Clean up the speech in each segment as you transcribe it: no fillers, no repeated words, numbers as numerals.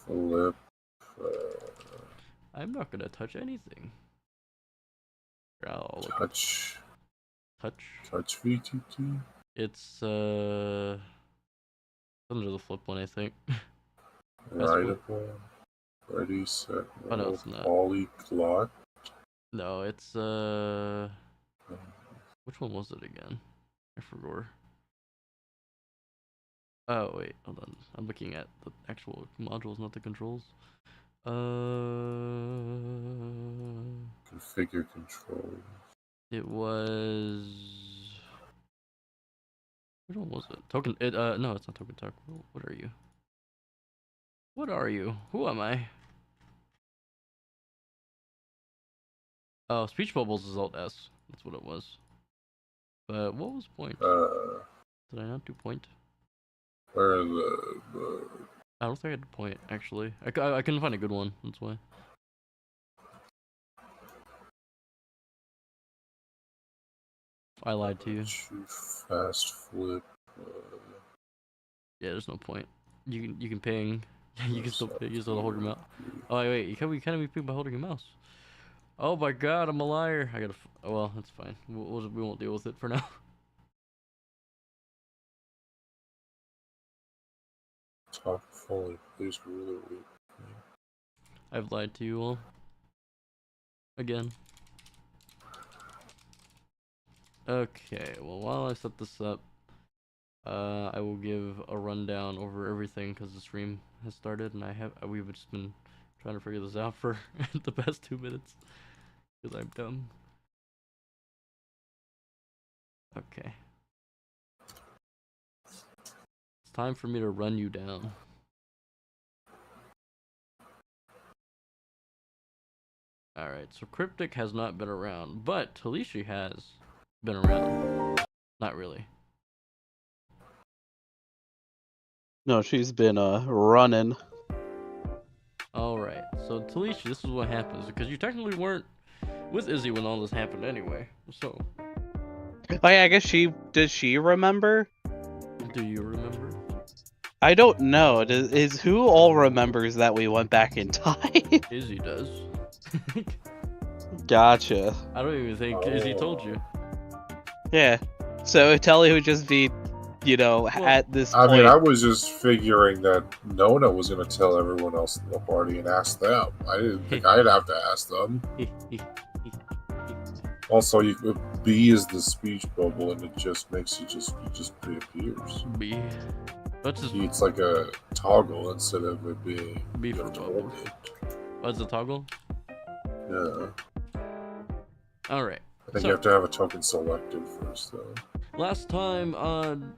Flip. I'm not gonna touch anything. I'll look Touch. touch. Touch VTT. It's under the flip one, I think. Writable. Ready, set, Oh no, roll. it's not. Polyglot. No, it's which one was it again? I forgot. Oh wait, hold on. I'm looking at the actual modules, not the controls. Configure controls. It was. Which one was it? Token. No, it's not token talk. What are you? What are you? Who am I? Oh, speech bubbles is Alt S. That's what it was. But what was point? Did I not do point? Where are the I don't think I did point actually. I couldn't find a good one. That's why. I lied to you. Fast flip. Yeah, there's no point. You can ping. You can still hold your mouse. Oh wait, you can't be pinged by holding your mouse. Oh my god, I'm a liar. I gotta. Oh, well, that's fine. We won't deal with it for now. Talk fully, please. Really weak. I've lied to you all. Again. Okay. Well, while I set this up, I will give a rundown over everything because the stream has started and we've just been trying to figure this out for the past 2 minutes because I'm dumb. Okay. It's time for me to run you down. Alright, so Cryptic has not been around, but Talishi has been around. Not really. No, she's been running. Alright, so Talishi, this is what happens, because you technically weren't with Izzy when all this happened anyway, so. Oh yeah, I guess does she remember? Do you remember? I don't know. Is who all remembers that we went back in time? Izzy does. Gotcha. I don't even think Izzy told you. Yeah. So Telly would just be, at this point. I mean, I was just figuring that Nona was going to tell everyone else in the party and ask them. I didn't think I'd have to ask them. Also, B is the speech bubble, and it just makes it just reappears. B. It's like a toggle instead of it being B for bubble. What's the toggle? Yeah. Alright. I think you have to have a token selected first, though. Last time on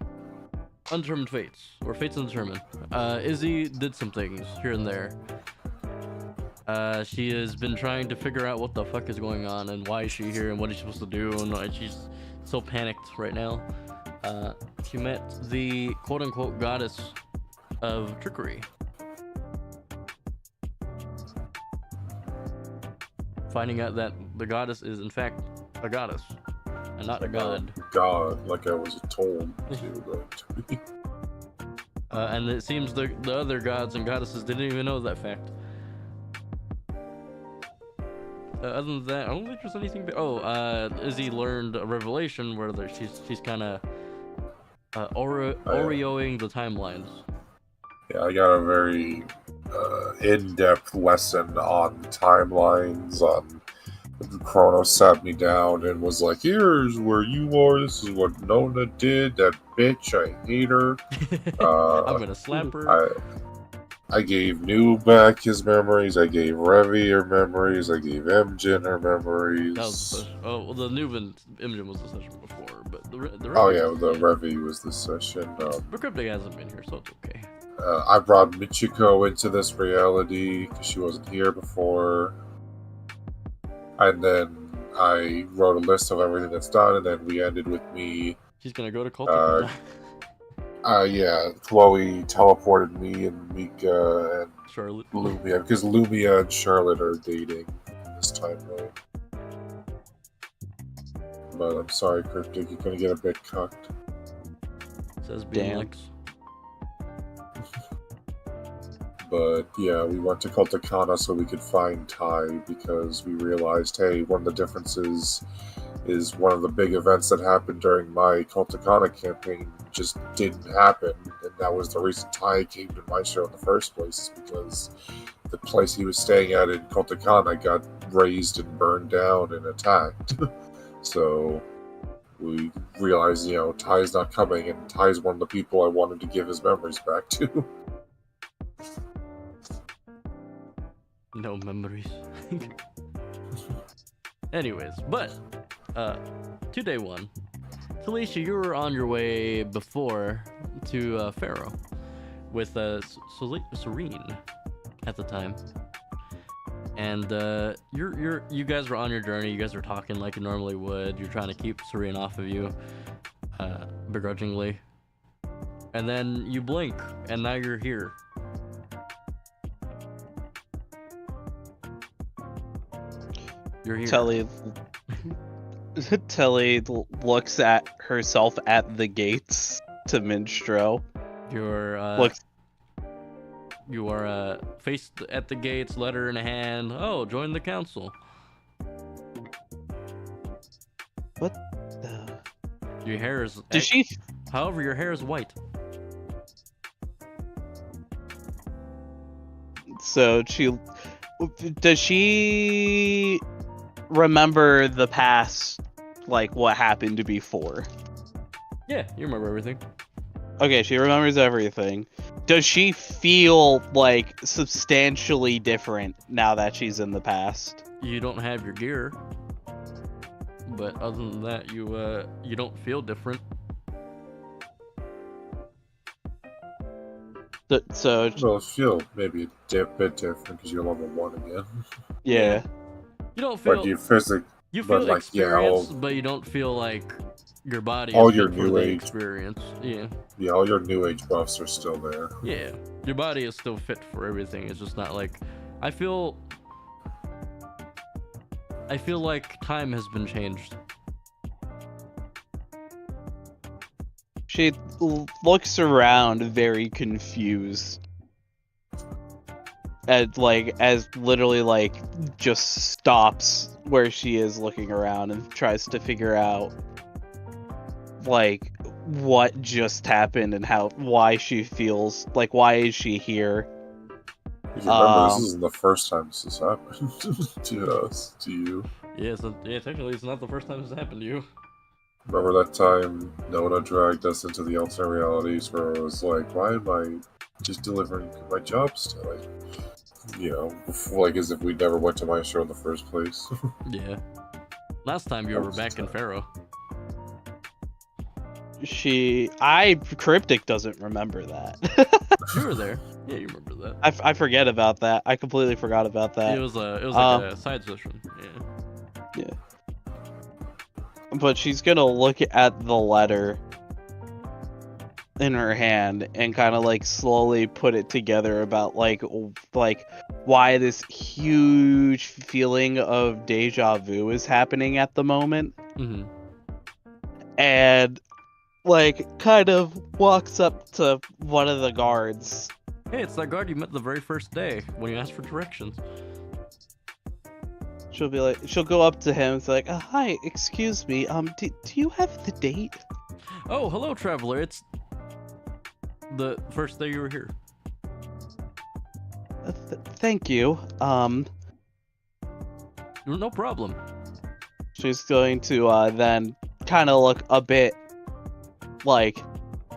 Undetermined Fates, or Fates Undetermined, Izzy did some things here and there. She has been trying to figure out what the fuck is going on and why is she here and what is she supposed to do, and she's so panicked right now. She met the quote-unquote goddess of trickery. Finding out that the goddess is in fact a goddess and not a god. God, like I was told she was going to be. And it seems the other gods and goddesses didn't even know that fact. Other than that, I don't think there's anything. Izzy learned a revelation where she's kind of Oreoing the timelines. Yeah, I got a very in-depth lesson on timelines. Chronos sat me down and was like, "Here's where you are. This is what Nona did. That bitch, I hate her. I'm gonna slap her." I gave New back his memories. I gave Revi her memories. I gave Emjin her memories. That was the New and Emjin was the session before, but the Revi was the session. But Cryptic hasn't been here, so it's okay. I brought Michiko into this reality because she wasn't here before. And then I wrote a list of everything that's done, and then we ended with me. She's gonna go to Cultic. Yeah, Chloe teleported me and Mika and Charlotte. Lumia, because Lumia and Charlotte are dating this timeline. But I'm sorry, Cryptic, you're gonna get a bit cucked. Says BMX. But yeah, we went to Kultakana so we could find Tai because we realized, hey, one of the differences is one of the big events that happened during my Kultakana campaign just didn't happen, and that was the reason Tai came to my show in the first place, because the place he was staying at in Kultakana got razed and burned down and attacked. So we realized, Ty's not coming, and Ty's one of the people I wanted to give his memories back to. No memories. Anyways, but to day one, Talisha, you were on your way before to Pharaoh with Serene at the time, and you guys were on your journey. You guys were talking like you normally would. You're trying to keep Serene off of you, begrudgingly, and then you blink, and now you're here. You're here. Telly looks at herself at the gates to Minstro. You are faced at the gates, letter in hand. Oh, join the council. What the? Your hair is. However, your hair is white. So does she remember the past, like what happened before? Yeah, you remember everything. Okay, she remembers everything. Does she feel like substantially different now that she's in the past? You don't have your gear, but other than that, you don't feel different. So Well, feel maybe a bit different because you're level 1 again. Yeah. You don't feel. But you feel like, experience, but you don't feel like your body all is your fit for new the age experience. Yeah. Yeah, all your new age buffs are still there. Yeah, your body is still fit for everything. It's just not like I feel like time has been changed. She looks around very confused. As literally just stops where she is looking around and tries to figure out what just happened and why she feels why is she here. If you remember, this isn't the first time this has happened to you. Yeah, technically it's not the first time this happened to you. Remember that time Nona dragged us into the alternate realities where it was like, why am I just delivering my job still? As if we never went to my show in the first place. Yeah. Last time you were back in Pharaoh. Cryptic doesn't remember that. You were there. Yeah, you remember that. I forget about that. I completely forgot about that. It was like a side session. Yeah. But she's gonna look at the letter in her hand and kind of slowly put it together about why this huge feeling of deja vu is happening at the moment. Mm-hmm. And kind of walks up to one of the guards. Hey, it's that guard you met the very first day when you asked for directions. She'll go up to him and say hi, excuse me, do you have the date? Oh, hello, traveler. It's the first day you were here. Thank you. No problem. She's going to then kind of look a bit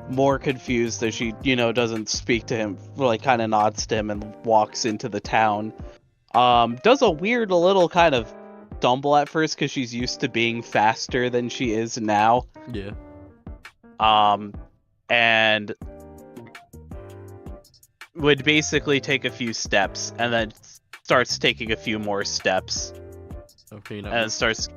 more confused as she, doesn't speak to him, kind of nods to him and walks into the town. Does a weird little kind of stumble at first because she's used to being faster than she is now. Yeah. And would basically take a few steps and then starts taking a few more steps. Okay, no. And starts.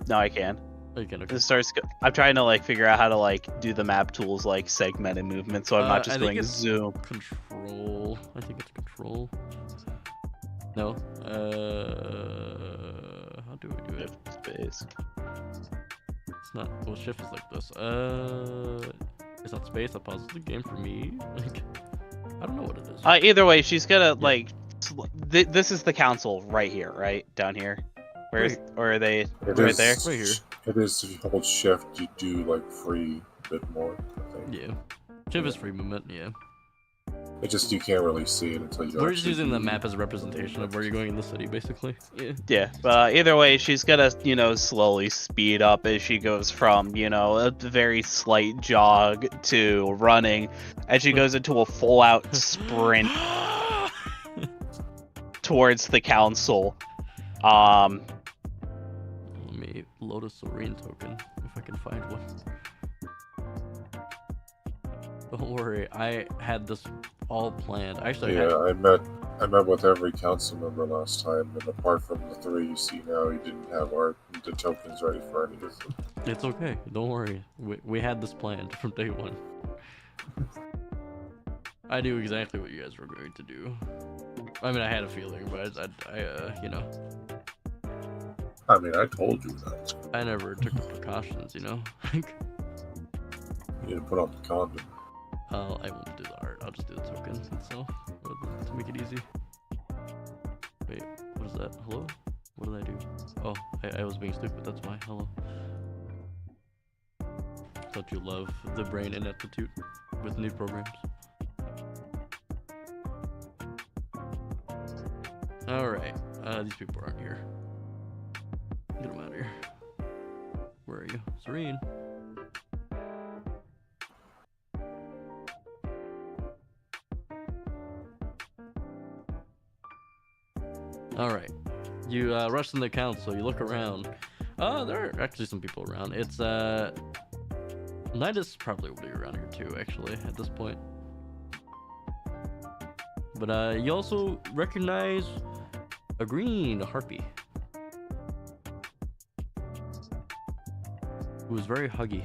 No, I can. Oh, you can. Okay. It starts. I'm trying to figure out how to do the map tools segmented movement, so I'm not just doing zoom. Control. I think it's control. No. How do we do it? Space. It's not. Well, shift is like this. It's not space. That pauses the game for me. I don't know what it is. Either way, she's gonna like. This is the council right here, right down here. Where's or are they right there? Right here. It is, if you hold shift, you do like free a bit more, I think. Yeah. Shift is free movement, yeah. It just, you can't really see it until you We're just using the map as a representation of where you're going in the city, basically. Yeah. Yeah, but either way, she's gonna, slowly speed up as she goes from, a very slight jog to running, as she goes into a full-out sprint towards the council. Let me load a Serene token, if I can find one. Don't worry, I had this all planned. Actually, I met with every council member last time, and apart from the 3 you see now, you didn't have the tokens ready for any of them. It's okay. Don't worry. We had this planned from day one. I knew exactly what you guys were going to do. I mean, I had a feeling, but I mean, I told you that. I never took the precautions, You need to put on the condom. I won't do the art. I'll just do the token itself to make it easy. Wait, what is that? Hello? What did I do? Oh, I was being stupid. That's why. Hello. Don't you love the brain ineptitude with new programs? Alright. These people aren't here. Get them out of here. Where are you? Serene. Alright. You rush in the council, you look around. There are actually some people around. It's Nidus probably will be around here too, actually, at this point. But you also recognize a green harpy. Who is very huggy.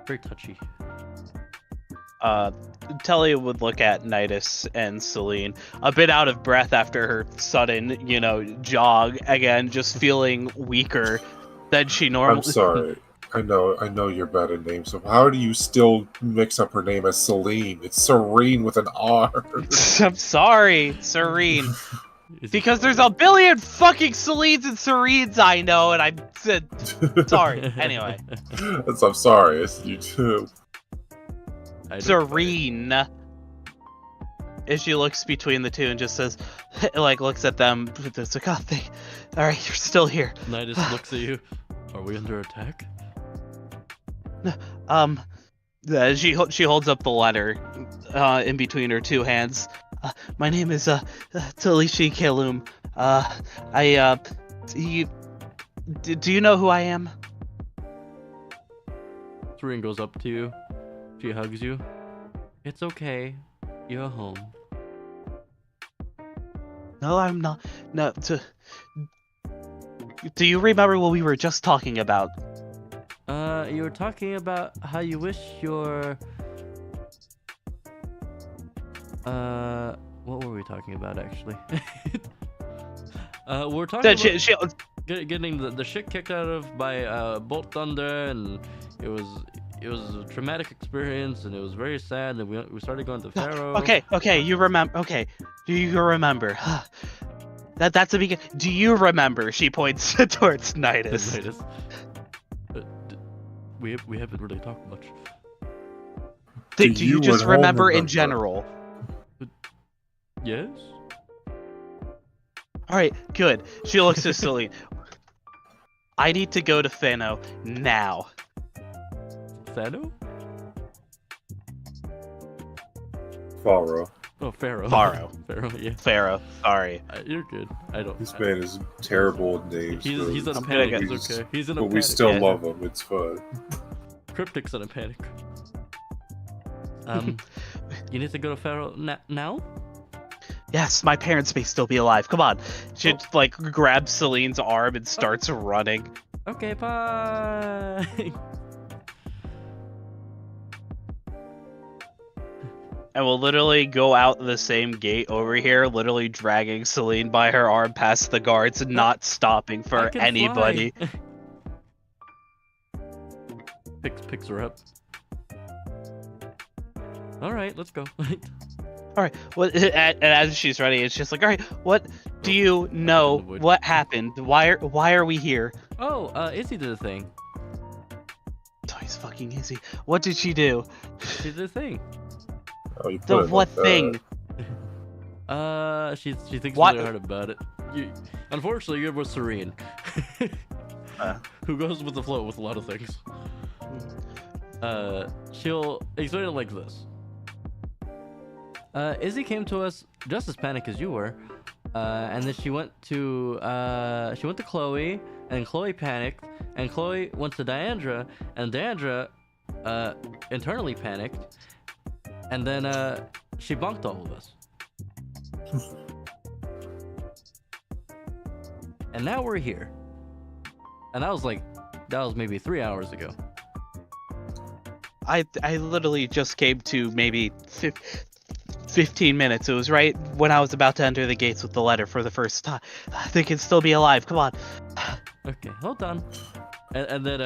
Very touchy. Telly would look at Nidus and Celine, a bit out of breath after her sudden, jog, again, just feeling weaker than she normally... I'm sorry. I know you're bad at names, so how do you still mix up her name as Celine? It's Serene with an R. I'm sorry, Serene. Because there's a billion fucking Celines and Serenes I know, and I said sorry. Anyway. I'm sorry, it's you too. Serene. As she looks between the two and just says, looks at them. It's like, oh, all right, you're still here. Nidus looks at you. Are we under attack? She holds up the letter, in between her two hands. My name is Talishi Kalum. Do you know who I am? Serene goes up to you. She hugs you. It's okay. You're home. No, I'm not. No, do you remember what we were just talking about? You were talking about how you wish your... what were we talking about, actually? We're talking about getting the shit kicked out of by Bolt Thunder, and it was a traumatic experience, and it was very sad, and we started going to Pharaoh. Okay, you remember? Okay, do you remember? That's a beginning. Do you remember? She points towards Nidus. We haven't really talked much. Do you just remember in general? Yes. All right, good. She looks to Celine. I need to go to Phano now. Phano? Pharaoh. Oh, Pharaoh. Pharaoh, yeah. Pharaoh. Sorry. You're good. I don't. This man is terrible at names. He's in a panic. It's okay. He's in a panic. But we still love him. It's fun. Cryptic's in a panic. You need to go to Pharaoh now? Yes, my parents may still be alive. Come on. She grabs Celine's arm and starts running. Okay, bye. And we'll literally go out the same gate over here, literally dragging Celine by her arm past the guards, not stopping for anybody. Picks her up. All right, let's go. All right. What? And as she's ready, it's just like, all right. What do you know? What happened? Why are we here? Oh, Izzy did a thing. Oh, he's fucking Izzy. What did she do? She did a thing. Oh, you put The it what like thing? She thinks What? really hard about it. Unfortunately, you're with Serene, who goes with the flow with a lot of things. She'll explain it like this. Izzy came to us just as panicked as you were, and then she went to Chloe, and Chloe panicked, and Chloe went to Diandra, and Diandra internally panicked, and then she bonked all of us. And now we're here. And that was maybe 3 hours ago. I literally just came to maybe 15 minutes. It was right when I was about to enter the gates with the letter for the first time. They can still be alive. Come on. Okay, hold on. And then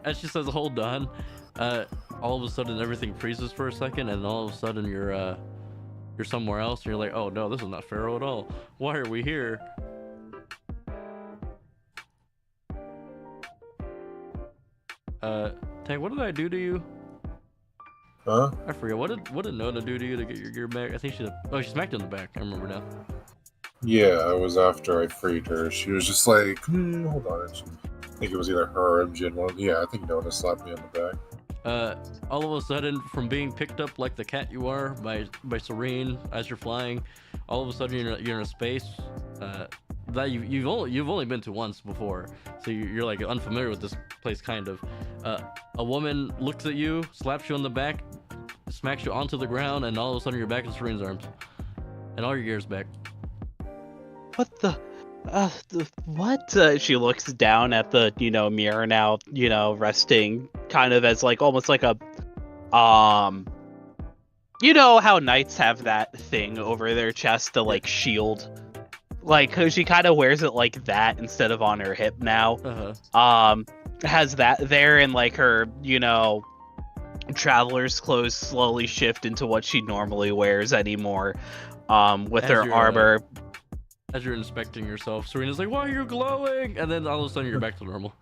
as she says hold on, all of a sudden everything freezes for a second, and all of a sudden you're somewhere else, and you're like, oh no, this is not Pharaoh at all. Why are we here? Tank, what did I do to you? Huh? I forget. What did Nona do to you to get your gear back? I think she smacked you in the back. I remember now. Yeah, it was after I freed her. She was just like, hold on. I think it was either her or MJ. Yeah, I think Nona slapped me on the back. All of a sudden, from being picked up like the cat you are by Serene as you're flying, all of a sudden you're in a space that you've only been to once before, so you're like unfamiliar with this place kind of. A woman looks at you, slaps you on the back, smacks you onto the ground, and all of a sudden you're back in Serene's arms, and all your gear's back. What the what? She looks down at the, mirror now, resting kind of as like almost like a, you know how knights have that thing over their chest to like shield, like she kind of wears it like that instead of on her hip now. Has that there, and like her, traveler's clothes slowly shift into what she normally wears anymore, with As her you're, armor. As you're inspecting yourself, Serena's like, why are you glowing? And then all of a sudden you're back to normal.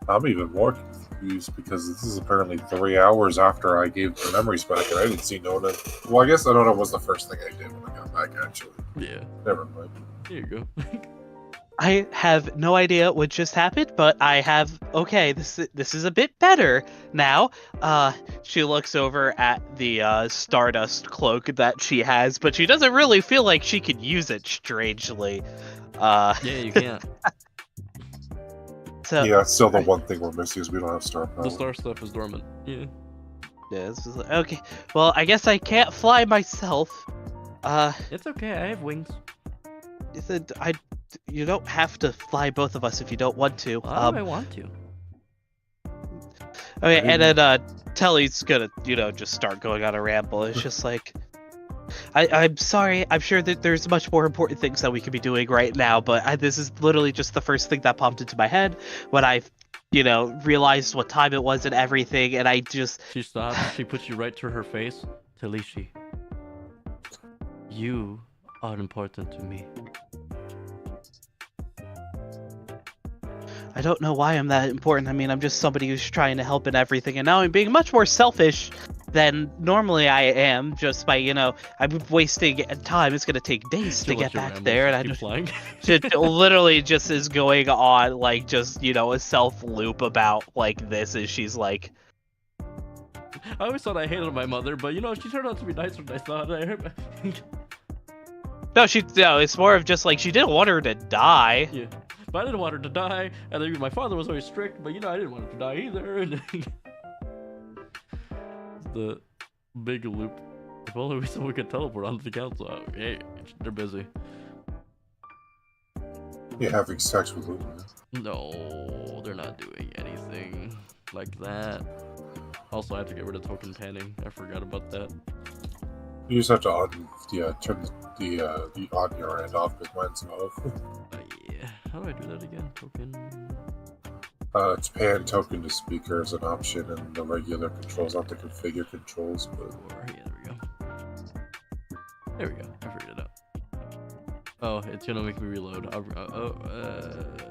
I'm even more confused because this is apparently 3 hours after I gave the memories back, and I didn't see Nona. Well, I guess Nona was the first thing I did when I got back, actually. Yeah. Never mind. Here you go. I have no idea what just happened, but I have, okay, this is a bit better now. She looks over at the Stardust cloak that she has, but she doesn't really feel like she could use it, strangely. Yeah, you can't. So, Yeah, it's still the one thing we're missing is we don't have star power. The star stuff is dormant. Yeah. yeah, this is okay. Well, I guess I can't fly myself. It's okay, I have wings. You don't have to fly both of us if you don't want to. Why do I want to? Okay, and then Telly's gonna, just start going on a ramble. It's just like, I'm sorry. I'm sure that there's much more important things that we could be doing right now, but this is literally just the first thing that popped into my head when I, realized what time it was and everything, and I just... She stops, she puts you right to her face. Talishi, you are important to me. I don't know why I'm that important. I mean, I'm just somebody who's trying to help in everything, and now I'm being much more selfish than normally I am, just by, I'm wasting time. It's gonna take days to get back there, and I just flying. It literally just is going on, like, just, a self-loop about, like, this, as she's like... I always thought I hated my mother, but, she turned out to be nicer than I thought. No, it's more of just, like, she didn't want her to die. Yeah. But I didn't want her to die, and then my father was always strict, but I didn't want her to die either. The big loop. If only someone could teleport onto the council. Oh, hey, they're busy. You're having sex with Luna. No, they're not doing anything like that. Also, I have to get rid of token panning. I forgot about that. You just have to turn the on your end off because mine's off. Yeah. How do I do that again? Token. Japan token to speaker is an option in the regular controls, not the configure controls, but Yeah, there we go. There we go. I figured it out. Oh, it's gonna make me reload.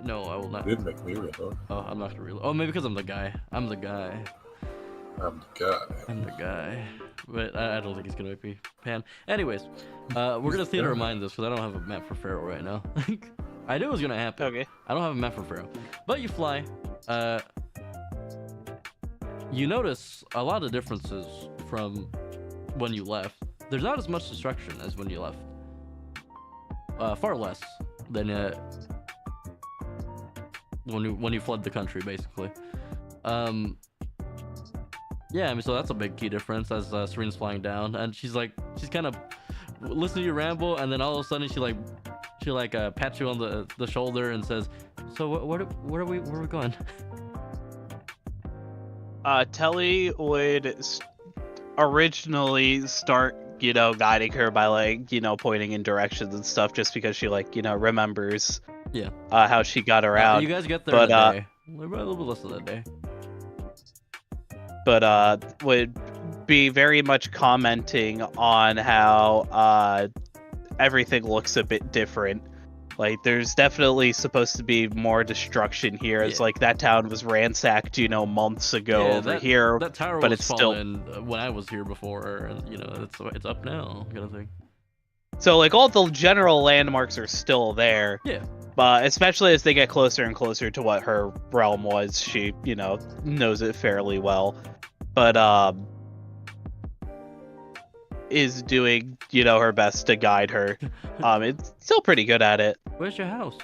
No, I will not. it did make me reload. Oh, I'm not gonna reload. Oh, maybe because I'm the guy. I'm the guy. I'm the guy. I'm the guy. But I don't think he's gonna make me pan. Anyways, we're gonna theater mind this because I don't have a map for Pharaoh right now. I knew it was gonna happen. Okay. I don't have a map for Pharaoh. But you fly. You notice a lot of differences from when you left. There's not as much destruction as when you left. Far less than when you fled the country, basically. Yeah, I mean, so that's a big key difference as Serene's flying down, and she's kind of listening to you ramble, and then all of a sudden she pats you on the shoulder and says, "So where are we going?" Telly would originally start, guiding her by pointing in directions and stuff, just because she remembers how she got around. You guys get there in a day. A little bit less than a day. But would be very much commenting on how everything looks a bit different. Like, there's definitely supposed to be more destruction here. It's like that town was ransacked, months ago over here. That tower but was it's fallen when I was here before, and it's up now, kind of thing. So all the general landmarks are still there. Yeah. But especially as they get closer and closer to what her realm was, she, knows it fairly well. But is doing, her best to guide her. It's still pretty good at it. Where's your house?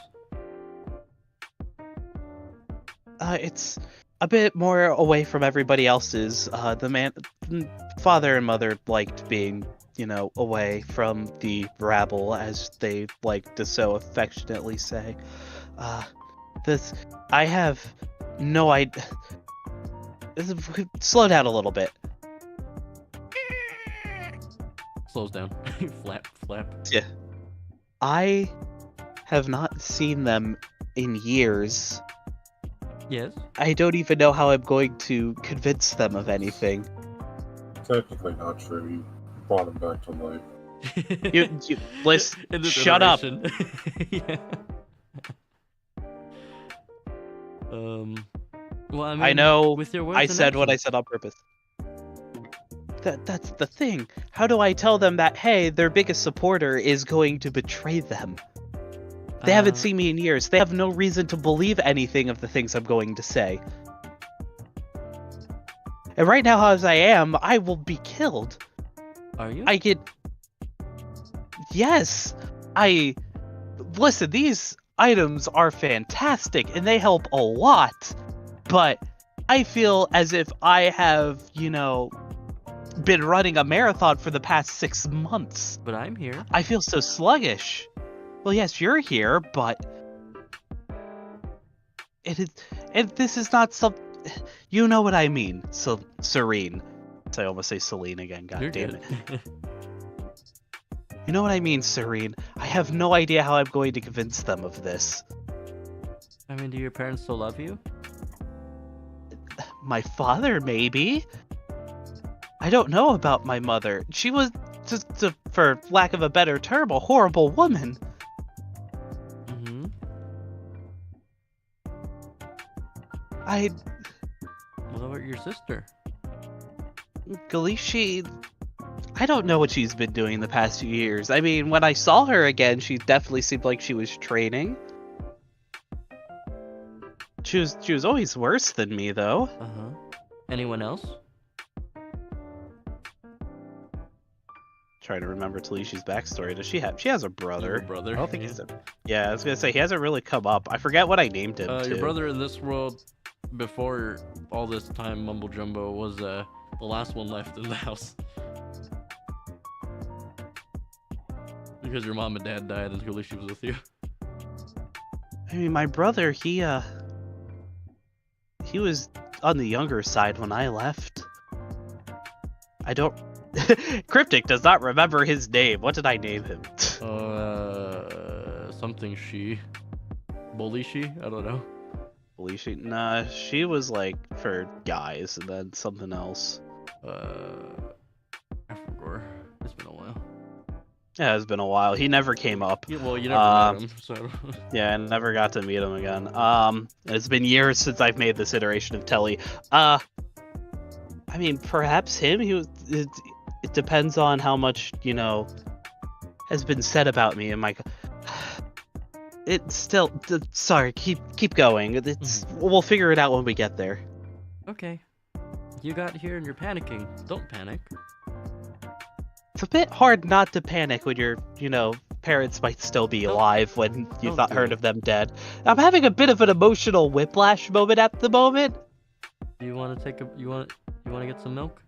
It's a bit more away from everybody else's. Father and mother liked being, away from the rabble, as they like to so affectionately say. I have no idea. Slow down a little bit. Slows down. Flap. Yeah. I have not seen them in years. Yes. I don't even know how I'm going to convince them of anything. Technically not true. You brought him back to life. Listen, shut up. Yeah. Well, I mean, I know. with your words I and said what I actions. said on purpose. That's the thing. How do I tell them that, hey, their biggest supporter is going to betray them? They haven't seen me in years. They have no reason to believe anything of the things I'm going to say. And right now, as I am, I will be killed. Are you? Yes! Listen, these items are fantastic, and they help a lot. But I feel as if I have, been running a marathon for the past 6 months. But I'm here. I feel so sluggish. Well, yes, you're here, but this is not something. You know what I mean, so Serene. I almost say Celine again. God You're damn good. it. You know what I mean, Serene. I have no idea how I'm going to convince them of this. I mean, do your parents still love you? My father, maybe. I don't know about my mother. She was, just for lack of a better term, a horrible woman. Mm-hmm. What about your sister? Galishi, I don't know what she's been doing the past few years. I mean, when I saw her again, she definitely seemed like she was training. She was always worse than me, though. Uh-huh. Anyone else? Trying to remember Talishi's backstory. Does she have? She has a brother. Your brother. I don't think he's a. Yeah, I was gonna say he hasn't really come up. I forget what I named him. Your brother in this world, before all this time mumbo jumbo, was the last one left in the house. Because your mom and dad died and Galishi was with you. I mean, my brother, he was on the younger side when I left. I don't. Cryptic does not remember his name. What did I name him? Something she. Bolishi? I don't know. believe she. Nah, she was like for guys and then something else. I forgot. It's been a while. Yeah, it's been a while. He never came up. Yeah, well, you never met him, so. Yeah, I never got to meet him again. It's been years since I've made this iteration of Telly. I mean, perhaps him. It depends on how much has been said about me and my. It's still. Sorry, keep going. We'll figure it out when we get there. Okay. You got here and you're panicking. Don't panic. It's a bit hard not to panic when your parents might still be alive when you heard of them dead. I'm having a bit of an emotional whiplash moment at the moment. Do you want to take a? You want to get some milk?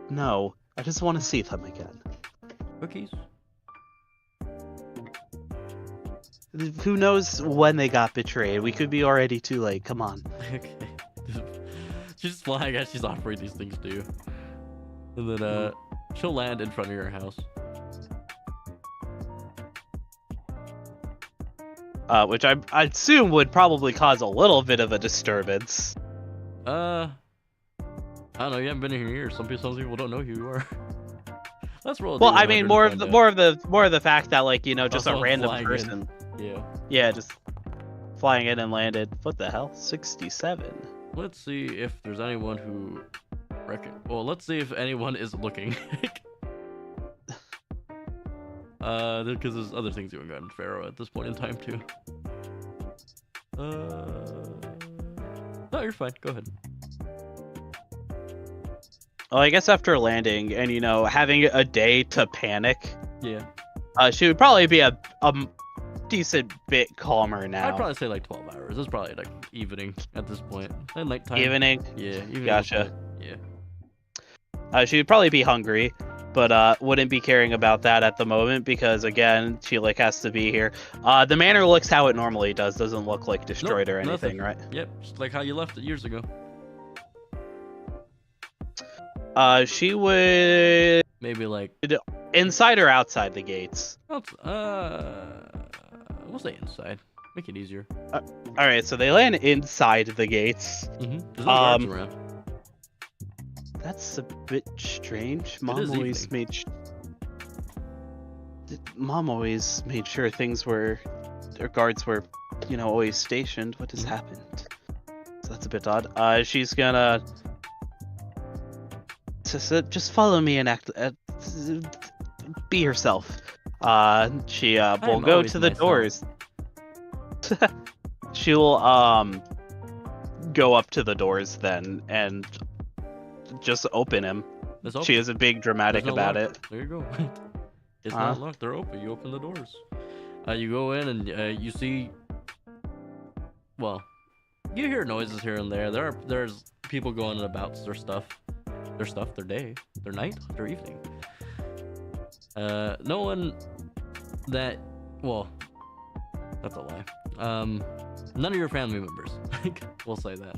No, I just want to see them again. Cookies. Who knows when they got betrayed? We could be already too late. Come on. Okay. She's flying as she's offering these things to you. And then she'll land in front of your house. Which I assume would probably cause a little bit of a disturbance. I don't know. You haven't been here in years. Some people don't know who you are. Let's roll. Well, I mean, more of the fact that just a random person. Yeah. Yeah, just flying in and landed. What the hell? 67. Let's see if there's anyone who Well, let's see if anyone is looking. Because there's other things doing on Pharaoh at this point in time too. No, you're fine. Go ahead. Well, I guess after landing and having a day to panic, yeah, she would probably be a decent bit calmer now. I'd probably say like 12 hours. It's probably like evening at this point. And nighttime. Evening. Yeah. Evening. Gotcha. Yeah. She would probably be hungry, but wouldn't be caring about that at the moment because again, she has to be here. The manor looks how it normally does. Doesn't look like destroyed or anything, nothing. Right? Yep. Just like how you left it years ago. She would maybe like inside or outside the gates. We'll say inside. Make it easier. All right, so they land inside the gates. There's no guards around. That's a bit strange. Mom always made sure things were, their guards were, always stationed. What has happened? So that's a bit odd. She's gonna just follow me and act. Be yourself. She will go to the doors. She'll go up to the doors then and just open him. She is a big dramatic about it. There you go. It's not locked. They're open. You open the doors. You go in and you see. Well, you hear noises here and there. There's people going about their stuff, their day, their night, their evening. No one that. Well, that's a lie. None of your family members. We'll say that.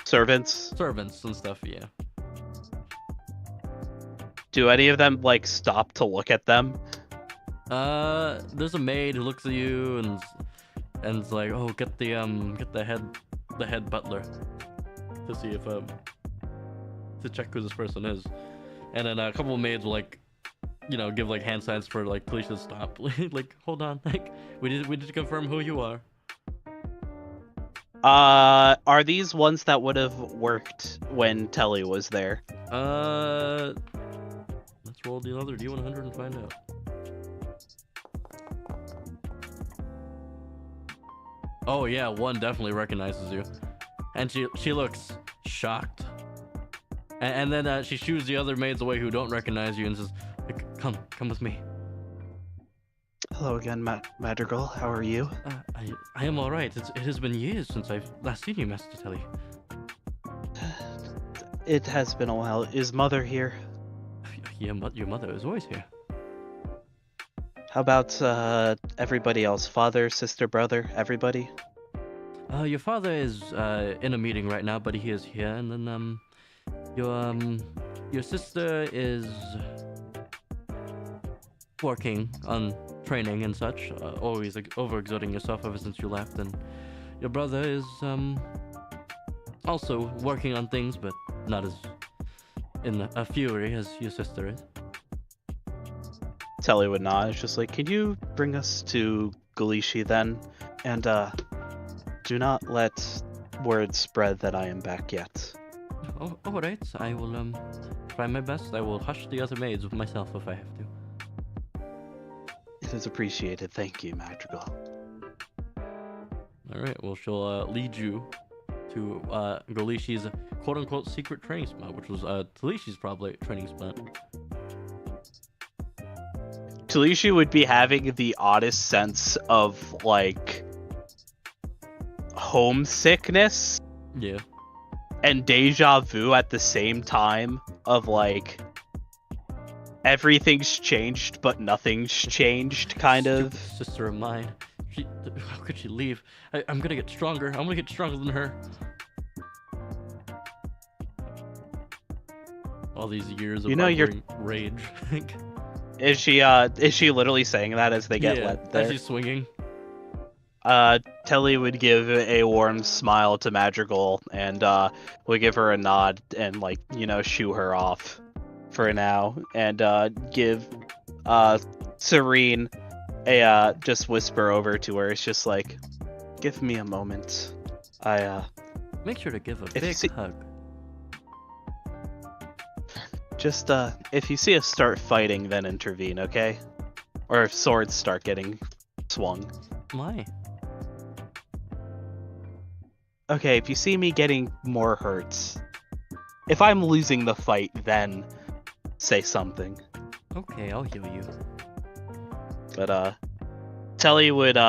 Servants and stuff, yeah. Do any of them stop to look at them? There's a maid who looks at you and is like, "Oh, get the head butler to see if to check who this person is." And then a couple of maids will give hand signs for police to stop. Hold on, we need to confirm who you are. Are these ones that would have worked when Telly was there? Let's roll another D100 and find out. Oh yeah, one definitely recognizes you, and she looks shocked. And then she shoos the other maids away who don't recognize you and says, "Come with me." Hello again, Madrigal. How are you? I am all right. It has been years since I've last seen you, Master Telly. It has been a while. Is Mother here? Your mother is always here. How about everybody else? Father, sister, brother, everybody? Your father is in a meeting right now, but he is here. And then your sister is working on training and such. Always overexerting yourself ever since you left, and your brother is also working on things, but not as in a fury as your sister is. Telly would nod. It's just like, can you bring us to Galishi then? And do not let word spread that I am back yet. Oh, all right. I will try my best. I will hush the other maids with myself if I have to. It is appreciated. Thank you, Madrigal. All right. Well, she'll lead you to Galishi's quote-unquote secret training spot, which was Talishi's probably training spot. Talishi would be having the oddest sense of like homesickness Yeah. and deja vu at the same time of like everything's changed but nothing's changed kind of. Stupid sister of mine. How could she leave? I'm gonna get stronger. I'm gonna get stronger than her. All these years of rage. Is she literally saying that as they get let there? As she's swinging. Telly would give a warm smile to Madrigal and would give her a nod and like, shoo her off for now and give Serene a just whisper over to her. It's just like, give me a moment. Make sure to give a big hug. Just if you see us start fighting, then intervene, okay? Or if swords start getting swung. Why? Okay, if you see me getting more hurts, if I'm losing the fight, then say something. Okay, I'll heal you. But Telly would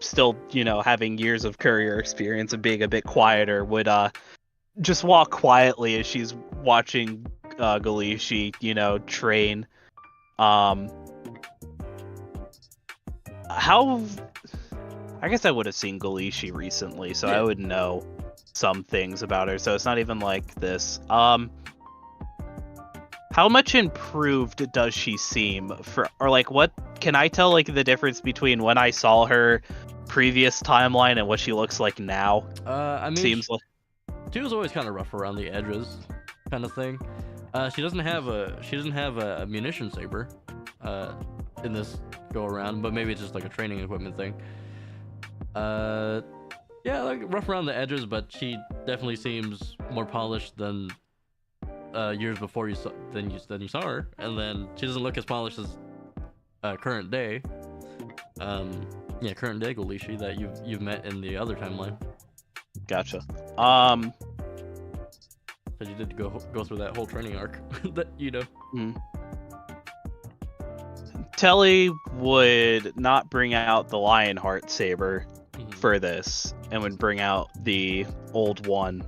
still, having years of courier experience and being a bit quieter, would just walk quietly as she's watching Galishi, train. I guess I would have seen Galishi recently, so I would know some things about her, so it's not even like this. How much improved does she seem what can I tell like the difference between when I saw her previous timeline and what she looks like now? I mean, seems like she was always kind of rough around the edges, kind of thing. She doesn't have a munition saber in this go around, but maybe it's just like a training equipment thing. Yeah, like rough around the edges, but she definitely seems more polished than years before you saw her, and then she doesn't look as polished as current day. Current day Galishi that you've met in the other timeline. Gotcha. But you did go through that whole training arc that Telly would not bring out the Lionheart saber for this, and would bring out the old one,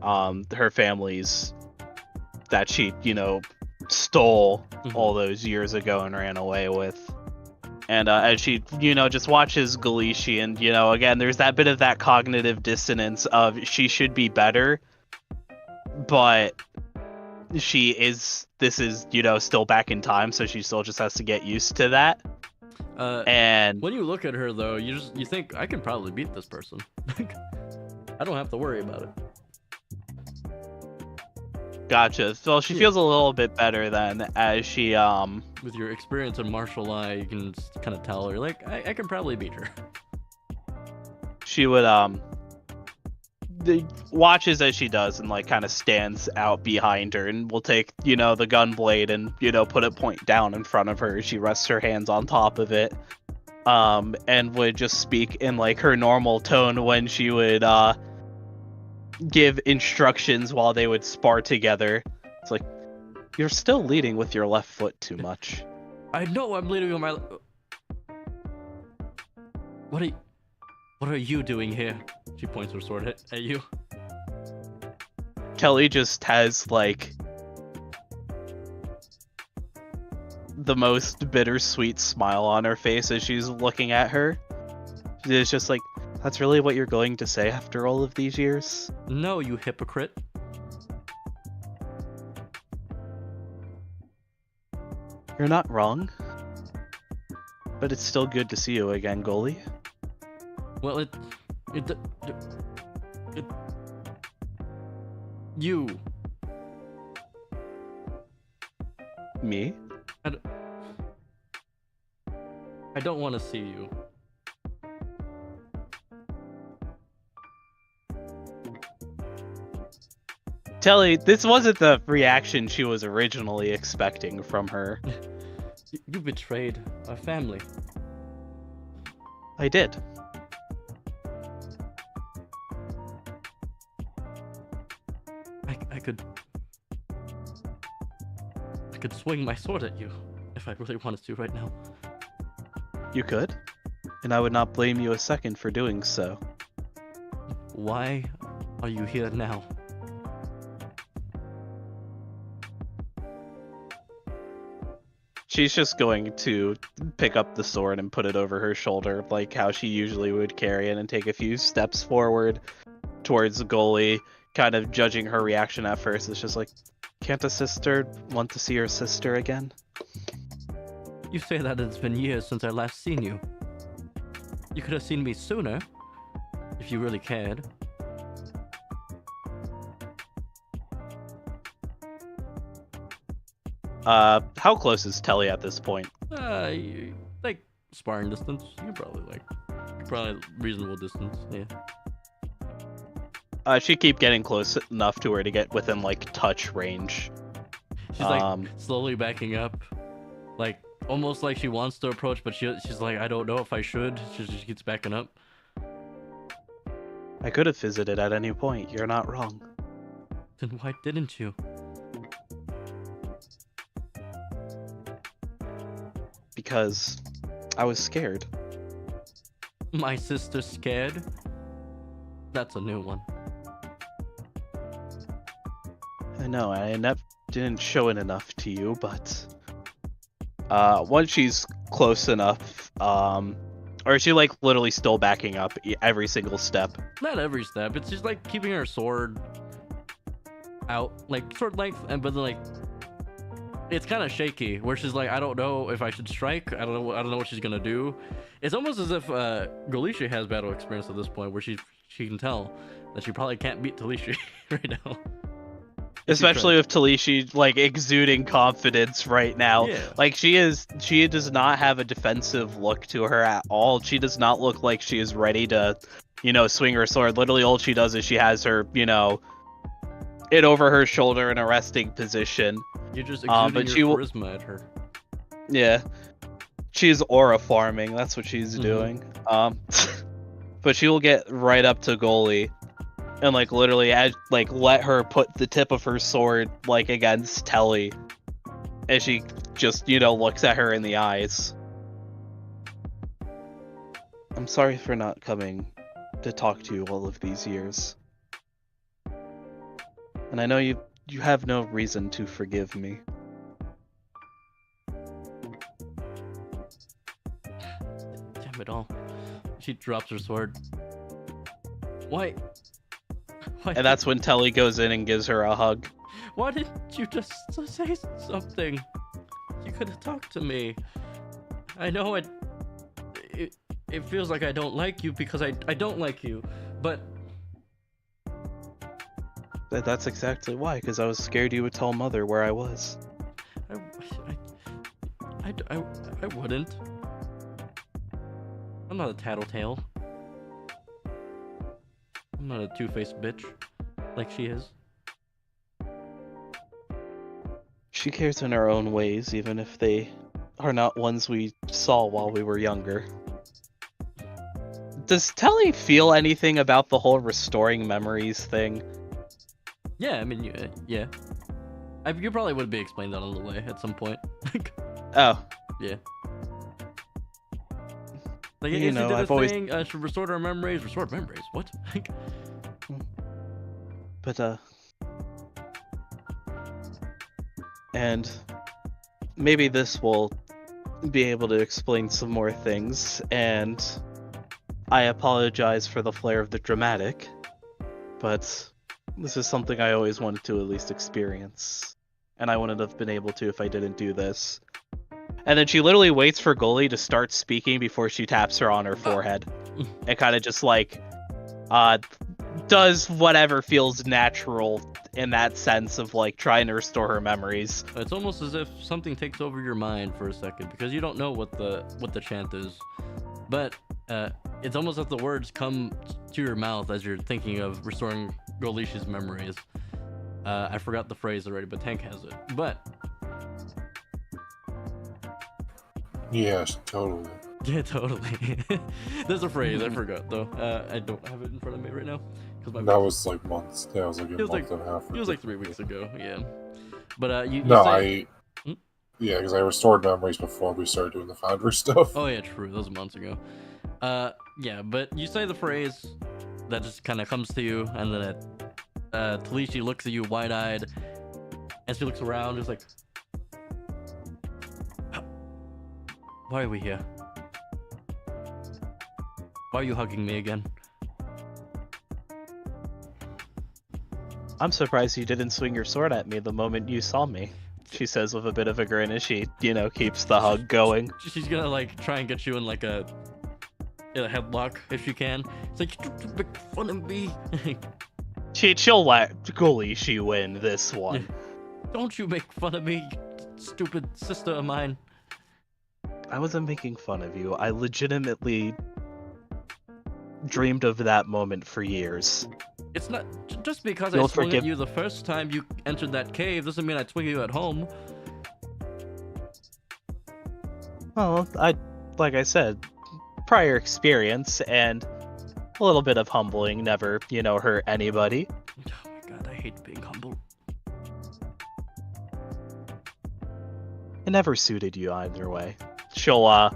her family's, that she, stole all those years ago and ran away with. And as she, just watches Galishi, and, again, there's that bit of that cognitive dissonance of she should be better, but this is, still back in time, so she still just has to get used to that. And when you look at her, though, you think, I can probably beat this person. I don't have to worry about it. Gotcha. So she feels a little bit better then, as she with your experience in martial law, you can kind of tell her, like, I can probably beat her. She would watches as she does and like kind of stands out behind her and will take the gun blade and put it point down in front of her as she rests her hands on top of it, and would just speak in like her normal tone when she would give instructions while they would spar together. It's like, you're still leading with your left foot too much. I know I'm leading with my. What are you doing here? She points her sword at you. Kelly just has like the most bittersweet smile on her face as she's looking at her. It's just like, that's really what you're going to say after all of these years? No, you hypocrite. You're not wrong. But it's still good to see you again, Goalie. Well, you. Me? I don't want to see you. Telly, this wasn't the reaction she was originally expecting from her. You betrayed our family. I did. I could swing my sword at you if I really wanted to right now. You could, and I would not blame you a second for doing so. Why are you here now? She's just going to pick up the sword and put it over her shoulder, like how she usually would carry it, and take a few steps forward towards the goalie, kind of judging her reaction at first. It's just like, can't a sister want to see her sister again? You say that it's been years since I last seen you. You could have seen me sooner, if you really cared. How close is Telly at this point? Like sparring distance. You probably reasonable distance. Yeah. She keep getting close enough to her to get within like touch range. She's like slowly backing up, like almost like she wants to approach, but she's like, I don't know if I should. She just keeps backing up. I could have visited at any point. You're not wrong. Then why didn't you? Because I was scared. My sister's scared? That's a new one. I know, I didn't show it enough to you, but once she's close enough, or is she like literally still backing up every single step? Not every step. It's just like keeping her sword out, like sword length, and but then like it's kind of shaky. Where she's like, I don't know if I should strike. I don't know what she's gonna do. It's almost as if Galicia has battle experience at this point, where she can tell that she probably can't beat Talishi right now. Especially with Talishi like exuding confidence right now. Yeah. Like she does not have a defensive look to her at all. She does not look like she is ready to, swing her sword. Literally all she does is she has her, it over her shoulder in a resting position. You're just exuding but your charisma at her. Yeah. She's aura farming, that's what she's doing. But she will get right up to goalie and like literally let her put the tip of her sword like against Telly, and she just looks at her in the eyes. I'm sorry for not coming to talk to you all of these years, and I know you have no reason to forgive me. Damn it all. She drops her sword. Why? And that's when Telly goes in and gives her a hug. Why didn't you just say something? You could have talked to me. I know it feels like I don't like you because I don't like you, but... That's exactly why, because I was scared you would tell Mother where I was. I wouldn't. I'm not a tattletale. I'm not a two-faced bitch like she is. She cares in her own ways, even if they are not ones we saw while we were younger. Does Telly feel anything about the whole restoring memories thing? Yeah, I mean, yeah. You probably would be explained that on the way at some point. Oh. Yeah. Like, if she did a thing, should restore our memories. Restore memories? What? But, and maybe this will be able to explain some more things, and I apologize for the flair of the dramatic, but this is something I always wanted to at least experience, and I wouldn't have been able to if I didn't do this. And then she literally waits for Goalie to start speaking before she taps her on her forehead. And kind of just like does whatever feels natural in that sense of like trying to restore her memories. It's almost as if something takes over your mind for a second because you don't know what the chant is, but it's almost like the words come to your mouth as you're thinking of restoring Golishi's memories. I forgot the phrase already, but Tank has it. But Yes, totally. yeah, totally. There's a phrase I forgot though. I don't have it in front of me right now because That was like months. That was like a It was month and a half. it was like 3 weeks ago. Yeah, but you No, say... Yeah, because I restored memories before we started doing the Foundry stuff. Oh yeah, true. That was months ago. Yeah, but you say the phrase that just kind of comes to you, and then Talishi looks at you wide-eyed, and she looks around, just like, why are we here? Why are you hugging me again? I'm surprised you didn't swing your sword at me the moment you saw me, she says with a bit of a grin as she, keeps the hug going. She's gonna like try and get you in like a headlock if she can. It's like, you make fun of me. She'll let Goalishi win this one. Don't you make fun of me, stupid sister of mine. I wasn't making fun of you. I legitimately dreamed of that moment for years. It's not just because You'll I swung forgive- at you the first time you entered that cave doesn't mean I swing you at home. Well, like I said, prior experience and a little bit of humbling never, hurt anybody. Oh my god, I hate being humble. It never suited you either way. She'll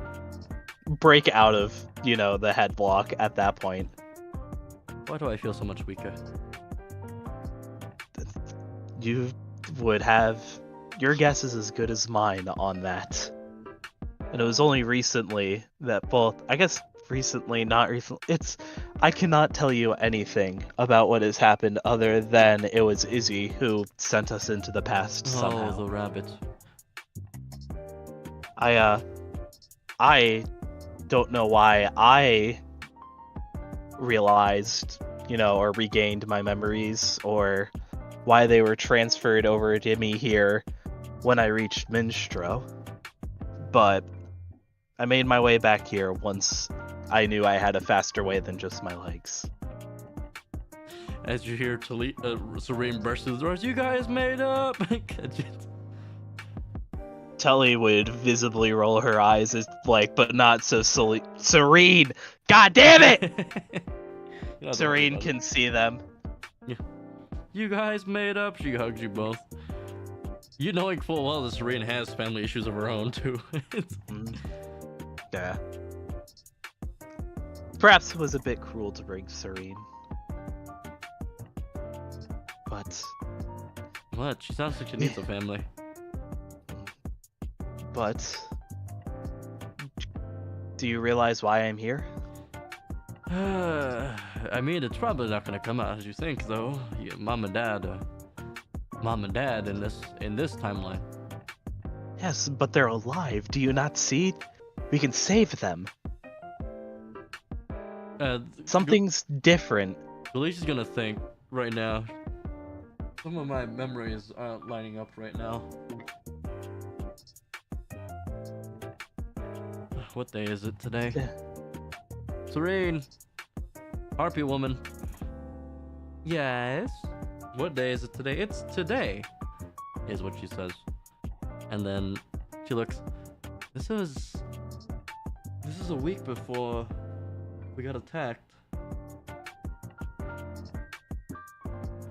break out of, the headlock at that point. Why do I feel so much weaker? You would have your guess is as good as mine on that. And it was only recently that both, I guess recently, not recently, I cannot tell you anything about what has happened other than it was Izzy who sent us into the past somehow. Oh, the rabbit. I don't know why I realized, or regained my memories, or why they were transferred over to me here when I reached Minstro. But I made my way back here once I knew I had a faster way than just my legs. As you hear Serene burst through the doors, you guys made up! Tully would visibly roll her eyes as but not so Serene! God damn it! Serene can see them. Yeah. You guys made up. She hugs you both. You knowing full well that Serene has family issues of her own too. Yeah. Perhaps it was a bit cruel to bring Serene. But What? She sounds like she needs a family. But do you realize why I'm here? I mean, it's probably not gonna come out as you think, though. Mom and Dad in this timeline. Yes, but they're alive. Do you not see? We can save them. Something's different. Alicia's gonna think right now. Some of my memories aren't lining up right now. What day is it today? Yeah. Serene! Harpy woman. Yes? What day is it today? It's today, is what she says. And then she looks. This is a week before we got attacked.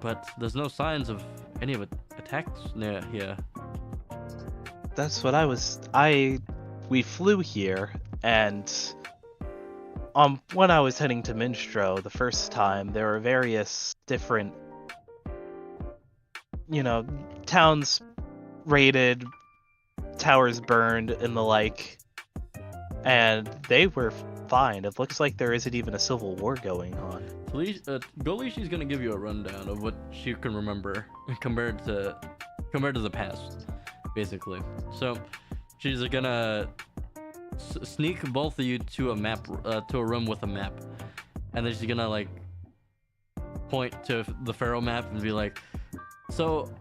But there's no signs of any of attacks near here. That's what we flew here, and when I was heading to Minstro the first time, there were various different, towns raided, towers burned, and the like, and they were fine. It looks like there isn't even a civil war going on. Golishi's gonna give you a rundown of what she can remember compared to the past, basically. So she's gonna sneak both of you to a map, to a room with a map, and then she's gonna like point to the Pharaoh map and be like, so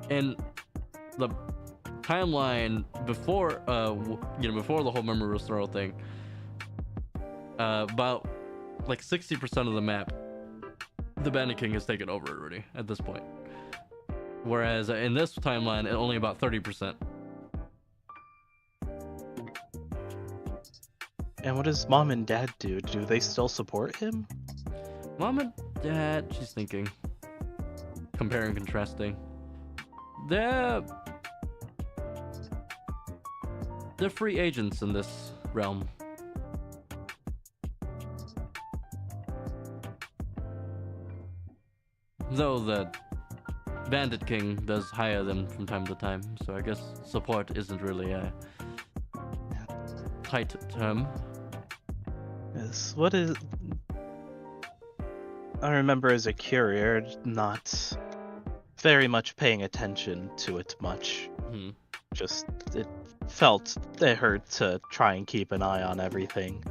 in the timeline before, before the whole memory throw thing, about like 60% of the map, the Bandit King has taken over already at this point. Whereas in this timeline, only about 30%. And what does mom and dad do? Do they still support him? Mom and dad, she's thinking, comparing, contrasting. They're free agents in this realm. Though the Bandit King does hire them from time to time, so I guess support isn't really a tight term. Yes. What is? I remember as a courier not very much paying attention to it much. Just it hurt to try and keep an eye on everything.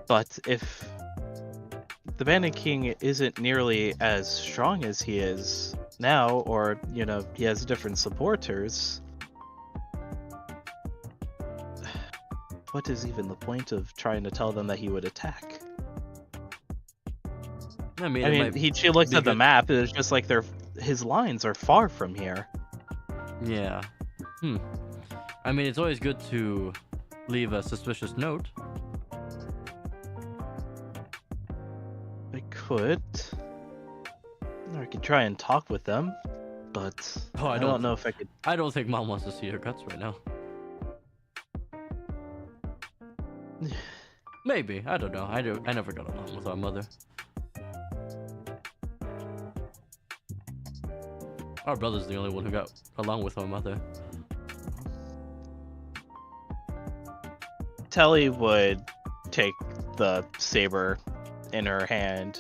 But if the Bandit King isn't nearly as strong as he is now, or he has different supporters, what is even the point of trying to tell them that he would attack? I mean, she looks at the map, and it's just like his lines are far from here. Yeah. I mean, it's always good to leave a suspicious note. I could. Or I could try and talk with them, but I don't know if I could. I don't think Mom wants to see her guts right now. Maybe. I don't know. I never got along with our mother. Our brother's the only one who got along with our mother. Telly would take the saber in her hand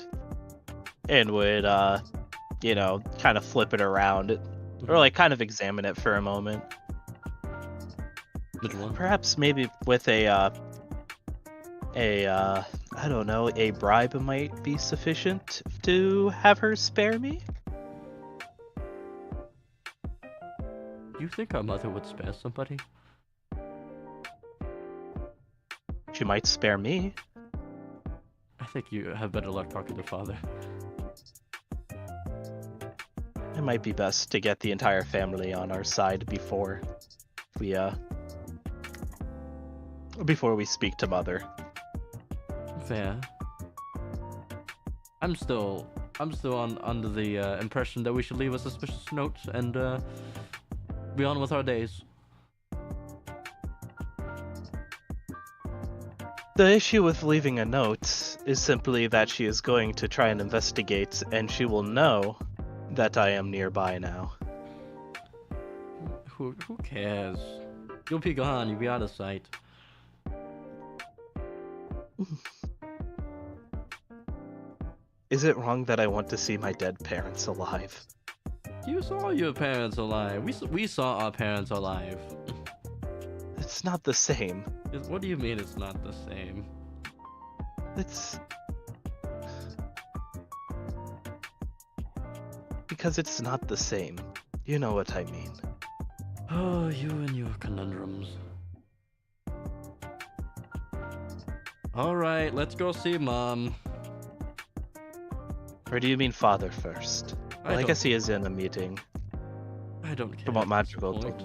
and would, kind of flip it around, or like kind of examine it for a moment. Which one? Perhaps maybe with I don't know, a bribe might be sufficient to have her spare me? Do you think our mother would spare somebody? She might spare me. I think you have better luck talking to father. It might be best to get the entire family on our side before we speak to mother. Fair. I'm still under the impression that we should leave a suspicious note and be on with our days. The issue with leaving a note is simply that she is going to try and investigate, and she will know that I am nearby now. Who cares? You'll be gone. You'll be out of sight. Is it wrong that I want to see my dead parents alive? You saw your parents alive. We saw our parents alive. It's not the same. What do you mean it's not the same? Because it's not the same. You know what I mean. Oh, you and your conundrums. Alright, let's go see Mom. Or do you mean father first? Well, I guess he is in a meeting. I don't care. About magical point.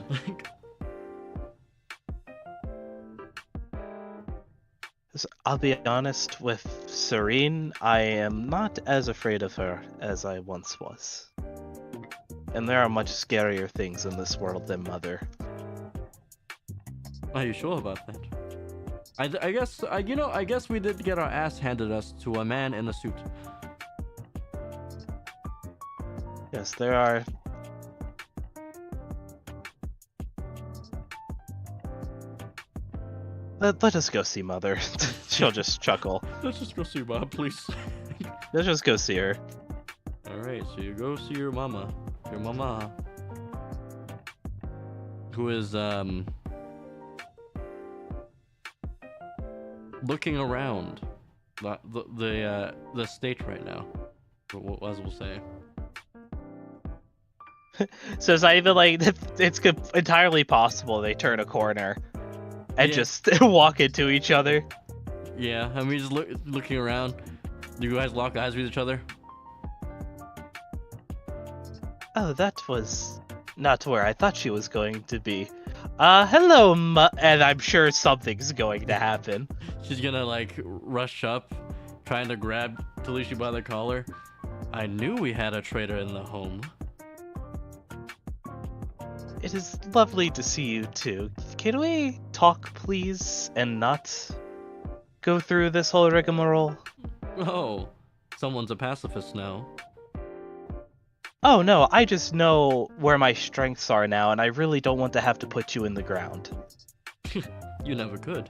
I'll be honest, with Serene, I am not as afraid of her as I once was. And there are much scarier things in this world than Mother. Are you sure about that? I guess we did get our ass handed us to a man in a suit. Yes, there are. Let us go see Mother. She'll just chuckle. Let's just go see Mom, please. Let's just go see her. Alright, so you go see your mama. Your mama. Who is, looking around the state right now, as we'll say. So it's not even like it's entirely possible they turn a corner and just walk into each other. Yeah, I mean, just looking around. Do you guys lock eyes with each other? Oh, that was not where I thought she was going to be. Hello, and I'm sure something's going to happen. She's gonna like rush up, trying to grab Talishi by the collar. I knew we had a traitor in the home. It is lovely to see you too. Can we talk, please, and not go through this whole rigmarole? Oh, someone's a pacifist now. Oh no, I just know where my strengths are now, and I really don't want to have to put you in the ground. You never could.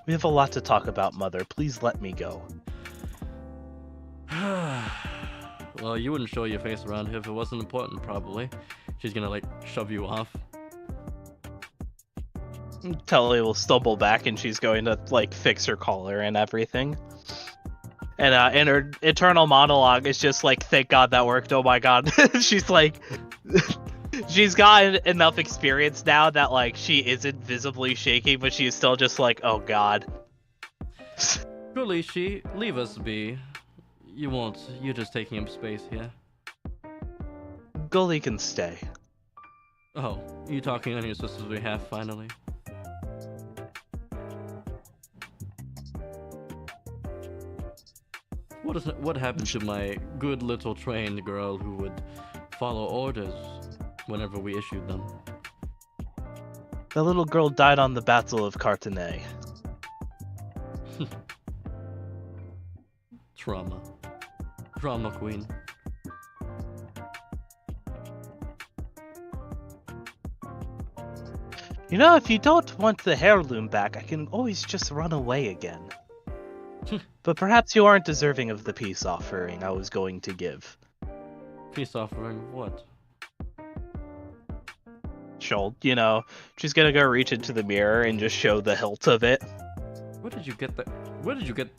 We have a lot to talk about, Mother. Please let me go. Well, you wouldn't show your face around here if it wasn't important, probably. She's gonna, like, shove you off. Telly will stumble back, and she's going to, like, fix her collar and everything. And her internal monologue is just like, thank God that worked, oh my god. She's like... she's gotten enough experience now that, like, she isn't visibly shaking, but she's still just like, oh god. Talishi, leave us be. You won't. You're just taking up space here. Gully can stay. Oh, you talking on your sister's behalf, finally? What happened to my good little trained girl who would follow orders whenever we issued them? The little girl died on the Battle of Cartenay. Trauma. Drama queen. You know, if you don't want the heirloom back, I can always just run away again. But perhaps you aren't deserving of the peace offering I was going to give. Peace offering of what? She'll, you know, she's gonna go reach into the mirror and just show the hilt of it. Where did you get that? Where did you get...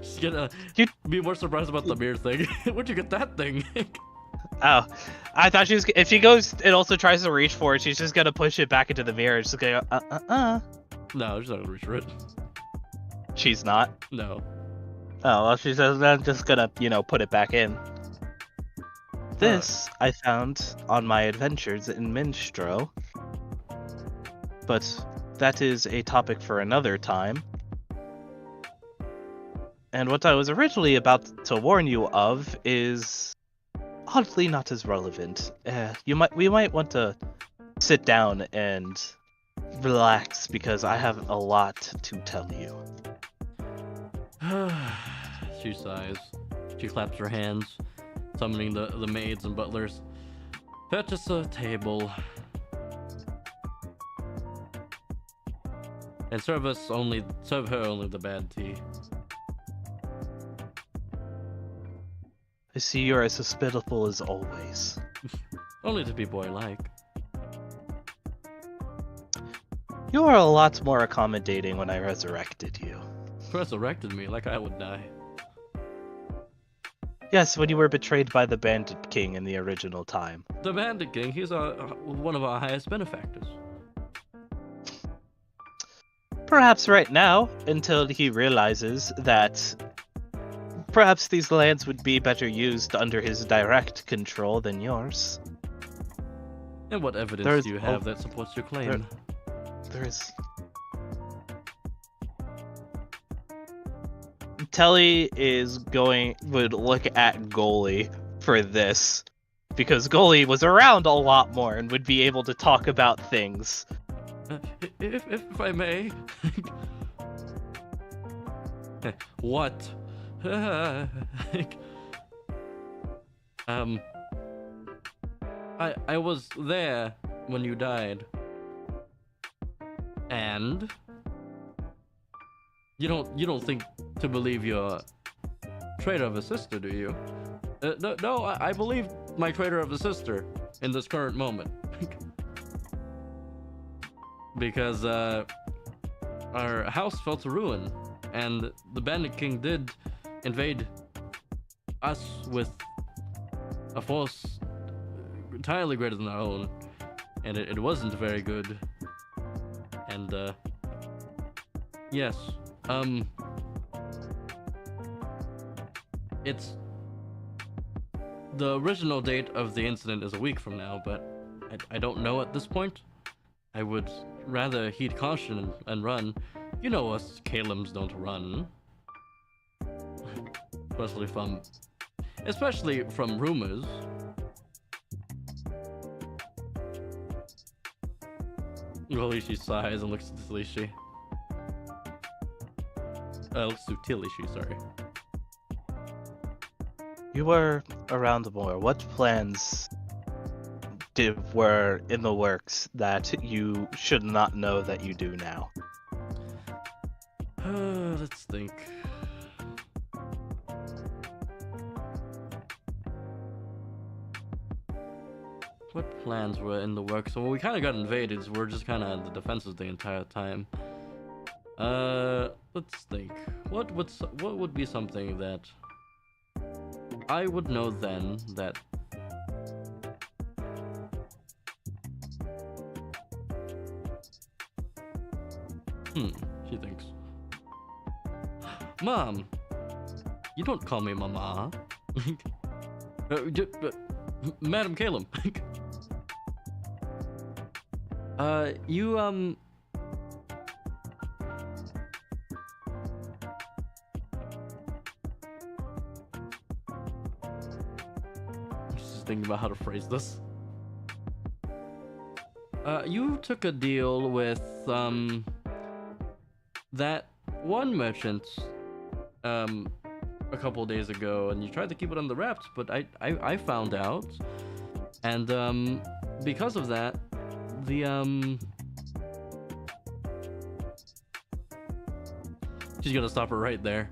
She's gonna be more surprised about the mirror thing. Where'd you get that thing? Oh, I thought she was... If she goes and also tries to reach for it, she's just gonna push it back into the mirror. She's gonna go, No, she's not gonna reach for it. She's not? No. Oh, well, she says, I'm just gonna, you know, put it back in. This I found on my adventures in Minstro. But that is a topic for another time. And what I was originally about to warn you of is oddly not as relevant. We might want to sit down and relax because I have a lot to tell you. She sighs. She claps her hands, summoning the maids and butlers. Fetch us a table. And serve her only the bad tea. I see you're as hospitable as always. Only to people I like. You are a lot more accommodating when I resurrected you. Resurrected me like I would die. Yes, when you were betrayed by the Bandit King in the original time. The Bandit King, he's one of our highest benefactors. Perhaps right now, until he realizes that perhaps these lands would be better used under his direct control than yours. And what evidence do you have that supports your claim? There is... Telly would look at Goalie for this, because Goalie was around a lot more and would be able to talk about things. If I may. What? I was there when you died. And you don't think to believe your traitor of a sister, do you? No, I believe my traitor of a sister in this current moment. because our house fell to ruin, and the Bandit King did invade us with a force entirely greater than our own, and it wasn't very good. And yes, it's the original date of the incident is a week from now, but I don't know at this point. I would rather heed caution and run. You know us Kalems don't run. Especially from rumors. Lishi sighs and looks at Lishi. Looks to Lishi, sorry. You were around more. What plans were in the works that you should not know that you do now? Let's think. What plans were in the works? Well, we kind of got invaded, so we're just kind of on the defensive the entire time. Let's think. What would be something that I would know then that she thinks. Mom, you don't call me Mama. Madam Caleb. You just thinking about how to phrase this. You took a deal with that one merchant a couple days ago, and you tried to keep it under wraps, but I found out, and because of that, the she's gonna stop her right there.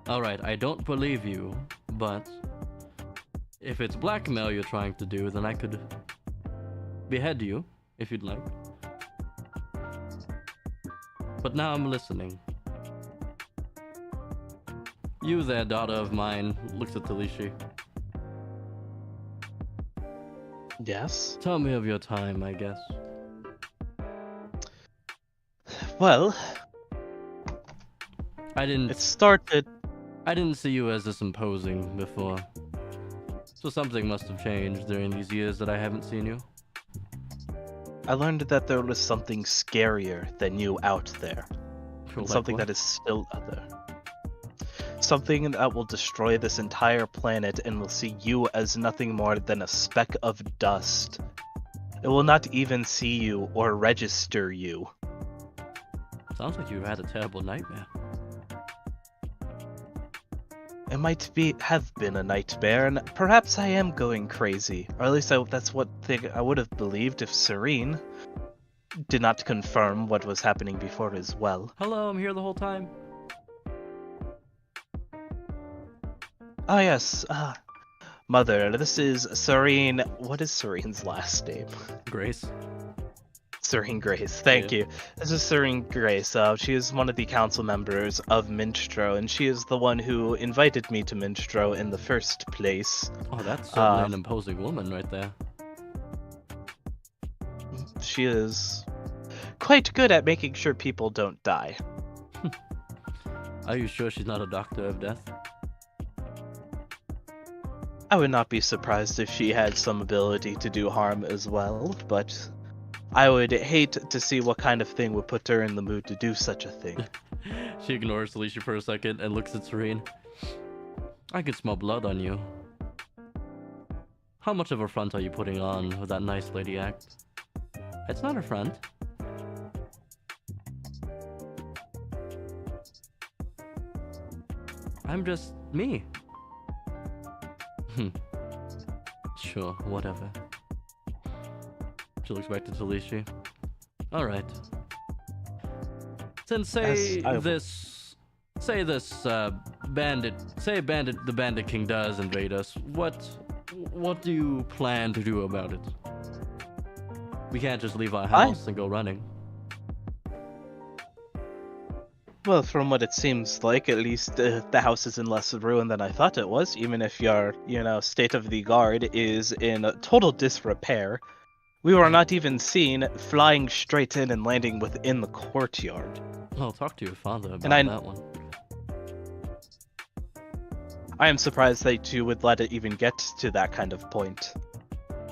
Alright, I don't believe you, but if it's blackmail you're trying to do, then I could behead you, if you'd like. But now I'm listening. You there, daughter of mine, looks at Talishi. Yes? Tell me of your time, I guess. Well, It it started... I didn't see you as this imposing before. So something must have changed during these years that I haven't seen you. I learned that there was something scarier than you out there. Like Something what? that is still out there. Something that will destroy this entire planet and will see you as nothing more than a speck of dust. It will not even see you or register you. Sounds like you had a terrible nightmare. It might have been a nightmare, and perhaps I am going crazy. Or at least that's what I would have believed if Serene did not confirm what was happening before as well. Hello, I'm here the whole time. Oh yes, Mother, this is Serene. What is Serene's last name? Grace. Serene Grace, thank you. This is Serene Grace. She is one of the council members of Minstro, and she is the one who invited me to Minstro in the first place. Oh, that's certainly an imposing woman right there. She is quite good at making sure people don't die. Are you sure she's not a doctor of death? I would not be surprised if she had some ability to do harm as well, but I would hate to see what kind of thing would put her in the mood to do such a thing. She ignores Alicia for a second and looks at Serene. I can smell blood on you. How much of a front are you putting on with that nice lady act? It's not a front. I'm just me. Sure, whatever. She looks back to Talishi. Alright. Then the Bandit King does invade us. What do you plan to do about it? We can't just leave our house and go running. Well, from what it seems like, at least the house is in less ruin than I thought it was, even if your, state of the guard is in total disrepair. We were not even seen flying straight in and landing within the courtyard. I'll talk to your father about I- that one. I am surprised that you would let it even get to that kind of point.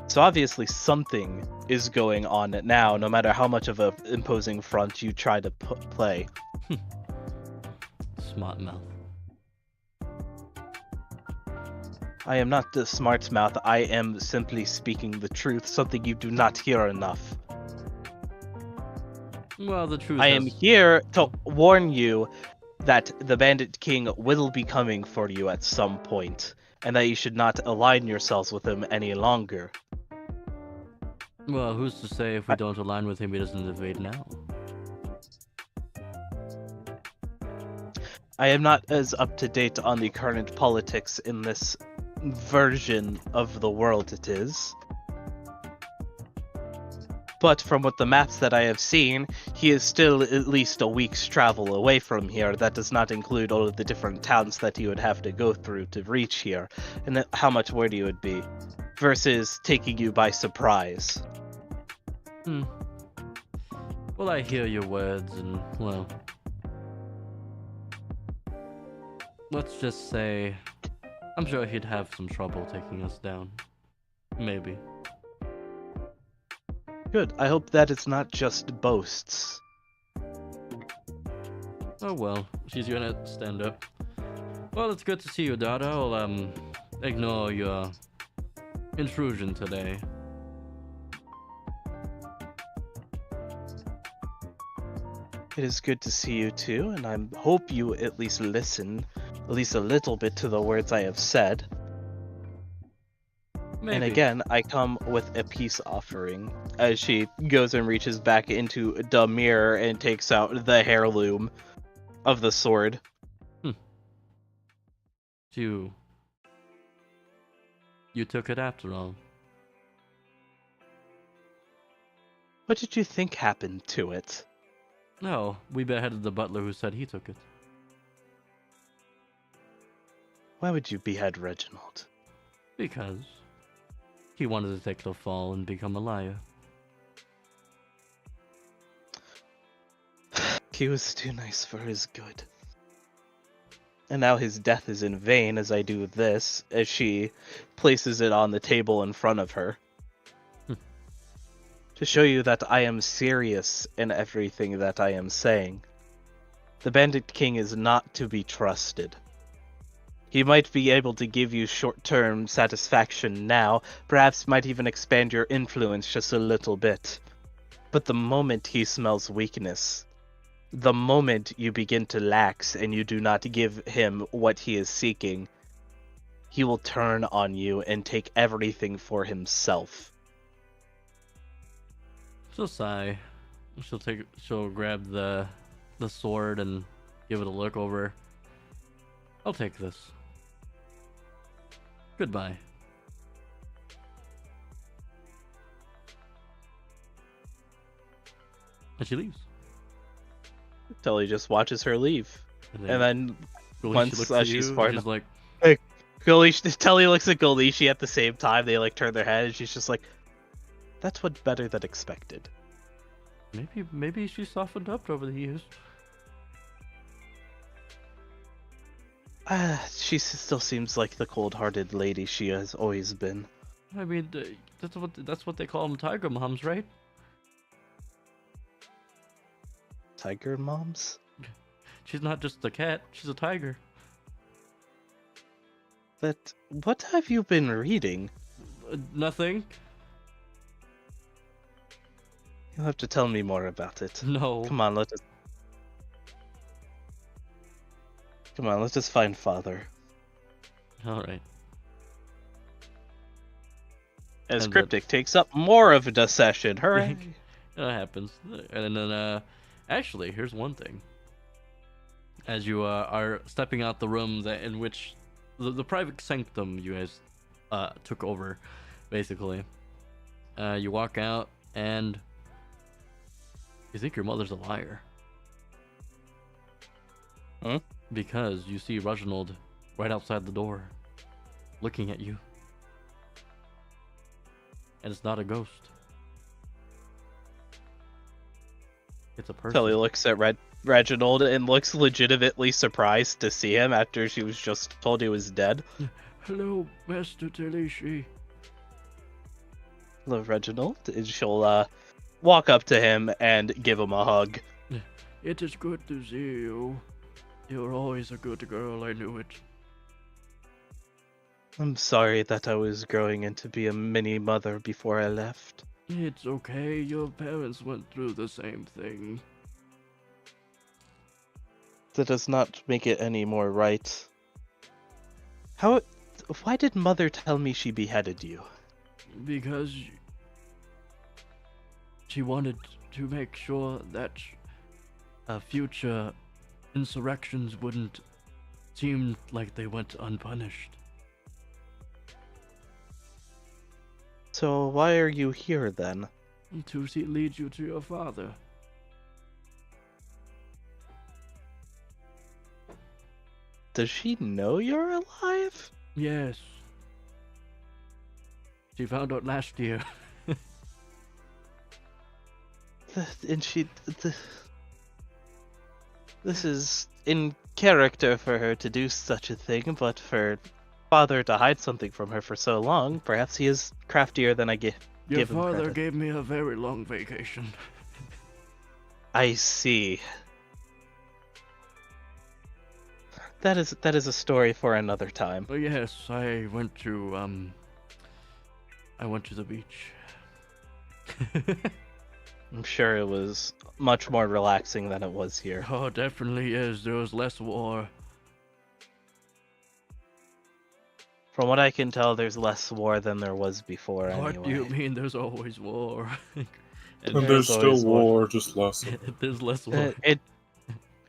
So obviously something is going on now, no matter how much of an imposing front you try to play. Smart mouth. I am not the smart mouth, I am simply speaking the truth, something you do not hear enough. Well, the truth I am here to warn you that the Bandit King will be coming for you at some point, and that you should not align yourselves with him any longer. Well, who's to say if we don't align with him, he doesn't invade now? I am not as up to date on the current politics in this version of the world it is. But from what the maps that I have seen, he is still at least a week's travel away from here. That does not include all of the different towns that he would have to go through to reach here, and how much wordy it would be, versus taking you by surprise. Well, I hear your words, and, well... Let's just say... I'm sure he'd have some trouble taking us down. Maybe. Good. I hope that it's not just boasts. Oh well, she's gonna stand up. Well, it's good to see you, daughter. I'll, ignore your intrusion today. It is good to see you too, and I hope you at least listen, at least a little bit, to the words I have said. Maybe. And again, I come with a peace offering, as she goes and reaches back into the mirror and takes out the heirloom of the sword. You took it after all. What did you think happened to it? No, we beheaded the butler who said he took it. Why would you behead Reginald? Because he wanted to take the fall and become a liar. He was too nice for his good. And now his death is in vain as I do this, as she places it on the table in front of her. To show you that I am serious in everything that I am saying. The Bandit King is not to be trusted. He might be able to give you short-term satisfaction now, perhaps might even expand your influence just a little bit. But the moment he smells weakness, the moment you begin to lax and you do not give him what he is seeking, he will turn on you and take everything for himself. She'll sigh. She'll grab the sword and give it a look over. I'll take this. Goodbye. And she leaves. Tully just watches her leave. And then once she looks at she's you, far and she's like, Tully looks at Golishi at the same time. They like turn their head, and she's just like, "That's what better than expected." maybe she softened up over the years. She still seems like the cold-hearted lady she has always been. I mean, that's what they call them, tiger moms, right? Tiger moms? She's not just a cat; she's a tiger. But what have you been reading? Nothing. You'll have to tell me more about it. No. Come on, let us find Father. All right. As And Cryptic takes up more of the session. Hooray! That happens. And then, actually, here's one thing. As you are stepping out the room in which the private sanctum you guys took over, basically, you walk out and you think your mother's a liar. Huh? Because you see Reginald right outside the door, looking at you. And it's not a ghost. It's a person. Tully looks at Reginald and looks legitimately surprised to see him after she was just told he was dead. Hello, Master Talishi. Hello, Reginald. And she'll walk up to him and give him a hug. It is good to see you. You're always a good girl, I knew it. I'm sorry that I was growing into be a mini mother before I left. It's okay, your parents went through the same thing. That does not make it any more right. Why did Mother tell me she beheaded you? Because she wanted to make sure that future insurrections wouldn't seem like they went unpunished. So why are you here then? To lead you to your father. Does she know you're alive? Yes. She found out last year. And this is in character for her to do such a thing, but for father to hide something from her for so long, perhaps he is craftier than I give Your him father credit. gave me a very long vacation. I see. That is a story for another time. Oh yes, I went to the beach. I'm sure it was much more relaxing than it was here. Oh, definitely is. There was less war. From what I can tell, there's less war than there was before anyway. What do you mean? There's always war. And There's there's still always war. war, just less. There's less war.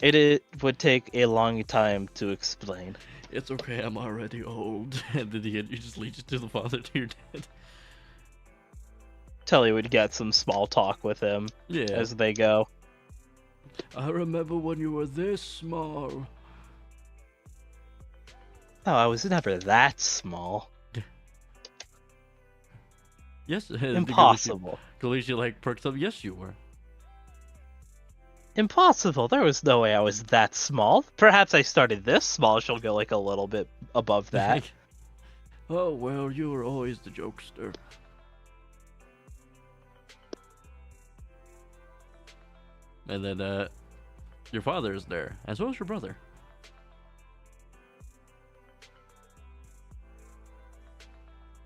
It would take a long time to explain. It's okay. I'm already old. And then you just lead you to the father to your dad. Telly would get some small talk with him Yeah. as they go. I remember when you were this small. No, I was never that small. Yes. Impossible. Galicia like perks up. Yes, you were. Impossible. There was no way I was that small. Perhaps I started this small. She'll go like a little bit above that. Oh well, you were always the jokester. And then your father is there, and so is your brother.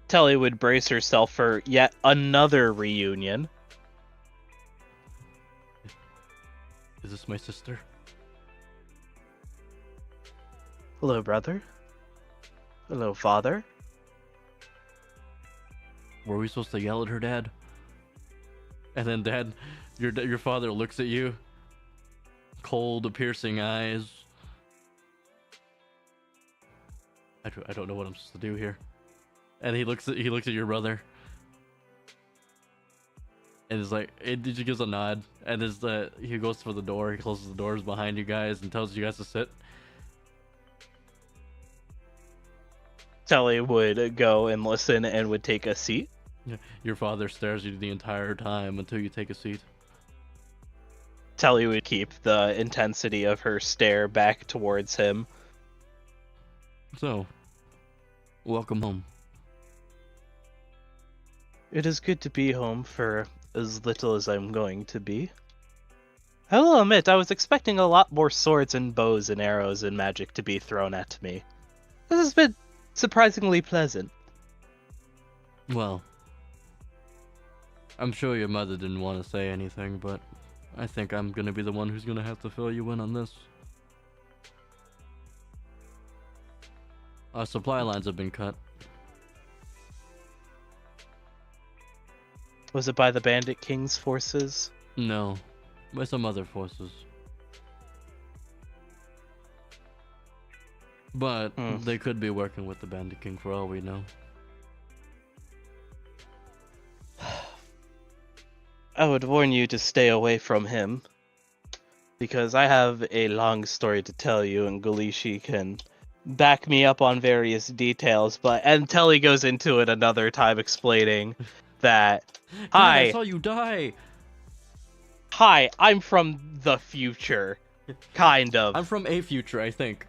Telly would brace herself for yet another reunion. Is this my sister? Hello, brother. Hello, father. Were we supposed to yell at her, Dad? And then Dad, your father looks at you, cold, piercing eyes. I don't know what I'm supposed to do here. And he looks at your brother, and is like, he just gives a nod, and he goes for the door. He closes the doors behind you guys and tells you guys to sit. Telly would go and listen and would take a seat. Your father stares at you the entire time until you take a seat. Telly would keep the intensity of her stare back towards him. So, welcome home. It is good to be home for as little as I'm going to be. I will admit, I was expecting a lot more swords and bows and arrows and magic to be thrown at me. This has been surprisingly pleasant. Well, I'm sure your mother didn't want to say anything, but I think I'm gonna be the one who's gonna have to fill you in on this. Our supply lines have been cut. Was it by the Bandit King's forces? No, by some other forces. But they could be working with the Bandit King for all we know. I would warn you to stay away from him. Because I have a long story to tell you, and Galishi can back me up on various details, and Telly goes into it another time explaining that, Dad, I Hi, saw you die. I'm from the future. Kind of. I'm from a future, I think.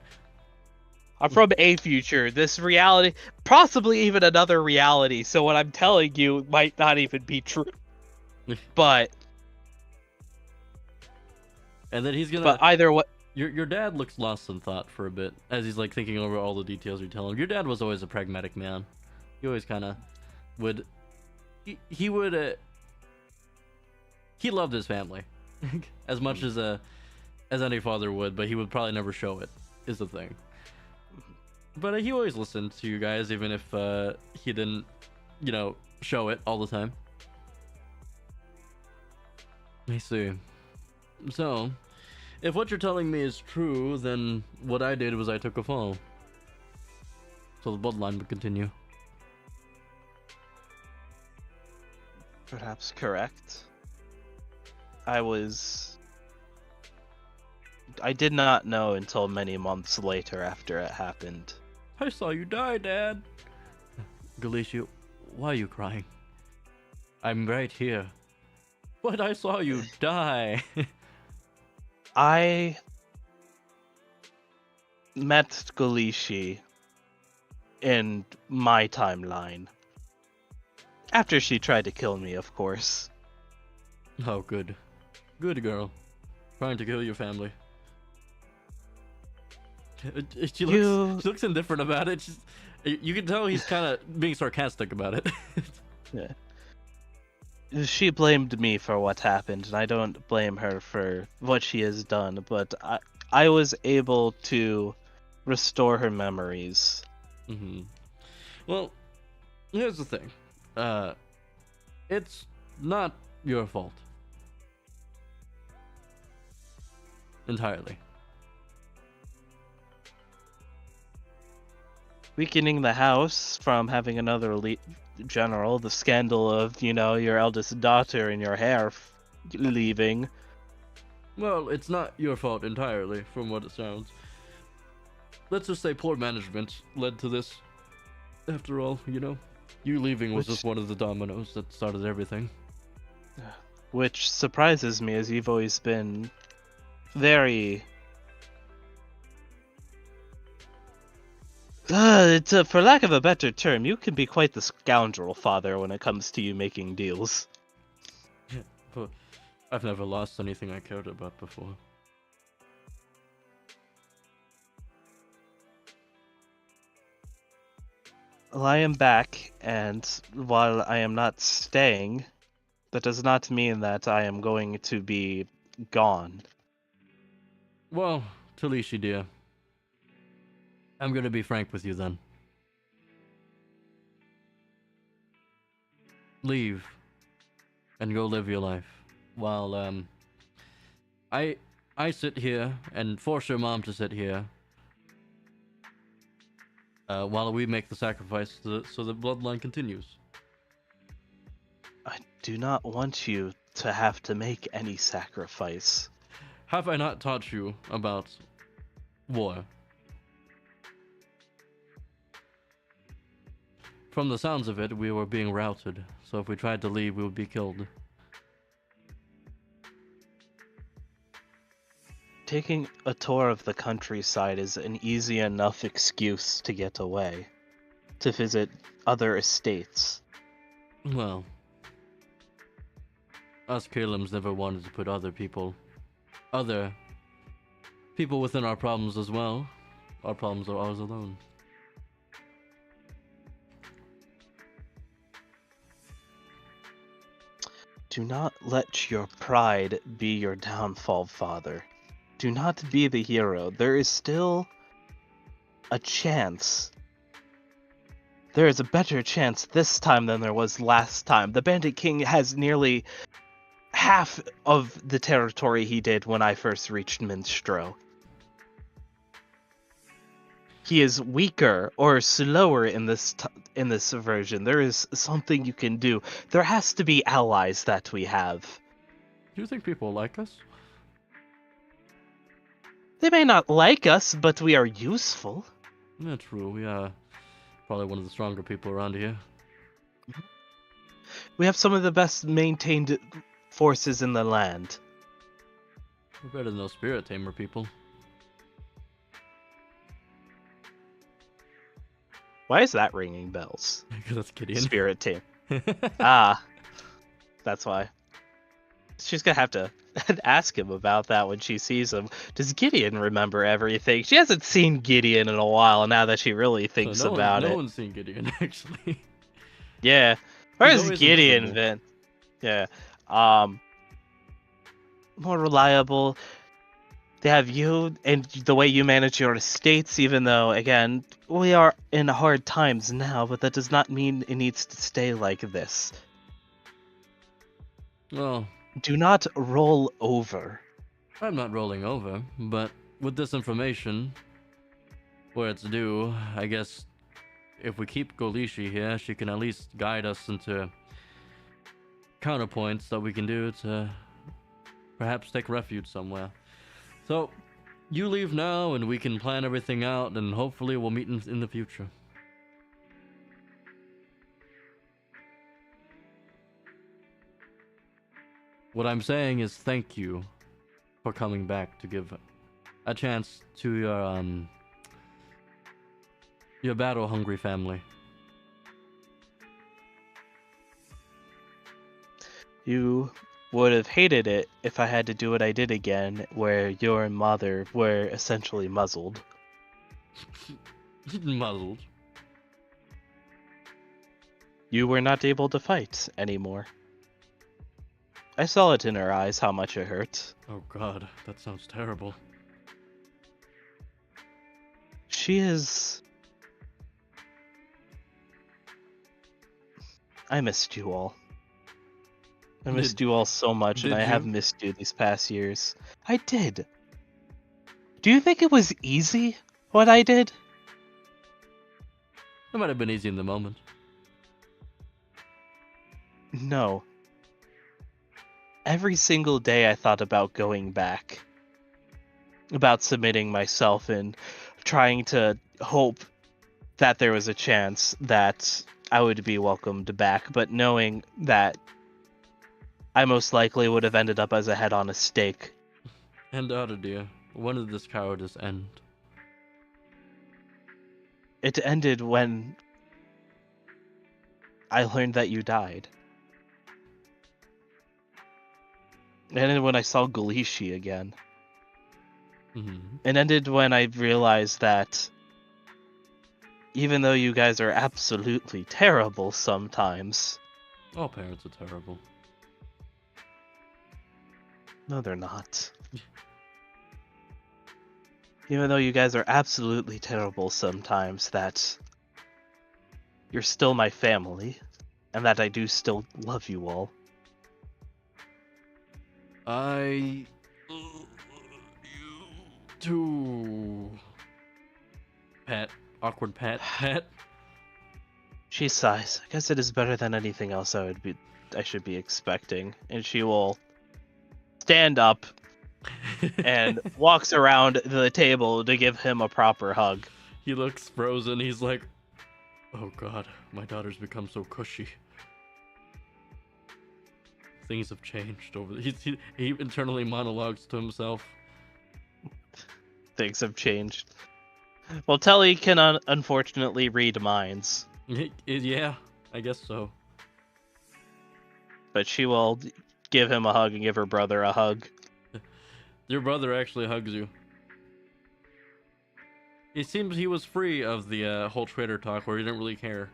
I'm from a future. This reality, possibly even another reality, so what I'm telling you might not even be true. But And then he's gonna. either way, Your dad looks lost in thought for a bit as he's like thinking over all the details you tell him. Your dad was always a pragmatic man. He always kind of would. He would. He loved his family as much as any father would, but he would probably never show it. Is the thing. But he always listened to you guys, even if he didn't, show it all the time. I see. So, if what you're telling me is true, then what I did was I took a fall. So the bloodline would continue. perhaps correct. I did not know until many months later after it happened. I saw you die, Dad. Galicia, why are you crying? I'm right here. But I saw you die. I met Galishi in my timeline. After she tried to kill me, of course. Oh, good. Good girl. Trying to kill your family. She looks indifferent about it. You can tell he's kind of being sarcastic about it. Yeah. She blamed me for what happened, and I don't blame her for what she has done, but I was able to restore her memories. Mm-hmm. Well, here's the thing. It's not your fault. Entirely. Weakening the house from having another general, the scandal of, your eldest daughter and your heir leaving. Well, it's not your fault entirely, from what it sounds. Let's just say poor management led to this. After all, you leaving was just one of the dominoes that started everything. Which surprises me, as you've always been very... for lack of a better term, you can be quite the scoundrel, Father, when it comes to you making deals. But I've never lost anything I cared about before. Well, I am back, and while I am not staying, that does not mean that I am going to be gone. Well, Talishi dear, I'm gonna be frank with you then. Leave and go live your life while I sit here and force your mom to sit here while we make the sacrifice so the bloodline continues. I do not want you to have to make any sacrifice. Have I not taught you about war? From the sounds of it, we were being routed, so if we tried to leave, we would be killed. Taking a tour of the countryside is an easy enough excuse to get away, to visit other estates. Well, us Kalims never wanted to put other people within our problems as well. Our problems are ours alone. Do not let your pride be your downfall, Father. Do not be the hero. There is still a chance. There is a better chance this time than there was last time. The Bandit King has nearly half of the territory he did when I first reached Minstro. he is weaker or slower in this version, there is something you can do. There has to be allies that we have. Do you think people like us? They may not like us, but we are useful. Yeah, true. We are probably one of the stronger people around here. We have some of the best maintained forces in the land. We're better than those spirit tamer people. Why is that ringing bells? Because that's Gideon. Spirit team. Ah, that's why. She's gonna have to ask him about that when she sees him. Does Gideon remember everything? She hasn't seen Gideon in a while now that she really thinks about no it. one's seen Gideon, actually. Yeah. Where's always Gideon invisible. then? Yeah. More reliable. They have you and the way you manage your estates, even though, again, we are in hard times now, but that does not mean it needs to stay like this. Well, Do not roll over. I'm not rolling over, but with this information, where it's due, I guess if we keep Golishi here, she can at least guide us into counterpoints that we can do to perhaps take refuge somewhere. So, you leave now and we can plan everything out and hopefully we'll meet in the future. What I'm saying is thank you for coming back to give a chance to your battle-hungry family. You would have hated it if I had to do what I did again, where your mother were essentially muzzled. Muzzled. You were not able to fight anymore. I saw it in her eyes how much it hurt. Oh god, that sounds terrible. She is... I missed you all. I missed you all so much, and did I have you? missed you these past years. I did. Do you think it was easy, what I did? It might have been easy in the moment. No. Every single day I thought about going back. About submitting myself and trying to hope that there was a chance that I would be welcomed back, but knowing that I most likely would have ended up as a head on a stake. And Otter dear, when did this cowardice end? It ended when I learned that you died. It ended when I saw Galishi again. Mm-hmm. It ended when I realized that even though you guys are absolutely terrible sometimes... All parents are terrible. No, they're not. Even though you guys are absolutely terrible sometimes, that you're still my family, and that I do still love you all. I love you too. Pat. Awkward pat. Pat. She sighs. I guess it is better than anything else I should be expecting. And she will stand up and walks around the table to give him a proper hug. He looks frozen. He's like, oh god, my daughter's become so cushy. Things have changed over. He internally monologues to himself. Things have changed. Well, Telly can unfortunately read minds, Yeah, I guess so. but she will give him a hug and give her brother a hug. Your brother actually hugs you. It seems he was free of the whole traitor talk where he didn't really care.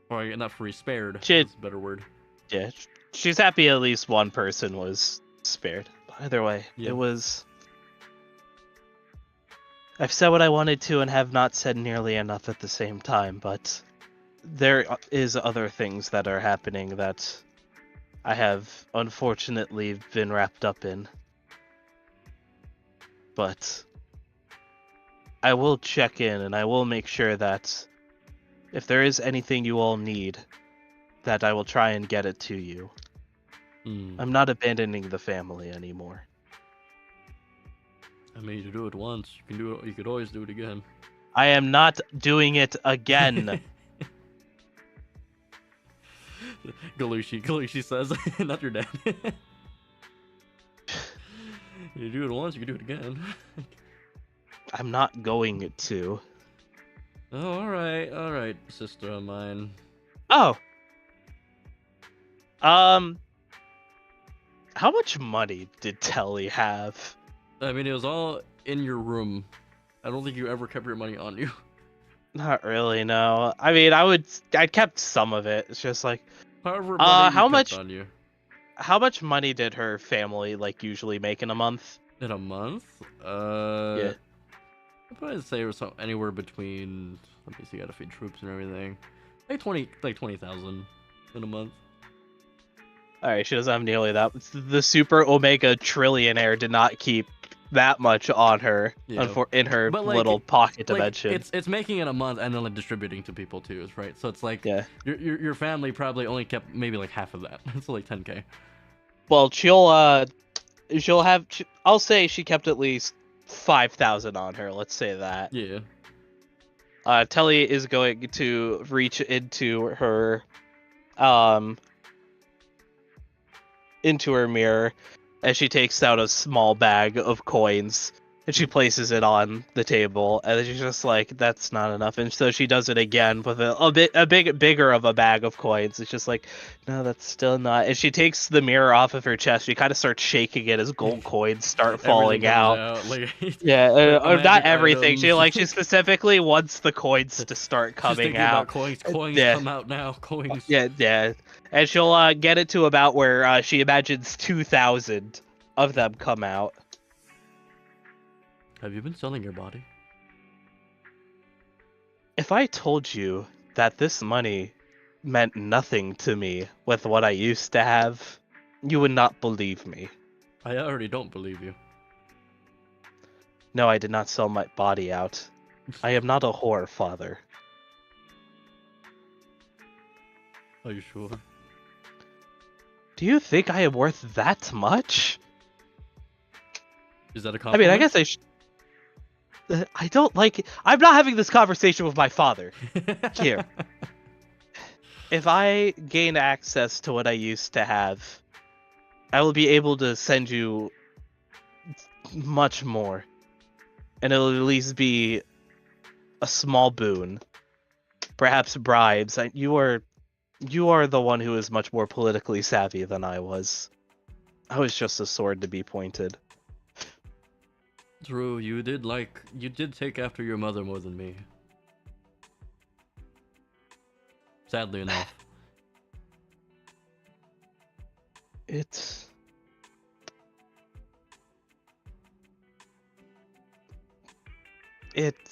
Or not free, spared. That's a better word. Yeah, she's happy at least one person was spared. But either way, Yeah. it was... I've said what I wanted to and have not said nearly enough at the same time, but there is other things that are happening that I have unfortunately been wrapped up in. but I will check in and I will make sure that if there is anything you all need, that I will try and get it to you. I'm not abandoning the family anymore. I mean, you do it once. You can do it. You could always do it again. I am not doing it again. Galushi says, not your dad. You do it once, you can do it again. I'm not going to. Oh, alright, sister of mine. Oh. How much money did Telly have? I mean, it was all in your room. I don't think you ever kept your money on you. Not really, no. I mean, I kept some of it. It's just like, However, money how you kept much? on you. How much money did her family like usually make in a month? In a month? Yeah. I'd probably say it was anywhere between. Let me see, gotta feed troops and everything. Like 20,000 in a month. All right, she doesn't have nearly that. The super omega trillionaire did not keep that much on her, Yeah. in her But, like, little pocket Like, dimension. it's making it a month and then like distributing to people too, right? So it's like Yeah. your family probably only kept maybe like half of that. It's like 10K. Well, she'll have. I'll say she kept at least 5,000 on her. Let's say that. Yeah. Telly is going to reach into her mirror as she takes out a small bag of coins and she places it on the table, and then she's just like, that's not enough, and so she does it again with a bigger of a bag of coins. It's just like, no, that's still not. And she takes the mirror off of her chest. She kind of starts shaking it as gold coins start falling Everything comes out. Like, Yeah, like not magic everything. items. She specifically wants the coins to start She's coming thinking out. about coins. Coins Yeah. come out now. Coins. Yeah. And she'll get it to about where she imagines 2,000 of them come out. Have you been selling your body? If I told you that this money meant nothing to me with what I used to have, you would not believe me. I already don't believe you. No, I did not sell my body out. I am not a whore, father. Are you sure? Do you think I am worth that much? Is that a I compliment? mean, I guess I don't like it. I'm not having this conversation with my father. Here. If I gain access to what I used to have, I will be able to send you much more. And it'll at least be a small boon. Perhaps bribes. You are the one who is much more politically savvy than I was. I was just a sword to be pointed. True, you did take after your mother more than me. Sadly enough.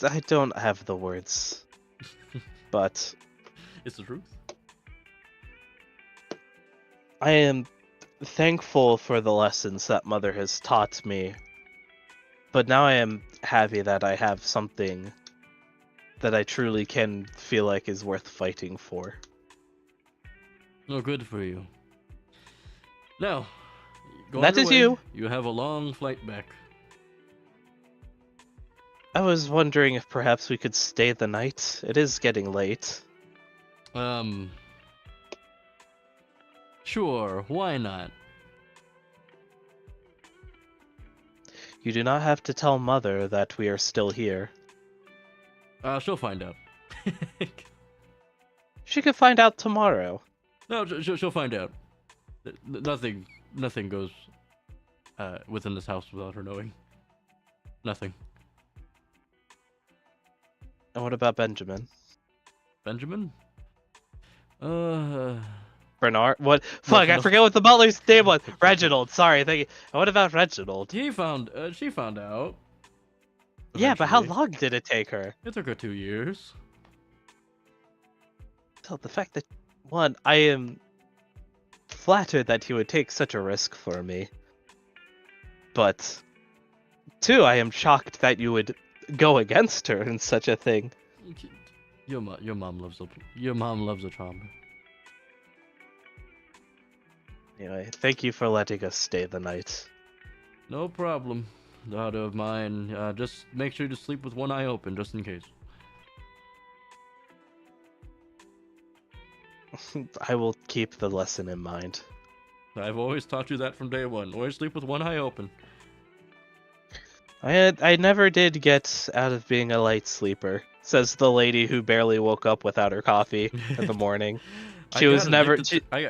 I don't have the words. But It's the truth. I am thankful for the lessons that mother has taught me. But now I am happy that I have something that I truly can feel like is worth fighting for. No, good for you. Now, go That on your is way. you. You have a long flight back. I was wondering if perhaps we could stay the night. It is getting late. Sure, why not? You do not have to tell mother that we are still here. She'll find out. She could find out tomorrow. No, she'll find out. Nothing goes within this house without her knowing. Nothing. And what about Benjamin? Benjamin? Bernard? What? Fuck, I forget what the butler's name was. Reginald, sorry. Thank you. And what about Reginald? She found out. Yeah, but how Eventually. long did it take her? It took her 2 years. So the fact that, one, I am flattered that he would take such a risk for me. But too, I am shocked that you would go against her in such a thing. Your mom loves a drama. Anyway, thank you for letting us stay the night. No problem. Daughter of mine. Just make sure to sleep with one eye open, just in case. I will keep the lesson in mind. I've always taught you that from day one. Always sleep with one eye open. I never did get out of being a light sleeper, says the lady who barely woke up without her coffee in the morning. I got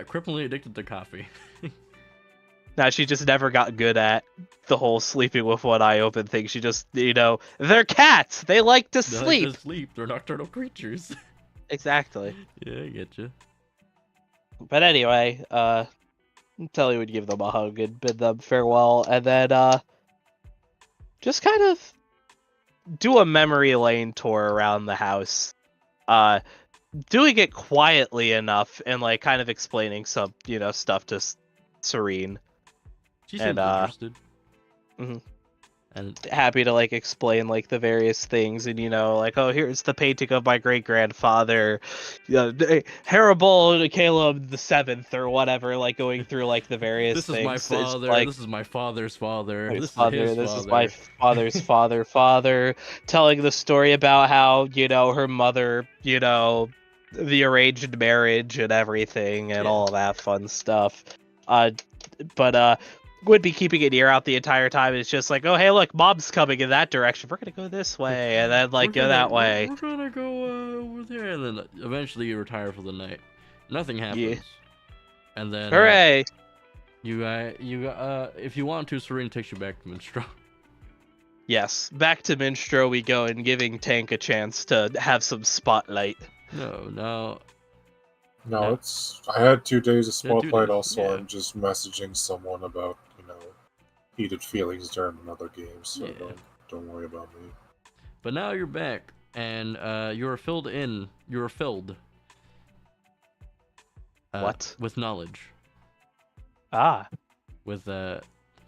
cripplingly addicted to coffee. She just never got good at the whole sleeping with one eye open thing. She just, they're cats. They like to sleep. They like to sleep. They're nocturnal creatures. Exactly. Yeah, I get you. But anyway, Telly would give them a hug and bid them farewell, and then just kind of do a memory lane tour around the house. Doing it quietly enough and like kind of explaining some, stuff to Serene. She seems interested. Mhm. And happy to like explain like the various things, and like, oh, here's the painting of my great grandfather, Haribol Caleb the Seventh or whatever, like going through like the various this things. This is my father. Like, this is my father's father. This is is my father's father. Telling the story about how her mother, the arranged marriage and everything, and all of that fun stuff. But would be keeping an ear out the entire time. It's just like, oh, hey, look, Mom's coming in that direction. We're gonna go this way, and then go that way. We're gonna go over there, and then eventually you retire for the night. Nothing happens. Yeah. And then hooray! If you want to, Serene takes you back to Minstrel. Yes, back to Minstrel we go, and giving Tank a chance to have some spotlight. No, it's. I had 2 days of spotlight. Also, yeah. I'm just messaging someone about heated feelings during another game, so don't worry about me. But now you're back, and you're filled. What? With knowledge. With what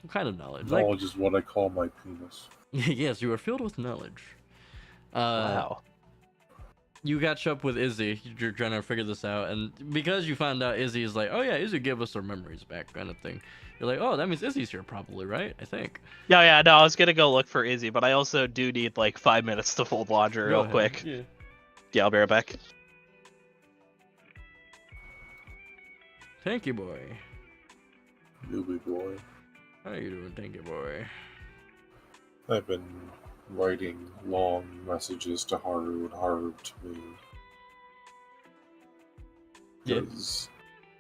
kind of knowledge? Knowledge is what I call my penis. Yes, you are filled with knowledge. Wow. You catch up with Izzy. You're trying to figure this out, and because you found out Izzy is like, oh yeah, Izzy give us our memories back, kind of thing. You're like, oh, that means Izzy's here, probably, right? I think. Yeah. No, I was gonna go look for Izzy, but I also do need like 5 minutes to fold laundry real quick. Yeah, I'll be right back. Tanky boy. Newbie boy. How you doing, Tanky boy? I've been writing long messages to Haru and Haru to me. Because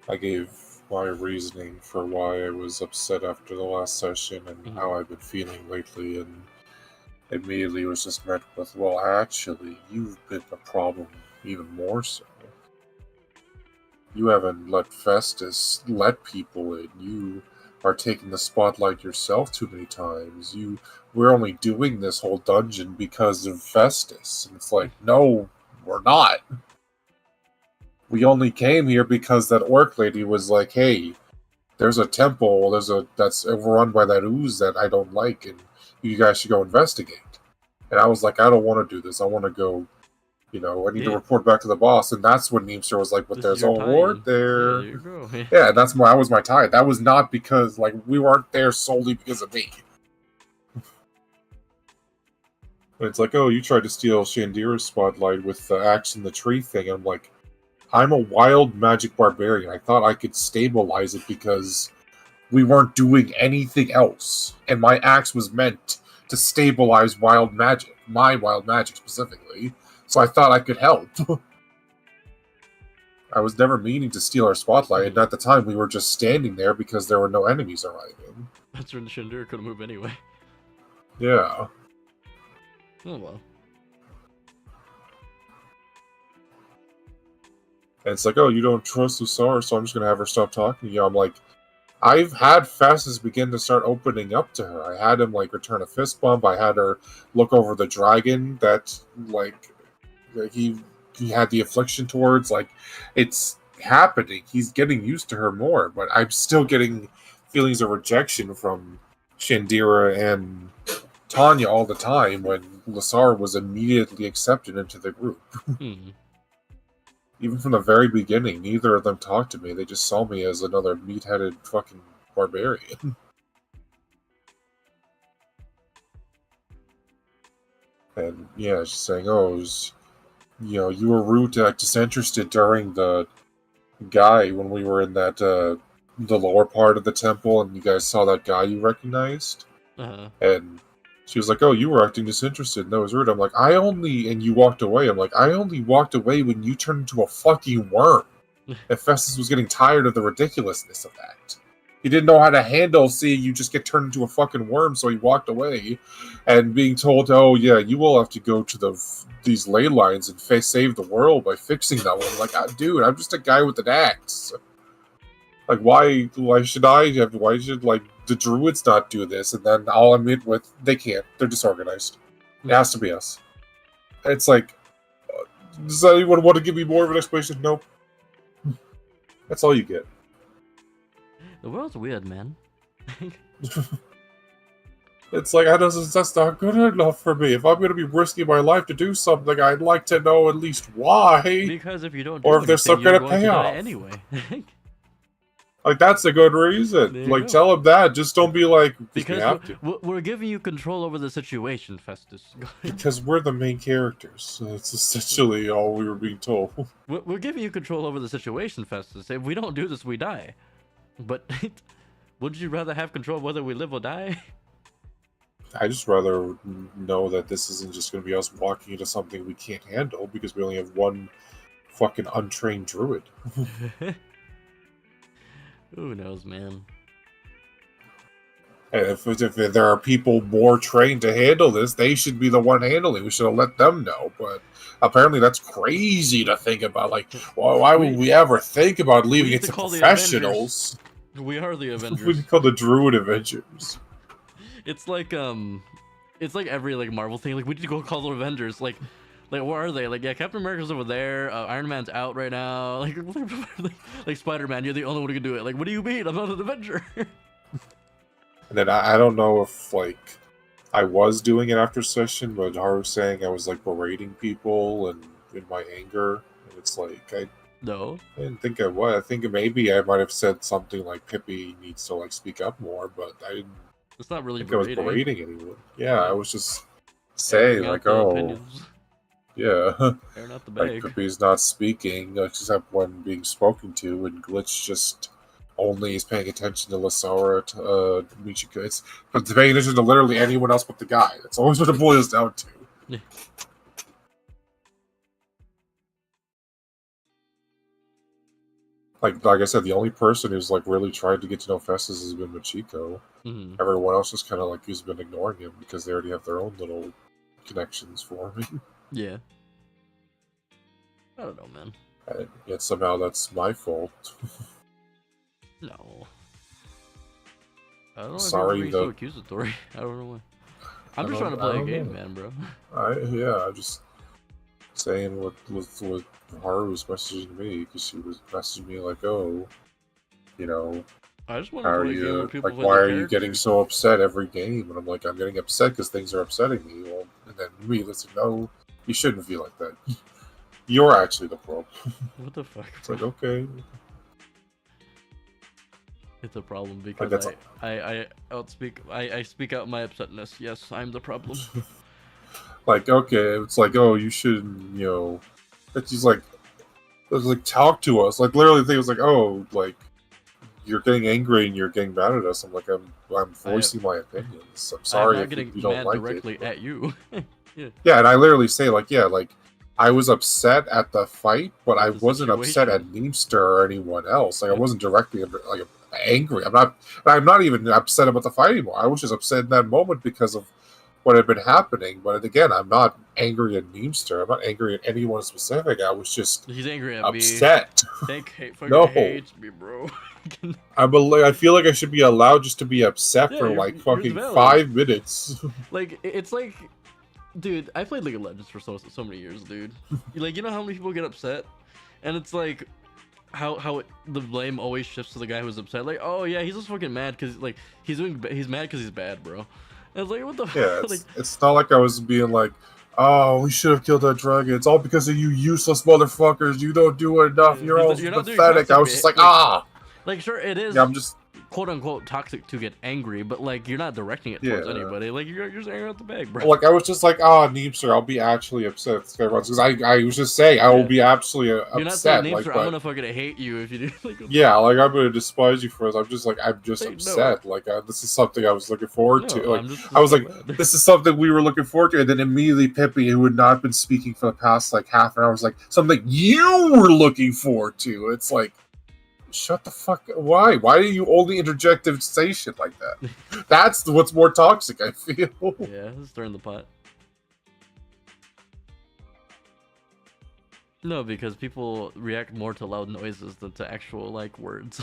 I gave my reasoning for why I was upset after the last session and how I've been feeling lately, and immediately was just met with, well, actually, you've been a problem even more so. You haven't let Festus let people in. You are taking the spotlight yourself too many times. We're only doing this whole dungeon because of Festus. And it's like, no, we're not. We only came here because that orc lady was like, hey, there's a temple that's overrun by that ooze that I don't like, and you guys should go investigate. And I was like, I don't want to do this. I want to go, I need to report back to the boss. And that's when Neemster was like, but there's a ward there. Yeah, there you go. Yeah, that was my tie. That was not because, we weren't there solely because of me. But it's like, oh, you tried to steal Shandira's spotlight with the axe in the tree thing. And I'm like, I'm a wild magic barbarian. I thought I could stabilize it because we weren't doing anything else. And my axe was meant to stabilize wild magic. My wild magic specifically. So I thought I could help. I was never meaning to steal our spotlight, and at the time we were just standing there because there were no enemies arriving. That's when the Shandira couldn't move anyway. Yeah. Oh well. And it's like, oh, you don't trust Usara, so I'm just going to have her stop talking to you. I'm like, I've had Festus begin to start opening up to her. I had him, return a fist bump. I had her look over the dragon that, he had the affliction towards. It's happening. He's getting used to her more, but I'm still getting feelings of rejection from Shandira and Tanya all the time when Lasar was immediately accepted into the group. Hmm. Even from the very beginning, neither of them talked to me. They just saw me as another meat-headed fucking barbarian. And yeah, she's saying, "Oh, you were rude, disinterested during the guy when we were in that the lower part of the temple, and you guys saw that guy you recognized." Uh-huh. And she was like, "Oh, you were acting disinterested. And that was rude." I'm like, and you walked away. I'm like, I only walked away when you turned into a fucking worm. And Festus was getting tired of the ridiculousness of that. He didn't know how to handle seeing you just get turned into a fucking worm, so he walked away. And being told, "Oh yeah, you will have to go to these ley lines and save the world by fixing them." I'm like, dude, I'm just a guy with an axe. Like, why should why should, like, the druids not do this? And then I'll admit they can't. They're disorganized. It has to be us. It's like, does anyone want to give me more of an explanation? Nope. That's all you get. The world's weird, man. It's like, that's not good enough for me. If I'm going to be risking my life to do something, I'd like to know at least why. Because if you don't do Or if there's some anything, kind you're of going to die payoff. anyway. Like, that's a good reason. There you Like, go. tell him that. Just don't be like, because we Because have to. we're giving you control over the situation, Festus. Because we're the main characters. That's essentially all we were being told. We're giving you control over the situation, Festus. If we don't do this, we die. But wouldn't you rather have control whether we live or die? I just rather know that this isn't just going to be us walking into something we can't handle because we only have one fucking untrained druid. Who knows, man? And if there are people more trained to handle this, they should be the one handling. We should have let them know. But apparently that's crazy to think about. Like, why would we ever think about leaving it to professionals? We are the Avengers. We call the Druid Avengers. It's like every like Marvel thing. Like, we need to go call the Avengers. Like where are they? Like, yeah, Captain America's over there. Iron Man's out right now. Like Spider-Man, you're the only one who can do it. Like, what do you mean? I'm not an Avenger. And then I don't know if, like, I was doing it after session, but Haru was saying I was, like, berating people and in my anger. And it's like, I didn't think I was. I think maybe I might have said something like Pippi needs to, like, speak up more, but I didn't It's not really think I was berating anyone. Yeah, I was just saying, like, opinions. Yeah. Airing out the Like, bag. Pippi's not speaking, except when being spoken to, and Glitch just only is paying attention to Lasara, to Michiko. It's paying attention to literally anyone else but the guy. That's always what it boils down to. Yeah. Like I said, the only person who's, like, really tried to get to know Festus has been Michiko. Mm-hmm. Everyone else just kind of, like, has been ignoring him because they already have their own little connections for him. Yeah. I don't know, man. And yet somehow that's my fault. No. I don't know. Sorry, being so accusatory. I don't know why. I'm just trying to play a game, man, bro. I'm just saying what Haru was messaging me, because she was messaging me like, "Oh, I just want how to are play a game where you? people Like, play why their are you getting characters. so upset every game?" And I'm like, "I'm getting upset because things are upsetting me." Well, and then me, listen, no, you shouldn't feel like that. You're actually the problem. What the fuck? It's like, okay. It's a problem because Like, I speak out my upsetness. Yes, I'm the problem. Like, okay, it's like, oh, you shouldn't, It's just like, talk to us. Like, literally, the thing was like, oh, like, you're getting angry and you're getting mad at us. I'm like, I'm voicing my opinions. I'm sorry if you don't like directly it. at you. Yeah, and I literally say, like, yeah, like, I was upset at the fight, but I The wasn't upset at situation. Neemster or anyone else. Like, I wasn't directly, like, angry. I'm not even upset about the fight anymore. I was just upset in that moment because of what had been happening. But again, I'm not angry at Neemster. I'm not angry at anyone specific. I was just He's angry at upset. me. Fucking No. hates me, bro. I feel like I should be allowed just to be upset Yeah, for you're- like you're fucking valid. 5 minutes. Like, it's like, dude, I played League of Legends for so many years, dude. Like, you know how many people get upset, and it's like, the blame always shifts to the guy who's upset. Like, oh yeah, he's just fucking mad because like he's mad because he's bad, bro. I was like, what the Yeah, like, it's not like I was being like, oh, we should have killed that dragon. It's all because of you useless motherfuckers. You don't do enough. yeah, You're all you're not doing pathetic. I toxic was just like, like, ah. like sure it is Yeah, I'm just, quote unquote toxic to get angry, but like you're not directing it towards yeah. anybody. Like you're just angry at the bag, bro. Like, I was just like, ah, Neemster, I'll be actually upset if this guy runs. Because I was just saying, I will Yeah. be absolutely You're not saying upset. names, Like, sir. but, I'm gonna fucking hate you if you do. Like, yeah, like, I'm gonna despise you for this. I'm just like, I'm just Hey, no. upset. Like, this is something I was looking forward to. no, Like, I'm just I was like, mad. this is something we were looking forward to, and then immediately Pippi, who had not been speaking for the past like half an hour, was like, something you were looking forward to. It's like, shut the fuck. Why? Why do you only interject and say shit like that? That's what's more toxic, I feel. Yeah, stirring the pot. No, because people react more to loud noises than to actual like words.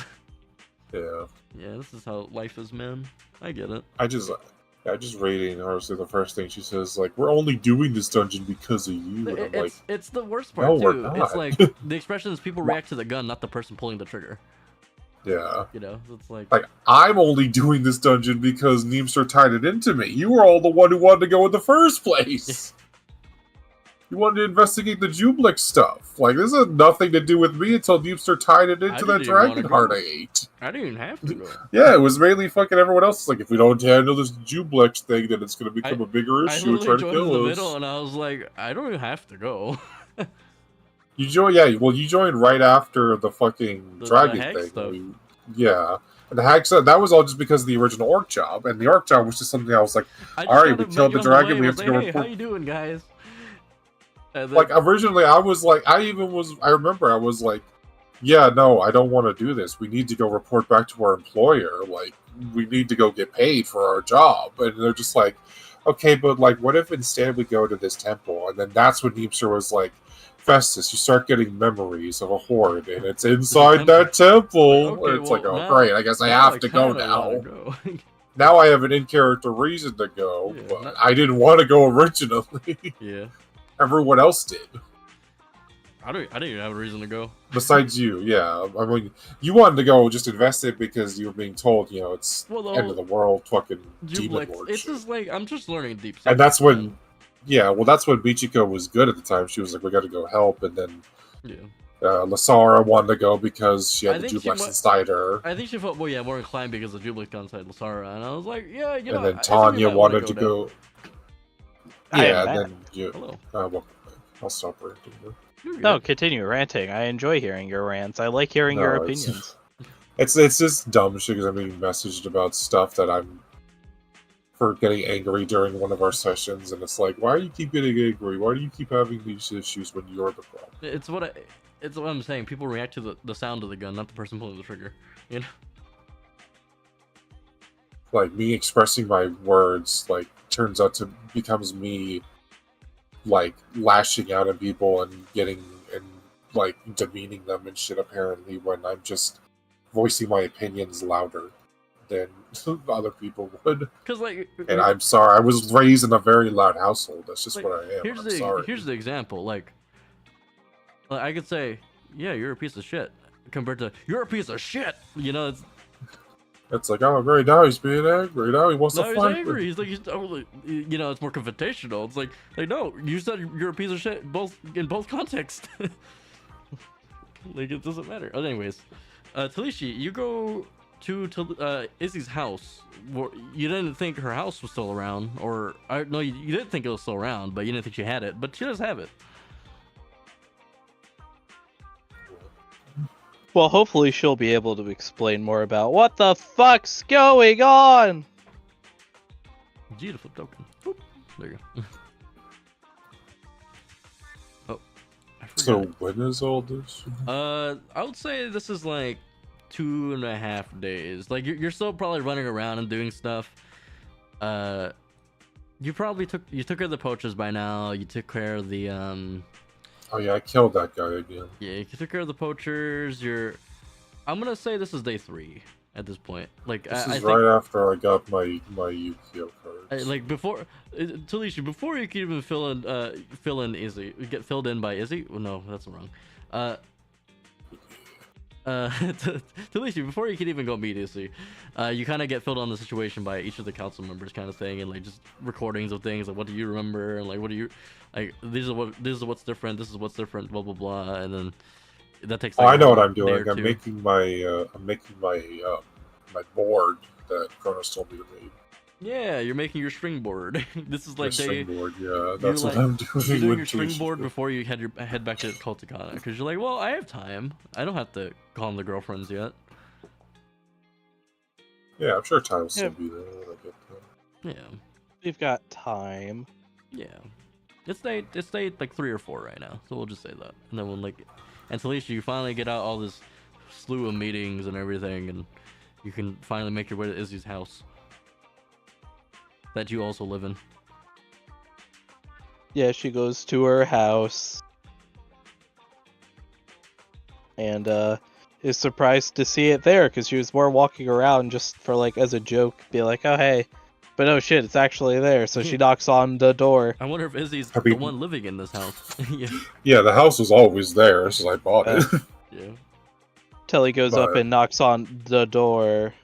Yeah, Yeah, this is how life is, man. I get it. I just rating honestly the first thing she says, like, we're only doing this dungeon because of you. And I'm like, It's the worst part no, we're too. not. It's like the expression is people react to the gun, not the person pulling the trigger. yeah. You know, it's like I'm only doing this dungeon because Neemster tied it into me. You were all the one who wanted to go in the first place. You wanted to investigate the Jublix stuff. Like, this has nothing to do with me until Neemster tied it into that didn't even wanna dragon go. heart I ate. I didn't even have to go. Yeah, it was mainly fucking everyone else. It's like, if we don't handle this Jublix thing, then it's going to become a bigger I issue. literally Trying to joined in the kill middle, us. and I was like, I don't even have to go. You joined, yeah. Well, you joined right after the fucking The dragon hag thing. stuff. Yeah. And the hag stuff, that was all just because of the original orc job. And the orc job was just something I was like, I all right, kinda we met killed you the on dragon, way, we was have to like, go hey, how report. you doing, guys? And then, Like, originally, I was like, I remember I was like, yeah, no, I don't want to do this. We need to go report back to our employer. Like, we need to go get paid for our job. And they're just like, okay, but like, what if instead we go to this temple? And then that's when Neemster was like, Festus, you start getting memories of a horde, and it's inside that temple. Okay, And it's like, well, oh, now- great, I guess I now have to go kinda now. wanna go. Now I have an in-character reason to go, Yeah, but not- I didn't want to go originally. Yeah, Everyone else did. I didn't even have a reason to go. Besides you, yeah. I mean, you wanted to go just invest it because you were being told, you know, it's Well, the end whole of the world, fucking demon Jublix, lord it's shit. just like I'm just learning deep. And that's secrets, when, yeah, well, that's when Michiko was good at the time. She was like, we got to go help. And then man. Yeah, Lasara wanted to go because she had I the think she Jublex wa- inside her. I think she felt more inclined because of Jubilee inside Lasara, and I was like, yeah, you know. And then I think Tanya you might wanna wanted to now. go. I Yeah, am and back. then you. Hello. Well, I'll stop ranting. You're No, good. continue ranting. I enjoy hearing your rants. I like hearing your No, it's- opinions. It's just dumb shit because I'm being messaged about stuff that I'm for getting angry during one of our sessions, and it's like, why do you keep getting angry? Why do you keep having these issues when you're the problem? It's what I'm saying. People react to the sound of the gun, not the person pulling the trigger. You know. Like, me expressing my words, like, turns out to becomes me, like, lashing out at people and like, demeaning them and shit, apparently, when I'm just voicing my opinions louder than other people would. Cause like, And I'm sorry, I was raised in a very loud household. That's just like, what I am. here's I'm the sorry. here's the example. Like, I could say, yeah, you're a piece of shit, compared to you're a piece of shit. You know, It's like, oh, great, now he's being angry. Now he wants no, to he's fight. angry. He's like, he's totally, you know, it's more confrontational. It's like, no, you said you're a piece of shit in both contexts. Like, it doesn't matter. Oh, anyways, Talishi, you go to Izzy's house. You didn't think her house was still around, or no, you did think it was still around, but you didn't think she had it. But she does have it. Well, hopefully she'll be able to explain more about what the fuck's going on. G to flip token. Boop. There you go. Oh, I forgot. So when is all this? I would say this is like 2.5 days. Like you're still probably running around and doing stuff. You probably took care of the poachers by now. You took care of the Oh yeah, I killed that guy again. Yeah, you took care of the poachers. I'm gonna say this is day 3 at this point. Like This I is think, right after I got my Yu-Gi-Oh cards. like before, Talisha, before you can even fill in Izzy, get filled in by Izzy. Well, no, that's wrong. Talisha, before you can even go immediately, you kind of get filled on the situation by each of the council members, kind of thing, and like just recordings of things like what do you remember, and like what do you like. This is what's different. This is what's different. Blah blah blah, and then that takes Oh, like I know what I'm day or doing. I'm two. making my my board that Kronos told me to make. Yeah, you're making your string board. This is My like day. string board, yeah, that's what like, I'm doing. You're doing your with string Talisha. board before you head back to Culticana, because you're like, well, I have time. I don't have to call on the girlfriends yet. Yeah, I'm sure time will still Yeah. be there when I get there. Yeah, We've got time. yeah. It's day like 3 or 4 right now, so we'll just say that. And then when and Talisha, you finally get out all this slew of meetings and everything, and you can finally make your way to Izzy's house that you also live in. Yeah, she goes to her house and is surprised to see it there because she was more walking around just for like as a joke, be like, oh hey, but oh shit, it's actually there. So she knocks on the door. I wonder if Izzy's I the mean- one living in this house. Yeah, Yeah, the house was always there since I bought it. yeah. Telly goes up But- and knocks on the door.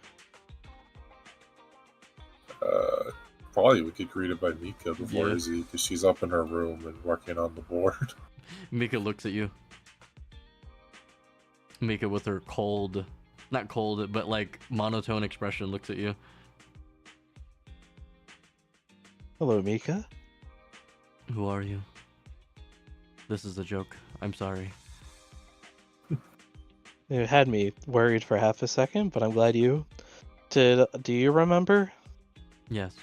Probably we could greet it by Mika before Yeah. Izzy, because she's up in her room and working on the board. Mika looks at you. Mika with her not cold, but like monotone expression looks at you. Hello, Mika. Who are you? This is a joke. I'm sorry. It had me worried for half a second, but I'm glad you did. Do you remember? Yes.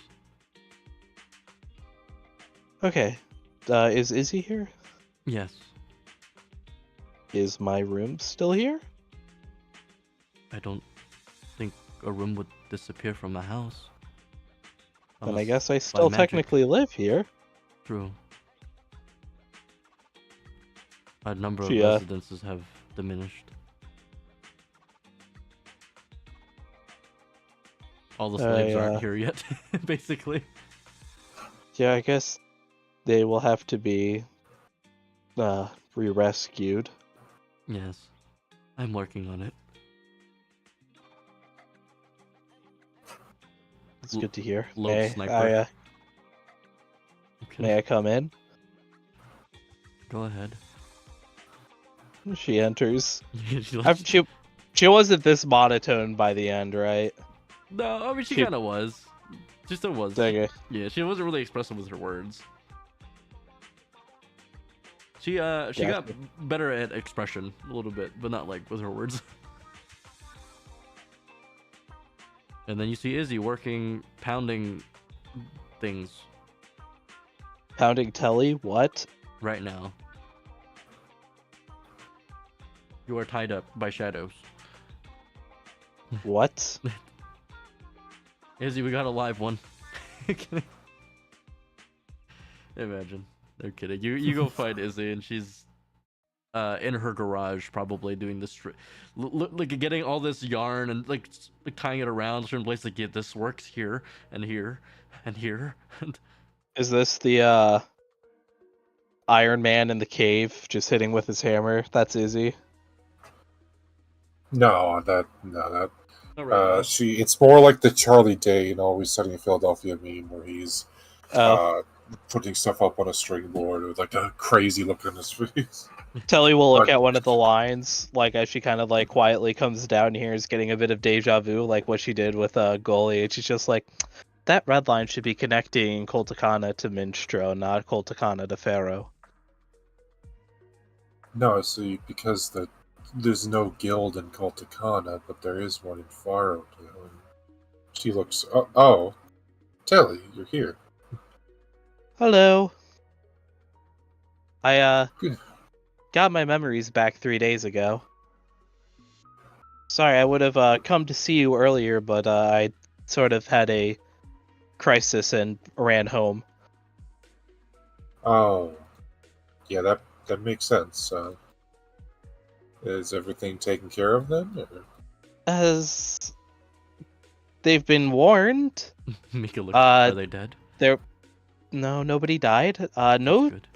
Okay. Is Izzy here? Yes. Is my room still here? I don't think a room would disappear from a house. Then I Unless guess I still magic. technically live here. True. A number of She, residences have diminished. All the slaves aren't here yet, basically. Yeah, I guess they will have to be re-rescued. Yes. I'm working on it. It's good to hear. Load May sniper. Okay. may I come in? Go ahead. She enters. She lets- She wasn't this monotone by the end, right? No, I mean she she- kind of was. She still was. Okay. Yeah, she wasn't really expressive with her words. She got Gotcha. better at expression a little bit, but not like with her words. And then you see Izzy pounding things Pounding Telly? What? right now. You are tied up by shadows. What? Izzy, we got a live one. Kidding. Imagine. They're kidding. You go find Izzy, and she's in her garage, probably doing this, like getting all this yarn and like tying it around certain places. Like, yeah, this works here and here and here. And Is this the Iron Man in the cave just hitting with his hammer? That's Izzy. No, that not right now. it's more like the Charlie Day in Always Sunny in Philadelphia meme where he's Oh, putting stuff up on a string board with like a crazy look on his face. Telly will look but- at one of the lines, like as she kind of like quietly comes down here, is getting a bit of deja vu, like what she did with Goalie. And she's just like, that red line should be connecting Coltacana to Minstro, not Coltacana to Pharaoh. No, see, because there's no guild in Culticana, but there is one in Faro. She looks. Oh, Telly, you're here. Hello. I Good. got my memories back 3 days ago. Sorry, I would have come to see you earlier, but I sort of had a crisis and ran home. Oh, yeah, that makes sense. Is everything taken care of then? Or- As they've been warned, Mika looks. Are they dead? no, nobody died. No, Good.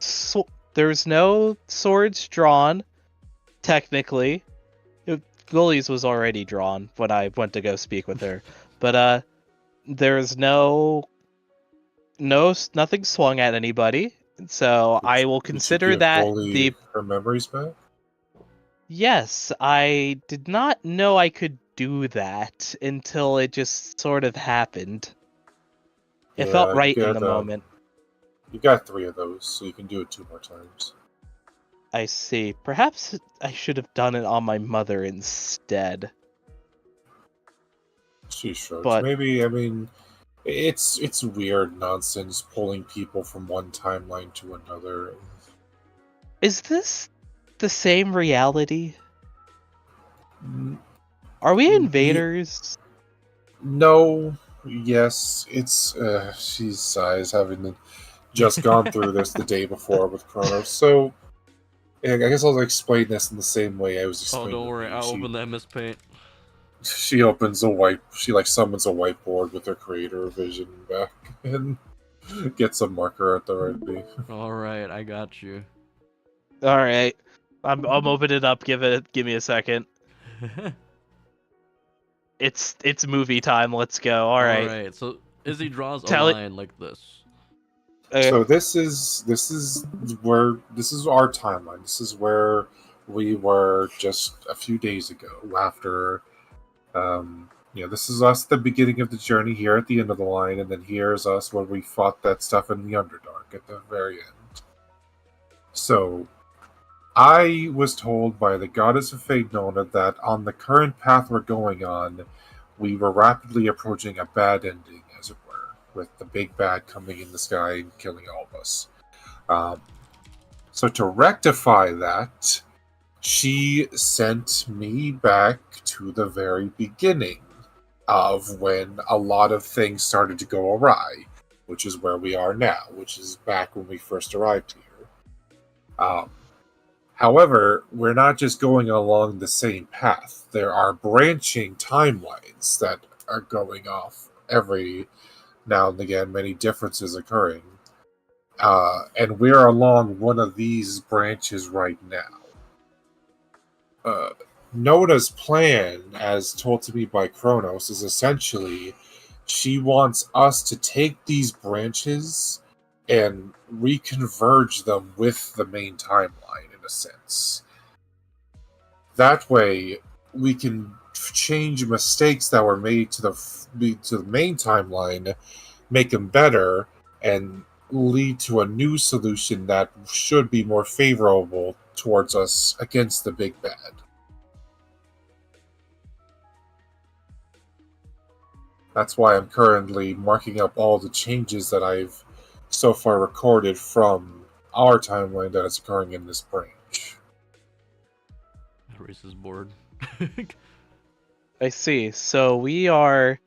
there's no swords drawn. Technically, Gully's was already drawn when I went to go speak with her, but there's nothing swung at anybody, so I will Did you consider give that Wooly the her memories back? yes. I did not know I could do that until it just sort of happened. It felt Yeah, right in the moment. you got 3 of those, so you can do it 2 more times. I see. Perhaps I should have done it on my mother instead. She shrugs. But Maybe, I mean, it's weird nonsense pulling people from one timeline to another. is this the same reality? Mm, Are we ye- invaders? No, yes, it's she sighs, having just gone through this the day before with Kronos. So I guess I'll explain this in the same way I was Oh, explaining don't with worry. you. I'll open that MS Paint. She opens a white. She like summons a whiteboard with her creator vision back and gets a marker at the ready. All right, I got you. All right, I'm opening it up. Give me a second. It's movie time. Let's go. All right. Alright, so Izzy draws a Tell it- line like this. So this is our timeline. This is where we were just a few days ago. After, this is us at the beginning of the journey here at the end of the line, and then here's us when we fought that stuff in the Underdark at the very end. So, I was told by the goddess of fate Nona that on the current path we're going on, we were rapidly approaching a bad ending, as it were, with the big bad coming in the sky and killing all of us. So to rectify that, she sent me back to the very beginning of when a lot of things started to go awry, which is where we are now, which is back when we first arrived here. However, we're not just going along the same path. There are branching timelines that are going off every now and again, many differences occurring. And we're along one of these branches right now. Noda's plan, as told to me by Kronos, is essentially she wants us to take these branches and reconverge them with the main timeline, in a sense. That way, we can change mistakes that were made to the main timeline, make them better, and lead to a new solution that should be more favorable towards us against the big bad. That's why I'm currently marking up all the changes that I've so far recorded from our timeline that is occurring in this branch. Erases board. I see. So we are.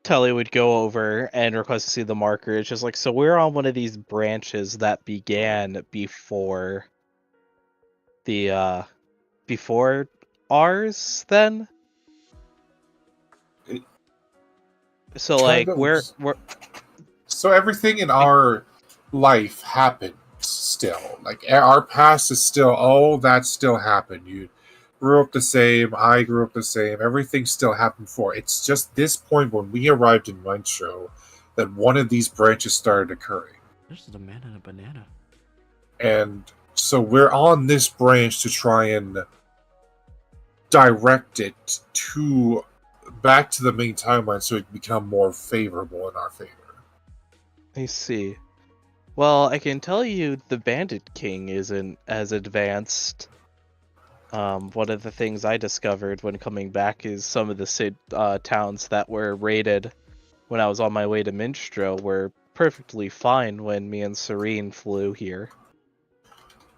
Tully would go over and request to see the marker. It's just like, so we're on one of these branches that began before before ours. Then. So like we're So everything in our life happened still. Like our past is still, oh, that still happened. You grew up the same, I grew up the same, everything still happened before. It's just this point when we arrived in Maestro that one of these branches started occurring. This is a man and a banana. And so we're on this branch to try and direct it back to the main timeline so it can become more favorable in our favor. I see. Well, I can tell you the Bandit King isn't as advanced. One of the things I discovered when coming back is some of the towns that were raided when I was on my way to Minstro were perfectly fine when me and Serene flew here.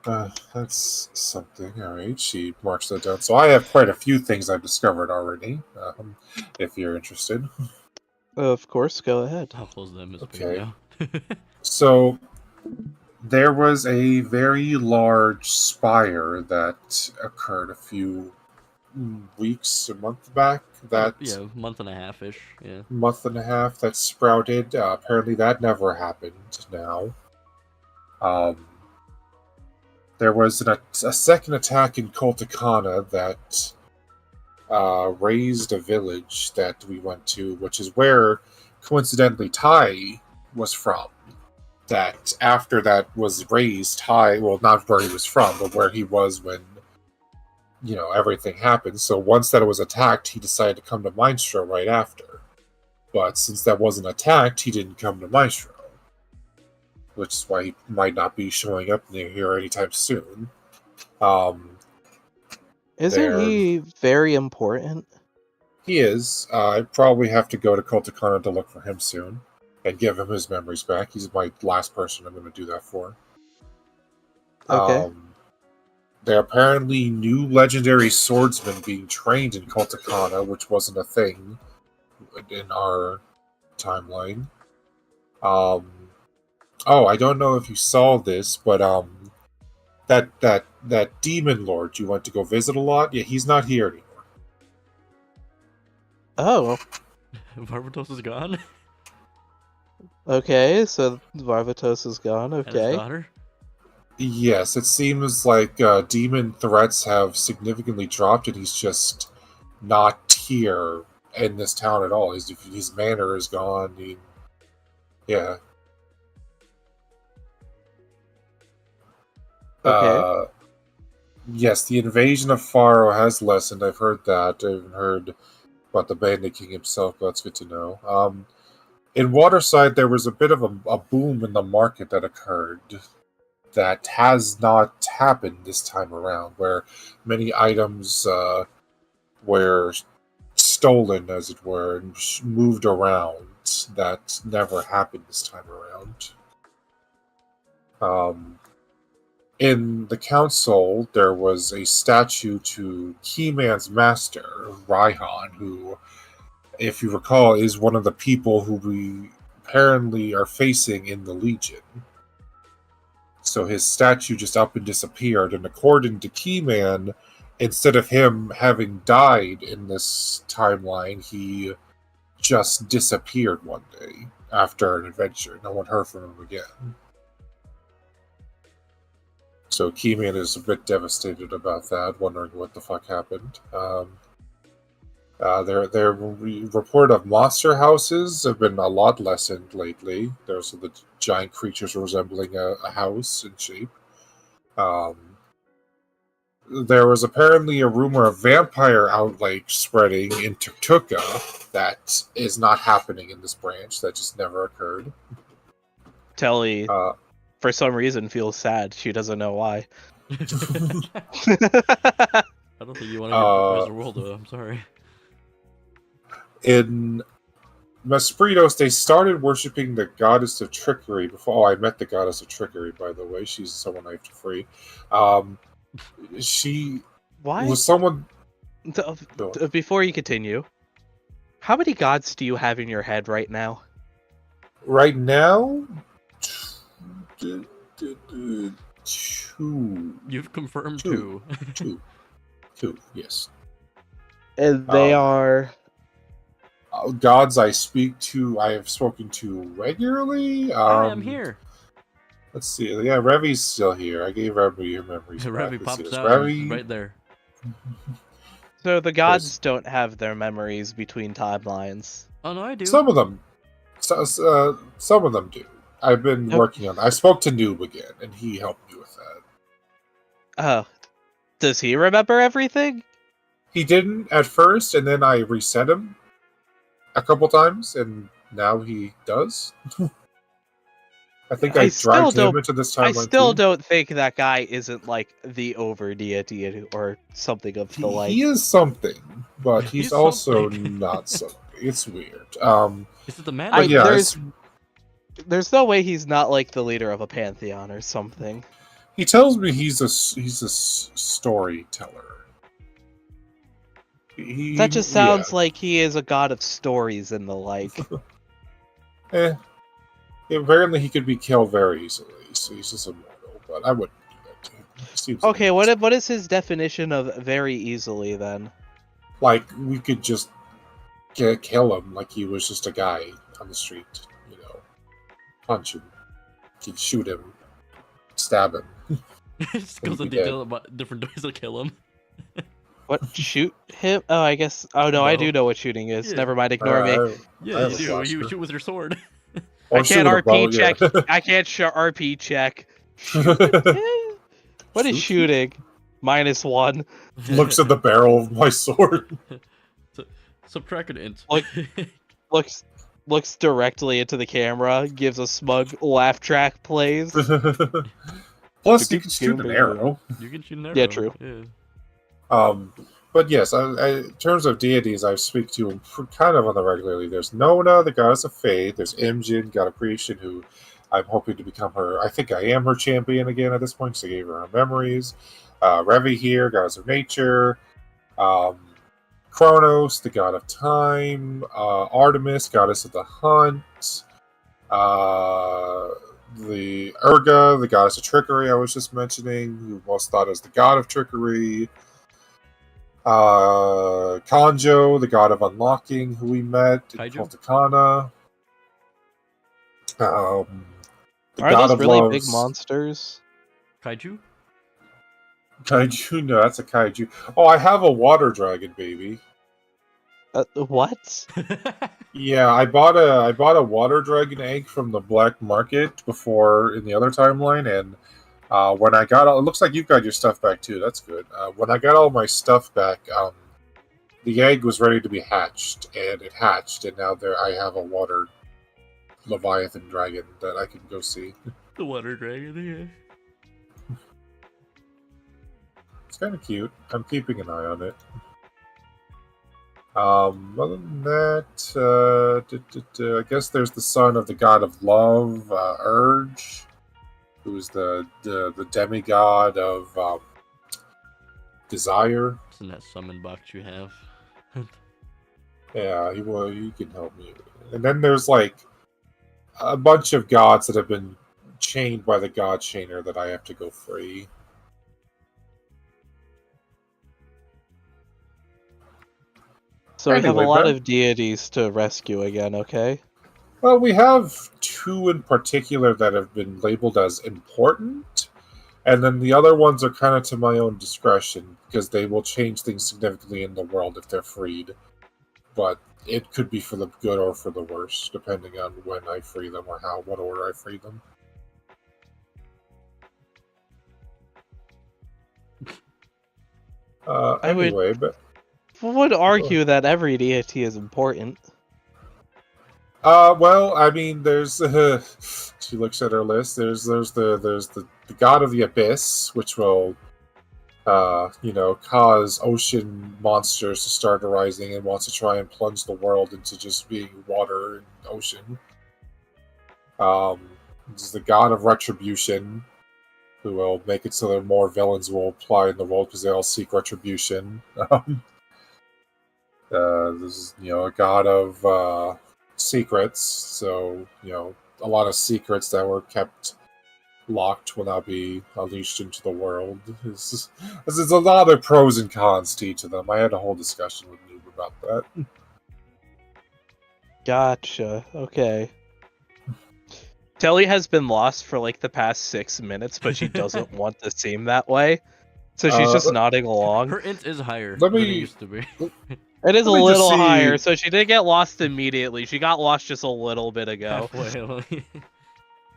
That's something. All right, she marks that down. So I have quite a few things I've discovered already. If you're interested. Of course, go ahead. I'll close the MS Paint Okay. now. So there was a very large spire that occurred a few weeks, a month back. Yeah, month and a half-ish. Yeah. Month and a half that sprouted. Apparently, that never happened. Now, there was a second attack in Koltakana that raised a village that we went to, which is where, coincidentally, Tai was from. That after that was raised, Tai, well, not where he was from, but where he was when, everything happened. So once that was attacked, he decided to come to Maestro right after. But since that wasn't attacked, he didn't come to Maestro. Which is why he might not be showing up near here anytime soon. Isn't he very important? He is. I probably have to go to Kultakana to look for him soon and give him his memories back. He's my last person I'm going to do that for. Okay. There are apparently new legendary swordsmen being trained in Kultakana, which wasn't a thing in our timeline. I don't know if you saw this, but that demon lord you went to go visit a lot, yeah, he's not here anymore. Oh, Barbatos is gone. okay. So Varvatos is gone. And his Okay. daughter. Yes, it seems like demon threats have significantly dropped, and he's just not here in this town at all. His manor is gone. Yeah. Okay. Yes, the invasion of Faro has lessened. I've heard that. I haven't heard about the Bandit King himself, but that's good to know. In Waterside, there was a bit of a boom in the market that occurred that has not happened this time around, where many items were stolen, as it were, and moved around. That never happened this time around. In the council, there was a statue to Keyman's master, Raihan, who, if you recall, is one of the people who we apparently are facing in the Legion. So his statue just up and disappeared, and according to Keyman, instead of him having died in this timeline, he just disappeared one day after an adventure. No one heard from him again. So Keyman is a bit devastated about that, wondering what the fuck happened. Their report of monster houses have been a lot lessened lately. There's the giant creatures resembling a house in shape. There was apparently a rumor of vampire outbreak spreading in Tuktuka that is not happening in this branch. That just never occurred. Telly, for some reason, feels sad. She doesn't know why. I don't think you want to hear Professor World. I'm sorry. In Mespritos, they started worshipping the goddess of trickery before. Oh, I met the goddess of trickery, by the way. She's someone I have to free. She Why? was someone. Before you continue, how many gods do you have in your head right now? Right now, two. You've confirmed two. Two, yes. And they are gods I have spoken to regularly. Hi, I'm here. Let's see. Yeah, Revi's still here. I gave Revi your memories. Revi pops out Revi... right there. So the gods don't have their memories between timelines. Oh no, I do. Some of them. Some of them do. I've been working on. I spoke to Noob again, and he helped me with that. Oh, does he remember everything? He didn't at first, and then I reset him a couple times, and now he does. I think I dragged him into this timeline. I still don't think that guy isn't like the over deity or something of the like. He is something, but he's also not something. It's weird. Is it the man? Yeah, there's no way he's not like the leader of a pantheon or something. He tells me he's a storyteller. That just sounds like he is a god of stories and the like. Apparently he could be killed very easily, so he's just immortal, but I wouldn't do that to him. Okay, what is his definition of very easily then? Like, we could just kill him like he was just a guy on the street, punch him, shoot him, stab him. It just goes into detail about different ways to kill him. What? Shoot him? Oh, I guess. Oh no, I do No. know what shooting is. Yeah. Never mind. Ignore me. Yeah, I have you a do. You blaster. shoot with your sword. Or I shoot can't with a bow, RP check. yeah. I can't RP check. Shoot him? What is Shoot? shooting? -1. Looks at the barrel of my sword. Subtract an int. Look. Looks directly into the camera. Gives a smug laugh track. Plays. Plus, you can shoot an arrow. You can shoot an arrow. Yeah, true. Yeah. But yes, in terms of deities, I speak to kind of on the regularly. There's Nona, the goddess of faith. There's Imjin, god of creation, who I'm hoping to become her. I think I am her champion again at this point because I gave her memories. Revi here, goddess of nature. Kronos, the god of time. Artemis, goddess of the hunt. The Urga, the goddess of trickery, I was just mentioning, who most thought as the god of trickery. Kanjo, the god of unlocking, who we met in Kaiju? Kultakana. The Are god those of really loves. big monsters? Kaiju? Kaiju? No, that's a kaiju. Oh, I have a water dragon, baby. What? Yeah, I bought a water dragon egg from the black market before in the other timeline, and when I got it looks like you've got your stuff back too. That's good. When I got all my stuff back, the egg was ready to be hatched, and it hatched, and now I have a water Leviathan dragon that I can go see. The water dragon, yeah. It's kind of cute. I'm keeping an eye on it. Other than that, I guess there's the son of the god of love, Urge, who's the demigod of desire. It's in that summon box you have. Yeah, he can help me. And then there's like a bunch of gods that have been chained by the god chainer that I have to go free. So we have Anyway, a lot Ben- of deities to rescue again, okay? Well, we have two in particular that have been labeled as important, and then the other ones are kind of to my own discretion because they will change things significantly in the world if they're freed. But it could be for the good or for the worse, depending on when I free them or what order I free them. I would- Anyway, but Would argue that every deity is important. well, I mean, there's she looks at her list. There's the god of the abyss, which will cause ocean monsters to start arising and wants to try and plunge the world into just being water and ocean. There's the god of retribution, who will make it so that more villains will apply in the world because they all seek retribution. This is, a god of secrets, so, a lot of secrets that were kept locked will now be unleashed into the world. There's a lot of pros and cons to each of them. I had a whole discussion with Noob about that. Gotcha. Okay. Telly has been lost for like the past 6 minutes, but she doesn't want to seem that way. So she's just nodding along. Her int is higher Let than it me- used to be. It is a Let me just little see- higher, so she didn't get lost immediately. She got lost just a little bit ago. Halfway.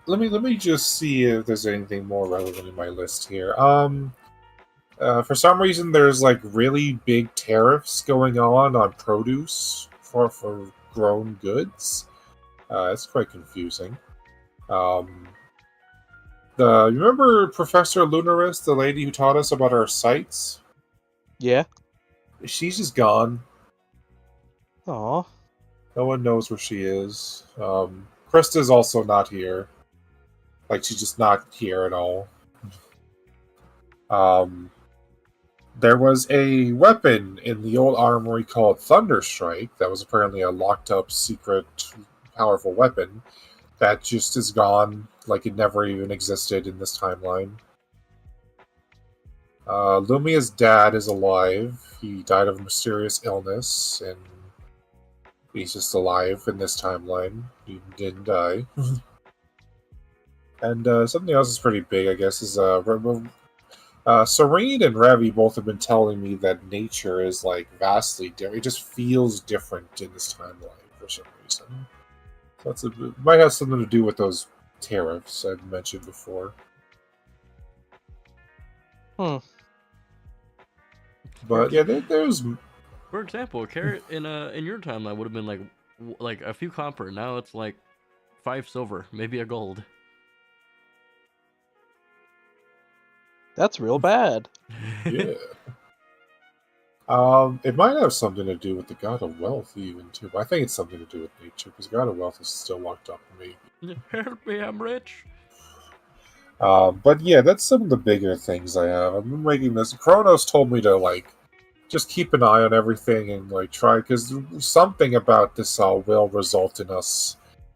Let me just see if there's anything more relevant in my list here. For some reason, there's like really big tariffs going on produce for grown goods. It's quite confusing. You remember Professor Lunaris, the lady who taught us about our sites? Yeah. She's just gone. Aw. No one knows where she is. Krista's also not here. Like, she's just not here at all. There was a weapon in the old armory called Thunderstrike that was apparently a locked-up, secret, powerful weapon that just is gone, like it never even existed in this timeline. Lumia's dad is alive. He died of a mysterious illness, and he's just alive in this timeline. He didn't die. And something else is pretty big, I guess, is Serene and Ravi both have been telling me that nature is like vastly different. It just feels different in this timeline for some reason. So it might have something to do with those tariffs I've mentioned before. Hmm. But yeah, there's For example, a carrot in your timeline would have been like a few copper. Now it's like 5 silver, maybe a gold. That's real bad. yeah. It might have something to do with the God of Wealth, even too. But I think it's something to do with nature because God of Wealth is still locked up, maybe. Help me, I'm rich. But yeah, that's some of the bigger things I have. I've been making this. Kronos told me to like just keep an eye on everything and like try because something about this will result in us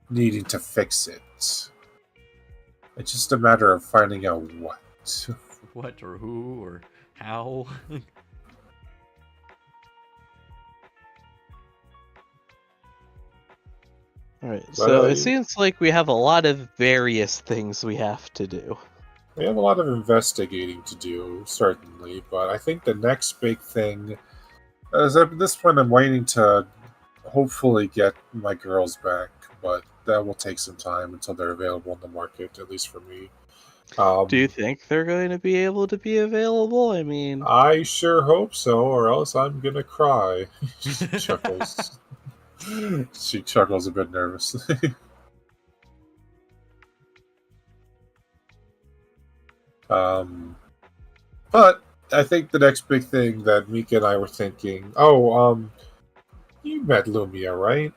needing to fix it. It's just a matter of finding out what. What or who or how? Alright, But so it seems like we have a lot of various things we have to do. we have a lot of investigating to do, certainly. But I think the next big thing is at this point I'm waiting to hopefully get my girls back, but that will take some time until they're available in the market, at least for me. Do you think they're going to be able to be available? I mean, I sure hope so, or else I'm gonna cry. She chuckles. She chuckles a bit nervously. um, but I think the next big thing that Mika and I were thinking. You met Lumia, right?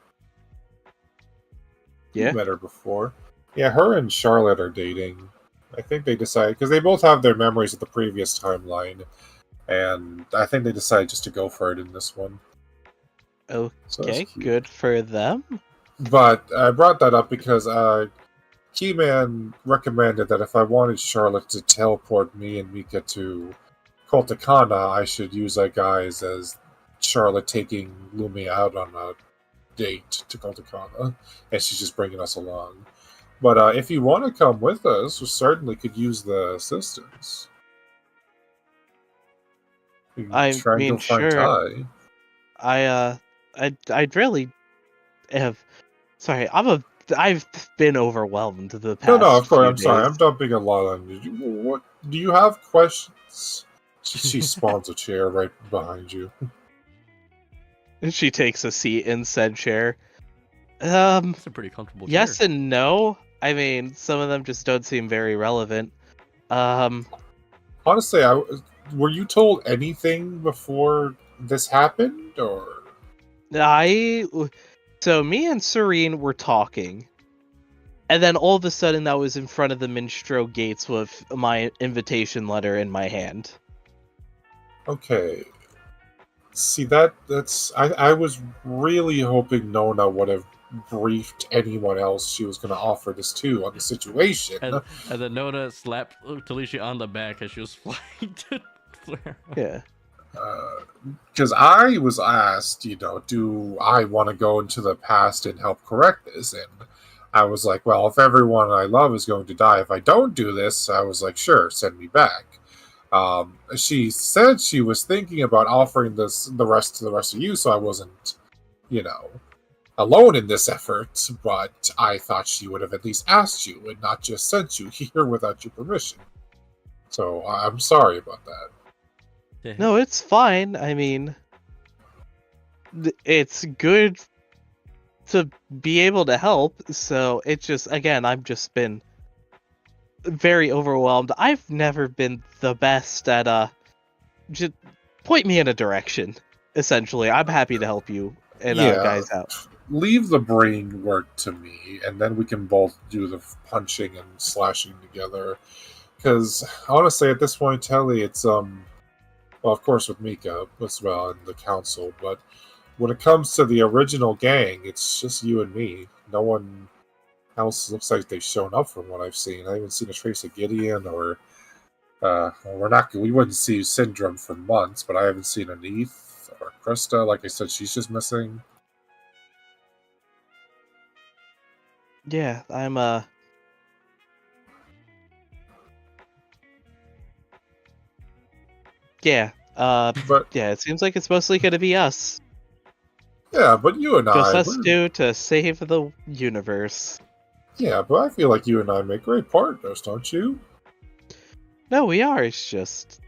You yeah. met her before. Yeah, her and Charlotte are dating. I think they decided because they both have their memories of the previous timeline, and I think they decided just to go for it in this one. So that's Okay, cute. good for them. But I brought that up because Keyman recommended that if I wanted Charlotte to teleport me and Mika to Koltakana, I should use that guise as Charlotte taking Lumia out on a date to Koltakana, and she's just bringing us along. But if you want to come with us, we certainly could use the assistance. We can I try and go mean, find sure. Ty. I'd really have. Sorry, I've been overwhelmed the No, past of course. few I'm sorry. days. I'm dumping a lot on you. What do you have questions? She spawns a chair right behind you. She takes a seat in said chair. That's a pretty comfortable Yes chair. and no. I mean, some of them just don't seem very relevant. Honestly, were you told anything before this happened, or So me and Serene were talking, and then all of a sudden I was in front of the Minstrel gates with my invitation letter in my hand. okay? See that's I was really hoping Nona would have briefed anyone else she was going to offer this to on the situation. And then Nona slapped Talisha on the back as she was flying to flare. Yeah. Because I was asked, do I want to go into the past and help correct this? And I was like, well, if everyone I love is going to die, if I don't do this, I was like, sure, send me back. She said she was thinking about offering this the rest of you, so I wasn't, you know, alone in this effort. But I thought she would have at least asked you and not just sent you here without your permission. So I'm sorry about that. No, it's fine. I mean, it's good to be able to help. So it's just, again, I've just been very overwhelmed. I've never been the best at just point me in a direction. Essentially, I'm happy to help you and Yeah, guys out. leave the brain work to me, and then we can both do the punching and slashing together. Because honestly, at this point, Telly, it's well, of course, with Mika as well and the council, but when it comes to the original gang, it's just you and me. No one else looks like they've shown up from what I've seen. I haven't seen a trace of Gideon or we wouldn't see Syndrome for months, but I haven't seen Anith or Krista. Like I said, she's just missing. Yeah, I'm Yeah. But Yeah. It seems like it's mostly gonna be us. yeah, but you and Just I, us two to save the universe. yeah, but I feel like you and I make great partners, don't you? No, we are. It's just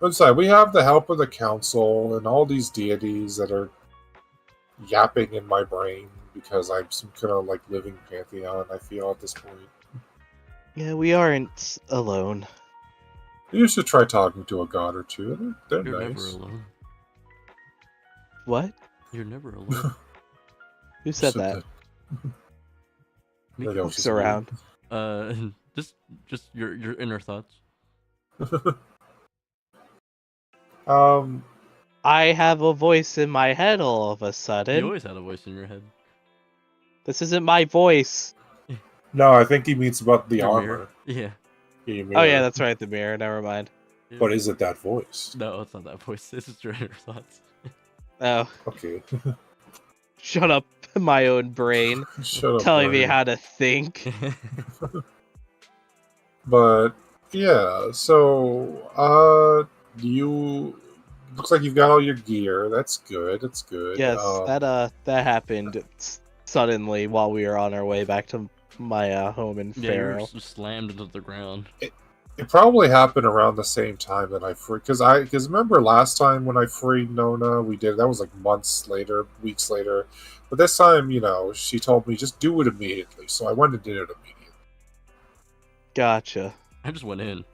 Besides, we have the help of the council and all these deities that are yapping in my brain because I'm some kind of like living pantheon. I feel at this point. yeah, we aren't alone. You should try talking to a god or two. They're You're never nice. alone. What? You're never alone. Who said that? Me? That was Looks just weird. around. Just your inner thoughts. Um, I have a voice in my head all of a You sudden. always had a voice in your head. This isn't my voice. no, I think he means about the Your armor. mirror. Yeah. Yeah, your Oh yeah, mirror. that's right. The mirror. Never mind. Yeah. But is it that voice? No, it's not that voice. This is your inner thoughts. Oh, Okay. shut up, my own brain, Shut up. telling me Brian. how to think. But yeah, so you looks like you've got all your gear. That's good. That's good. Yes, that happened suddenly while we were on our way back to my home in Yeah, you were Faro. slammed into the ground. It probably happened around the same time that I freed because remember last time when I freed Nona, we did that was like months later, weeks later. But this time, she told me just do it immediately. So I went and did it immediately. Gotcha. I just went in.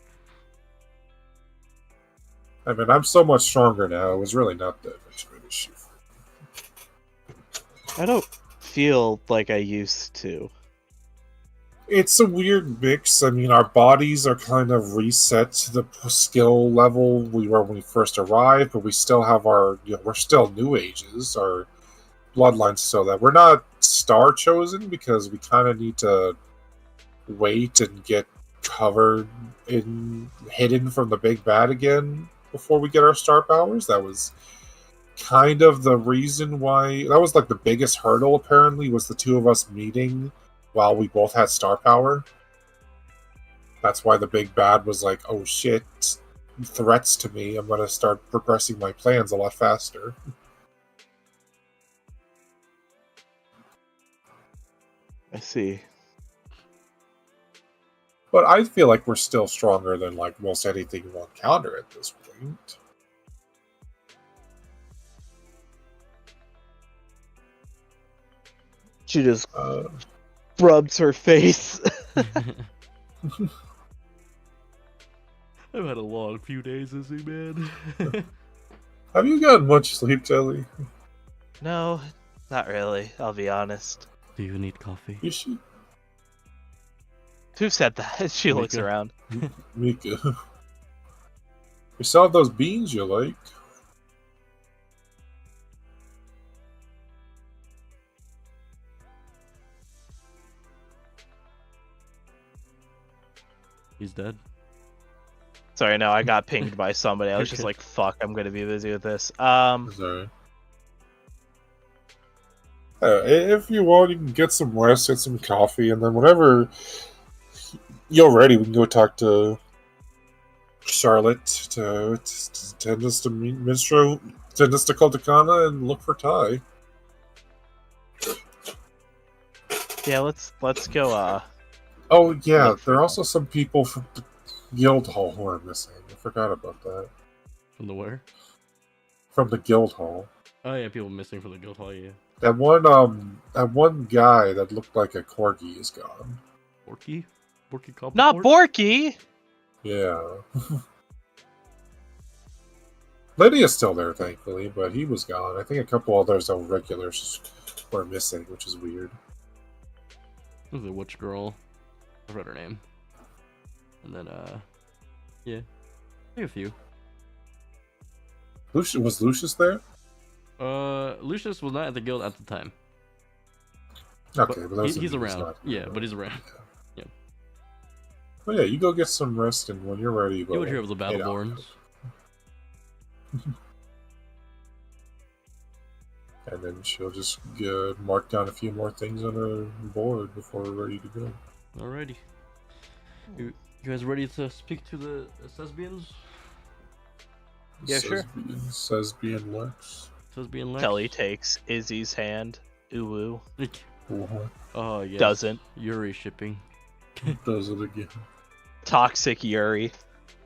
I mean, I'm so much stronger now. It was really not that much of an issue. I don't feel like I used to. It's a weird mix. I mean, our bodies are kind of reset to the skill level we were when we first arrived, but we still have we're still New Ages. Our bloodline's still that. We're not Star Chosen because we kind of need to wait and get covered hidden from the big bad again before we get our star powers. That was kind of the reason why. That was like the biggest hurdle, apparently, was the two of us meeting while we both had star power. That's why the big bad was like, oh shit, threats to me. I'm going to start progressing my plans a lot faster. I see. But I feel like we're still stronger than like most anything we'll encounter at this point. She just rubs her face. I've had a long few days, Izzy, man. Have you gotten much sleep, Jelly? No, not really. I'll be honest. Do you need coffee? You should. Who said that? She looks Mika. around. Mika. We still have those beans you like. He's dead. Sorry, no, I got pinged by somebody. I was just Okay. like, fuck, I'm gonna be busy with this. Sorry. If you want, you can get some rest, get some coffee, and then whenever you're ready, we can go talk to Charlotte to tend us to Minstrel, tend us to Kultakana, and look for Ty. yeah, let's go. Oh yeah, Look for there are also some people from the guild hall who are missing. I forgot about that. From the where? From the guild hall. Oh yeah, people missing from the guild hall, yeah. That one guy that looked like a corgi is gone. Borky? Borky Cobbleport? Not Borky. Yeah. Lydia's still there, thankfully, but he was gone. I think a couple others of regulars were missing, which is weird. There's a witch girl. I forgot her name. And then, yeah. I think a few. Was Lucius there? Lucius was not at the guild at the time. Okay, but those He's are around. not Yeah, but he's around. Well, yeah, you go get some rest, and when you're ready, You we'll would hear of the head out. Battleborns. And then she'll just mark down a few more things on her board before we're ready to go. Alrighty. You guys ready to speak to the Sesbians? Yeah, sure. Sesbian Lex. Sesbian Lex? Kelly takes Izzy's hand. Ooh, What? Oh, yes. Doesn't. Yuri shipping. Does it again? Toxic Yuri.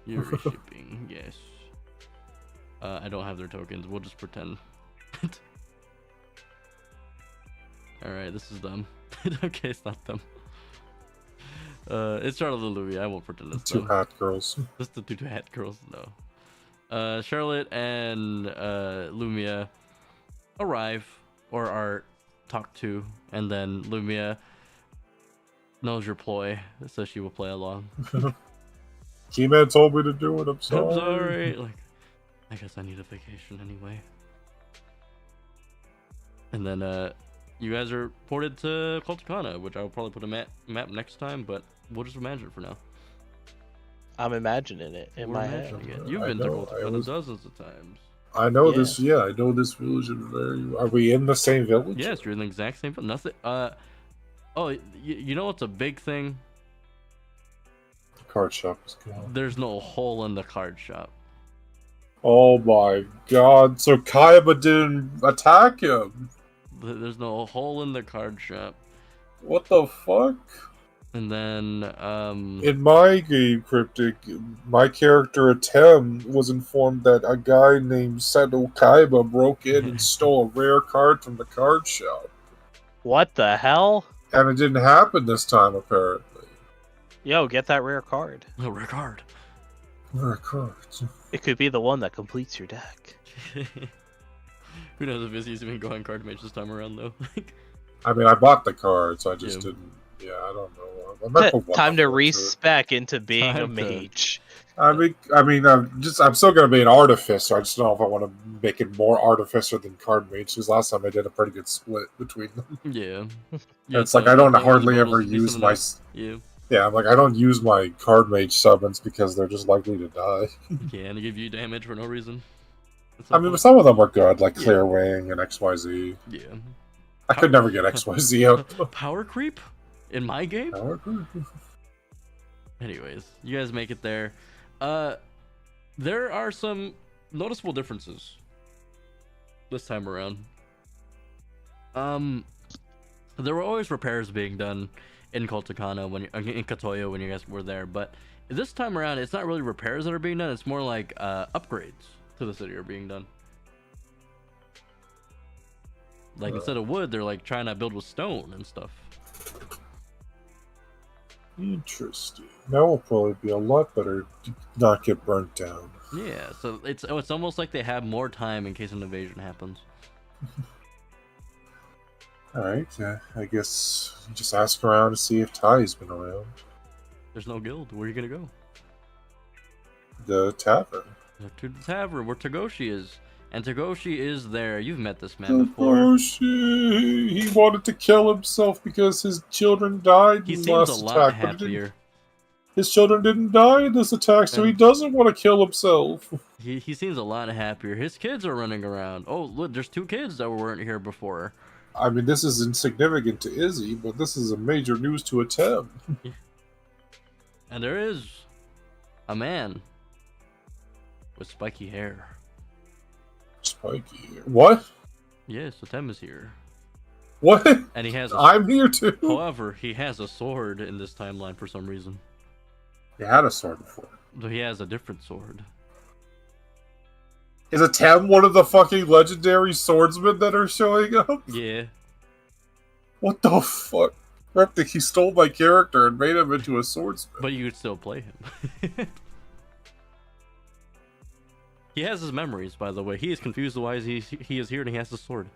Yuri shipping, yes. I don't have their tokens. We'll just pretend. Alright, this is them. Okay, it's not them. It's Charlotte and Louis. I won't pretend it's Two them. hat girls. Just the two hat girls, no. Charlotte and Lumia arrive or are talked to, and then Lumia knows your ploy, so she will play along. G-Man told me to do it. I'm I'm sorry. sorry. Like, I guess I need a vacation anyway. And then you guys are ported to Culticana, which I'll probably put a map next time, but we'll just imagine it for now. I'm imagining it in We're my head. imagining it. You've I been to know, Culticana dozens of times. I know Yeah. this. Yeah, I know this village very. Are we in the same village? Yes, you're in the exact same. Nothing. Oh, you know what's a big thing? The card shop is gone. There's no hole in the card shop. Oh my god! So Kaiba didn't attack him. There's no hole in the card shop. What the fuck? And then In my game, Cryptic, my character Atem was informed that a guy named Seto Kaiba broke in and stole a rare card from the card shop. What the hell? And it didn't happen this time, apparently. Yo, get that rare card. no rare card. Rare cards. It could be the one that completes your deck. Who knows if Izzy's even going card mage this time around though? I mean, I bought the cards, I just Yeah. didn't. Yeah, I don't know. I might put one Time to up to it. respec into being a Time to- mage. I'm still gonna be an artificer. I just don't know if I want to make it more artificer than card mage. Because last time I did a pretty good split between them. Yeah. It's like I don't hardly ever use my. Yeah. Yeah, I'm like I don't use my card mage summons because they're just likely to die. Yeah, and to give you damage for no reason. That's I not mean, fun. some of them are good, like Yeah. Clear Wing and XYZ. Yeah. I could never get XYZ out. Power creep in my game. However, Anyways, you guys make it there. There are some noticeable differences this time around. There were always repairs being done in Culticana in Katoya when you guys were there, but this time around, it's not really repairs that are being done. It's more like upgrades to the city are being done. Like instead of wood, they're like trying to build with stone and stuff. interesting. That will probably be a lot better to not get burnt down. Yeah, so it's almost like they have more time in case an invasion happens. Alright, I guess you just ask around to see if Ty's been around. There's no guild. Where are you gonna go? The tavern. To the tavern where Togoshi is. And Togoshi is there. You've met this man before. Oh shit! He wanted to kill himself because his children died He in seems the a last lot attack. But happier. his children didn't die in this attack, so he And- doesn't want to kill himself. He seems a lot happier. His kids are running around. Oh, look, there's 2 kids that weren't here before. I mean, this is insignificant to Izzy, but this is a major news to Atem. And there is a man with spiky hair. Spiky. What? Yes, Atem is here. What? And he has a I'm here too. However, he has a sword in this timeline for some reason. He had a sword before. Though he has a different sword. Is Atem one of the fucking legendary swordsmen that are showing up? Yeah. What the fuck? Reptic, he stole my character and made him into a swordsman. But you could still play him. He has his memories, by the way. He is confused why he is here and he has a sword.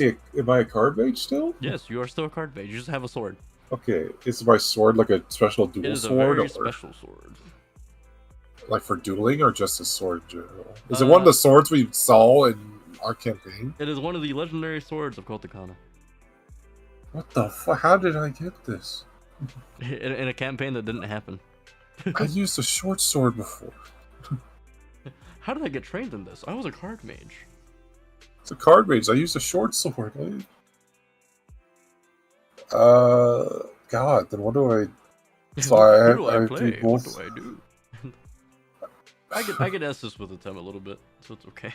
Am I a card mage still? Yes, you are still a card mage. You just have a sword. Okay, is my sword like a special It dual is a sword? very Or special sword. like for dueling or just a sword in general? Is it one of the swords we saw in our campaign? It is one of the legendary swords of Culticana. What the fuck? How did I get this? In a campaign that didn't happen. I used a short sword before. How did I get trained in this? I was a card mage. It's a card mage. I used a short sword. God, then what do I... So Who do I I play? do What both. do I do? I can assist with the Tem a little bit, so it's okay.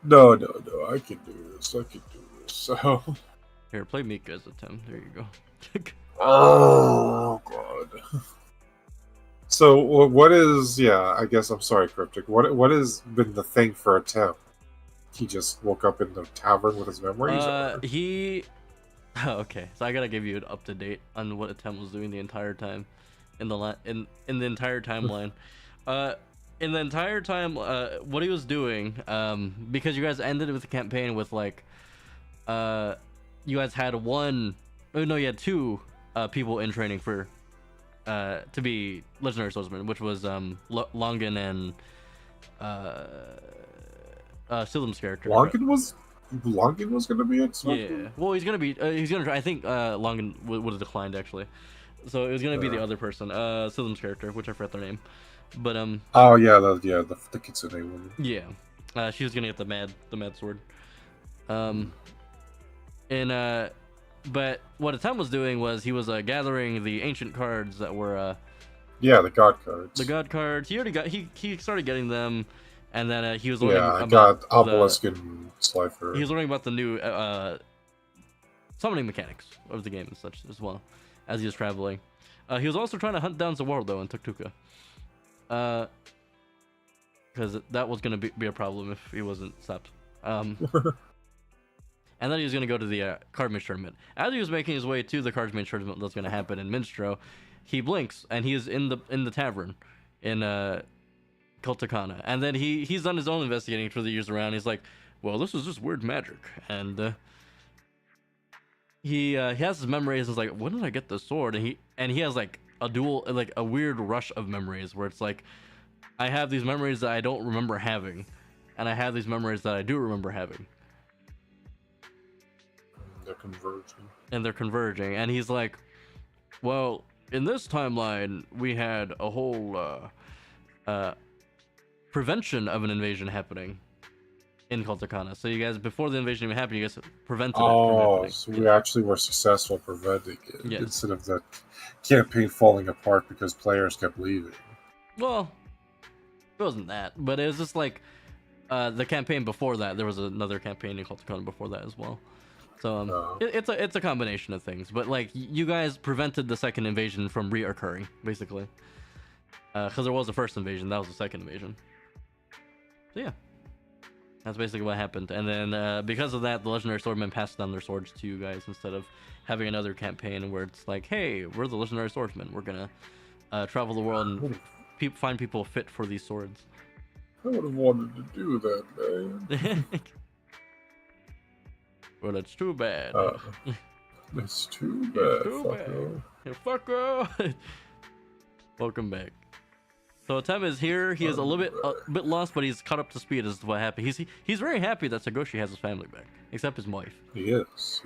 No, I can do this. So, Here, play Mika as a Tem. There you go. oh god. So what is? Yeah, I guess I'm sorry, Cryptic. What has been the thing for a Tim? He just woke up in the tavern with his memories. Or? He. Okay, so I gotta give you an up to date on what Atem was doing the entire time, in the in the entire timeline. In the entire time, what he was doing, because you guys ended with the campaign with like, you guys had one, oh no, you had two, people in training for, to be legendary swordsman, which was Longan and Silum's character. Longan was gonna be it. Yeah. Well, he's gonna be. He's gonna. I think Longan would have declined actually. So it was gonna be the other person, Silum's character, which I forgot their name. But Oh yeah, the Kitsune woman. yeah, she was gonna get the mad sword. And but what Atem was doing was he was gathering the ancient cards that were Yeah, the god cards. the god cards. He already got. He started getting them, and then he was learning Yeah, I about got Obelisk and Slifer. he was learning about the new summoning mechanics of the game and such as well as he was traveling. He was also trying to hunt down Zawardo in Tuktuka. Because that was going to be a problem if he wasn't stopped. And then he was going to go to the card mage tournament. As he was making his way to the card mage tournament that's going to happen in Minstro, he blinks and he is in the tavern in Kultakana. And then he's done his own investigating for the years around. He's like, well, this is just weird magic. And he has his memories and is like, when did I get this sword? And he has like a weird rush of memories where it's like, I have these memories that I don't remember having, and I have these memories that I do remember having. They're converging. And they're converging. And he's like, well, in this timeline, we had a whole prevention of an invasion happening in Kultakana. So you guys, before the invasion even happened, you guys prevented it from happening. So we actually were successful preventing it Yes. instead of the campaign falling apart because players kept leaving. Well, it wasn't that, but it was just like the campaign before that. There was another campaign in Kultakana before that as well. So it's a combination of things. But like you guys prevented the second invasion from reoccurring, basically, because there was a first invasion, that was the second invasion. So yeah, that's basically what happened. And then because of that, the legendary swordmen passed down their swords to you guys instead of having another campaign where it's like, hey, we're the legendary swordsmen. We're gonna travel the world and find people fit for these swords. I would have wanted to do that, man. Well, it's too bad. It's too bad. Too bad. Yeah, fucker. Welcome back. So Atem is here. He is a bit lost, but he's caught up to speed as to what happened. He's very happy that Sagoshi has his family back, except his wife. He is.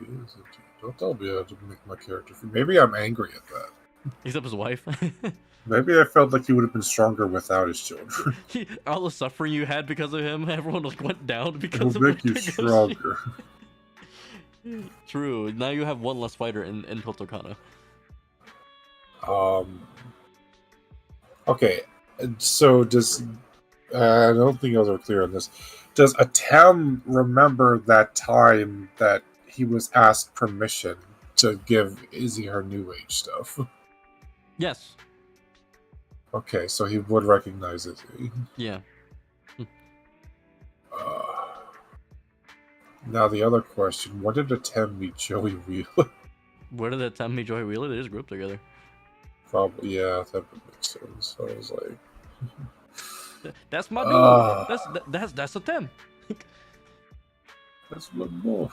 Don't tell me I had to make my character. Maybe I'm angry at that. Except his wife. Maybe I felt like he would have been stronger without his children. All the suffering you had because of him, everyone like went down because It of will make you Sagoshi. stronger. True. Now you have one less fighter in Kultakana. Okay. So does I don't think I was clear on this. Does Atem remember that time that he was asked permission to give Izzy her new age stuff? Yes. Okay, so he would recognize Izzy. Yeah. Now the other question: when did Atem meet Joey Wheeler? Where did that time meet Joey Wheeler? They just grew up together. Probably, yeah, that would make sense. I was like, that's my dude. That's Atem. that's my boy.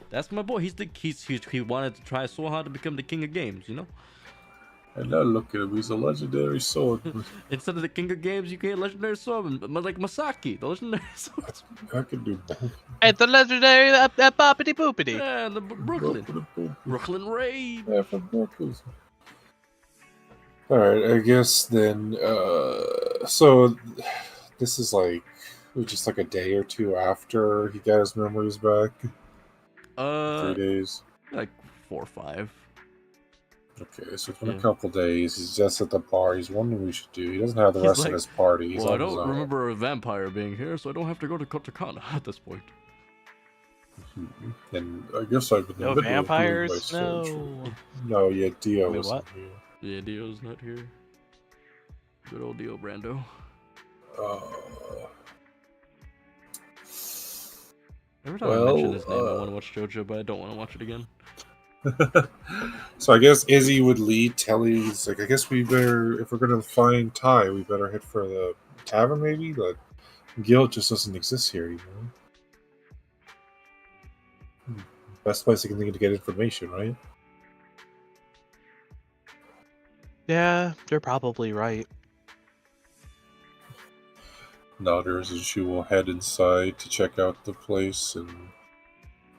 That's my boy. He wanted to try so hard to become the king of games, you know? And now look at him, he's a legendary swordsman. Instead of the king of games, you get legendary swordsman, like Masaki, the legendary swordsman. I can do both. At the legendary boppity boopity. Yeah, the Brooklyn Raid. Yeah, from Brooklyn. Alright, I guess then, so this is like, just like a day or two after he got his memories back? 3 days? Like 4 or 5. Okay, so it's been Yeah. a couple days. He's just at the bar. He's wondering what we should do. He doesn't have the He's rest like, of his party. He's well, I on his don't own. remember a vampire being here, so I don't have to go to Kotakana at this point. And I guess I've been in No the middle of doing my vampires? surgery. No. No, yeah, Dio Wait, wasn't what? here. Yeah, Dio's not here. Good old Dio Brando. Every time I mention his name, I want to watch JoJo, but I don't want to watch it again. So I guess Izzy would lead Telly's. Like, I guess we better, if we're gonna find Ty, we better head for the tavern. Maybe the guild just doesn't exist here, you know. Best place I can think of to get information, right? Yeah, you're probably right. Nodders and she will head inside to check out the place and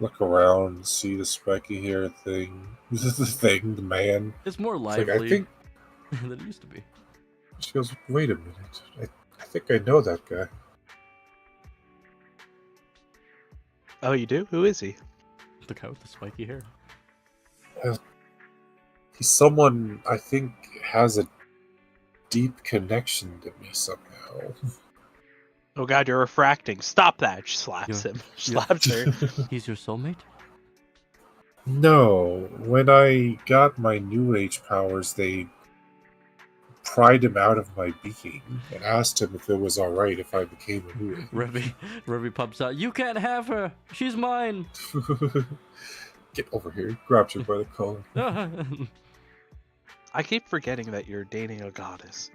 look around and see the spiky hair thing. The man. It's more It's like, lively I think than it used to be. she goes, wait a minute. I think I know that guy. Oh, you do? Who is he? The guy with the spiky hair. He's someone I think has a deep connection to me somehow. Oh god, you're refracting. Stop that. She slaps Yeah. him. Slaps her. He's your soulmate? No, when I got my new age powers, they pried him out of my being and asked him if it was alright if I became a new age. Revy pops out. You can't have her. She's mine. Get over here. He grabs her by the collar. I keep forgetting that you're dating a goddess.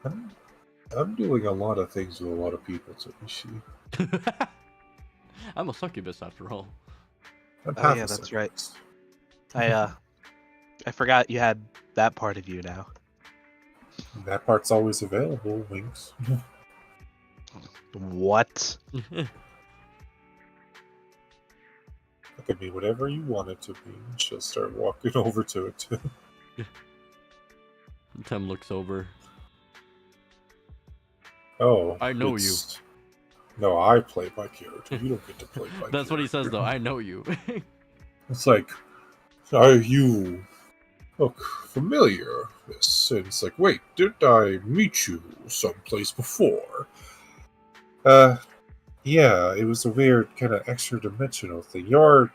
I'm doing a lot of things with a lot of people, so she. I'm a succubus after all. I'm Oh, half yeah, a that's succubus. I forgot you had that part of you now. That part's always available, Winks. What? It could be whatever you want it to be. She'll start walking over to it too. Tem looks over. Oh, I know you. No, I play my character. You don't get to play my. That's what he says, though. I know you. It's like, you look familiar. This, and it's like, wait, did I meet you someplace before? Yeah, it was a weird kind of extra-dimensional thing. You're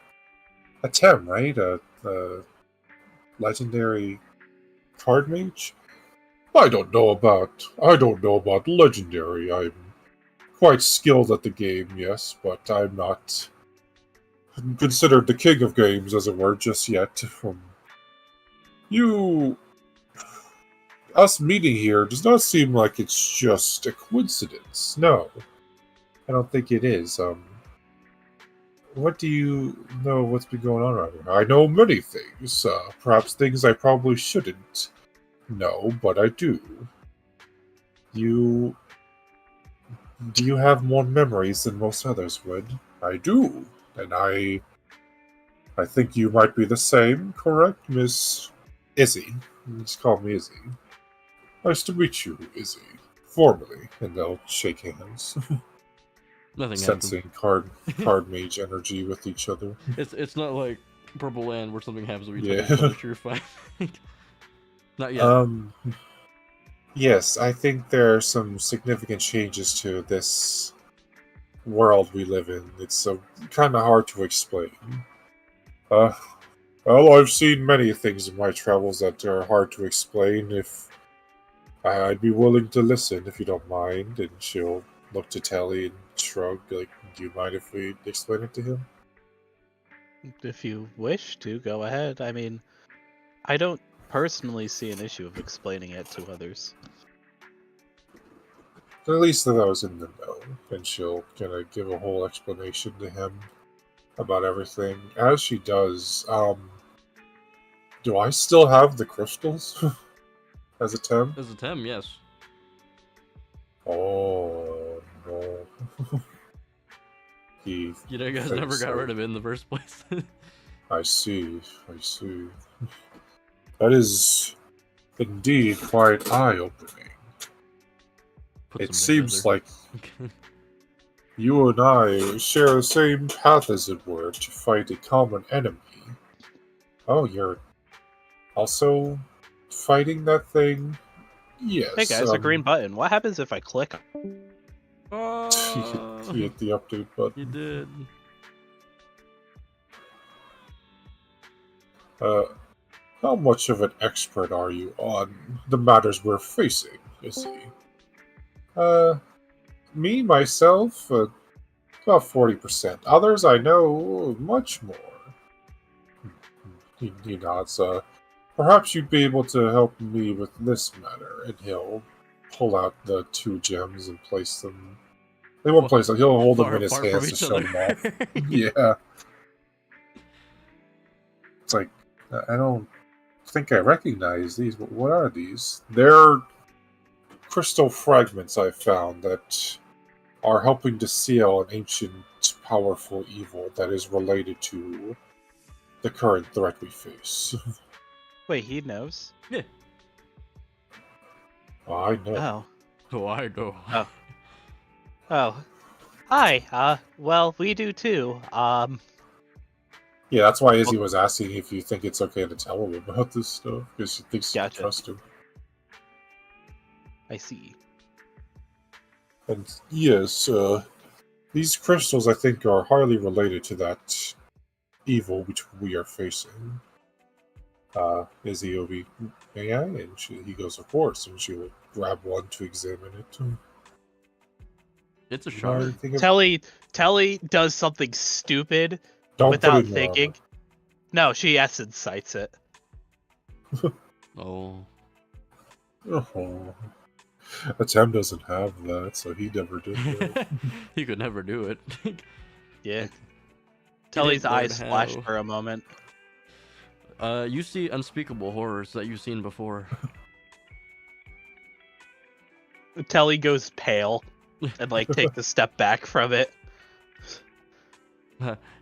a Tem, right? A legendary card mage. I don't know about legendary. I'm quite skilled at the game, yes, but I'm not considered the king of games, as it were, just yet. Us meeting here does not seem like it's just a coincidence. No, I don't think it is. What do you know what's been going on around here? I know many things, perhaps things I probably shouldn't know, but I do. Do you have more memories than most others would? I do, and I think you might be the same, correct, Miss Izzy? Just call me Izzy. Nice to meet you, Izzy. Formally, and they'll shake hands. Nothing Sensing happens. card mage energy with each other. It's not like Purple Land where something happens when you Yeah. touch each other, you're fine. Not yet. Yes, I think there are some significant changes to this world we live in. It's kind of hard to explain. Well, I've seen many things in my travels that are hard to explain. If I'd be willing to listen, if you don't mind. And she'll look to Telly and shrug, like, do you mind if we explain it to him? If you wish to, go ahead. I mean, I don't personally see an issue of explaining it to others. At least that I was in the know. And she'll kind of give a whole explanation to him about everything. As she does, do I still have the crystals as a Tem? As a Tem, yes. Oh, no. You know, you guys thinks never got so. rid of it in the first place. I see. That is indeed quite eye-opening. Put It some seems together. like you and I share the same path, as it were, to fight a common enemy. Oh, you're also fighting that thing? Yes. Hey guys, a green button. What happens if I click? Oh, You hit the update button. you did. How much of an expert are you on the matters we're facing, Izzy? Me, myself, about 40%. Others I know much more. He nods. Perhaps you'd be able to help me with this matter. And he'll pull out the 2 gems and place them. They won't place them. He'll hold them in his Far from hands to each show other. them off. Yeah. It's like, I don't think I recognize these. What are these? They're crystal fragments I found that are helping to seal an ancient, powerful evil that is related to the current threat we face. Wait, he knows? Yeah. I know. Oh. Oh, I know. Oh. Oh. Hi. Well, we do too. Yeah, that's why Izzy was asking if you think it's okay to tell him about this stuff, because she thinks you can Gotcha. trust him. I see. And yes, these crystals, I think, are highly related to that evil which we are facing. Izzy will be, may I? And he goes, of course, and she will grab one to examine it. It's a Know shard. anything ab- Telly does something stupid Don't without put it in your thinking. No, she essence sights it. Oh. armor. Oh. Atem doesn't have that, so he never did that. He could never do it. Yeah. He Telly's didn't learn eyes flashed how. for a moment. You see unspeakable horrors that you've seen before. Telly goes pale and takes a step back from it.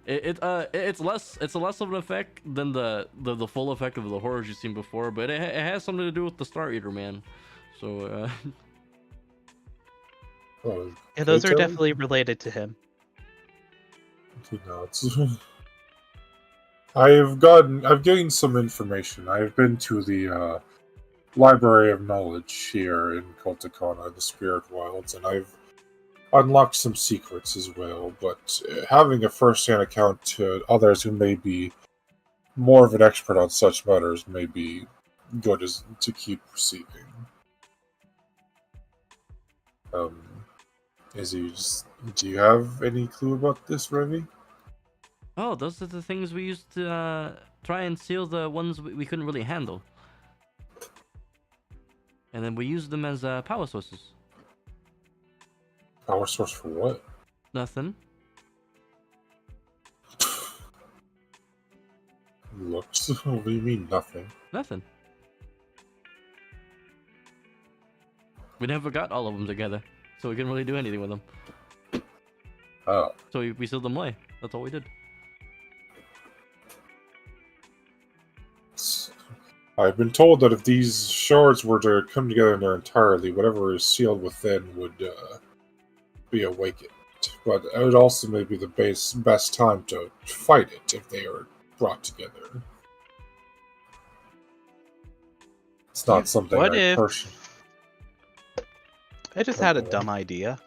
It's less of an effect than the full effect of the horrors you've seen before, but it has something to do with the Star Eater man. So Oh, Yeah, those okay, are Telly? definitely related to him. He nods. I've gained some information. I've been to the Library of Knowledge here in Koltakona, the Spirit Wilds, and I've unlocked some secrets as well. But having a first-hand account to others who may be more of an expert on such matters may be good as to keep receiving. Do you have any clue about this, Remy? oh, those are the things we used to try and seal the ones we couldn't really handle, and then we used them as power sources. Power source for what? Nothing. Looks. What do you mean nothing? Nothing. We never got all of them together, so we couldn't really do anything with them. Oh. So we sealed them away. That's all we did. I've been told that if these shards were to come together in their entirety, whatever is sealed within would be awakened. But it would also maybe the best time to fight it if they are brought together. It's not something What I if- personally. I just had a dumb idea.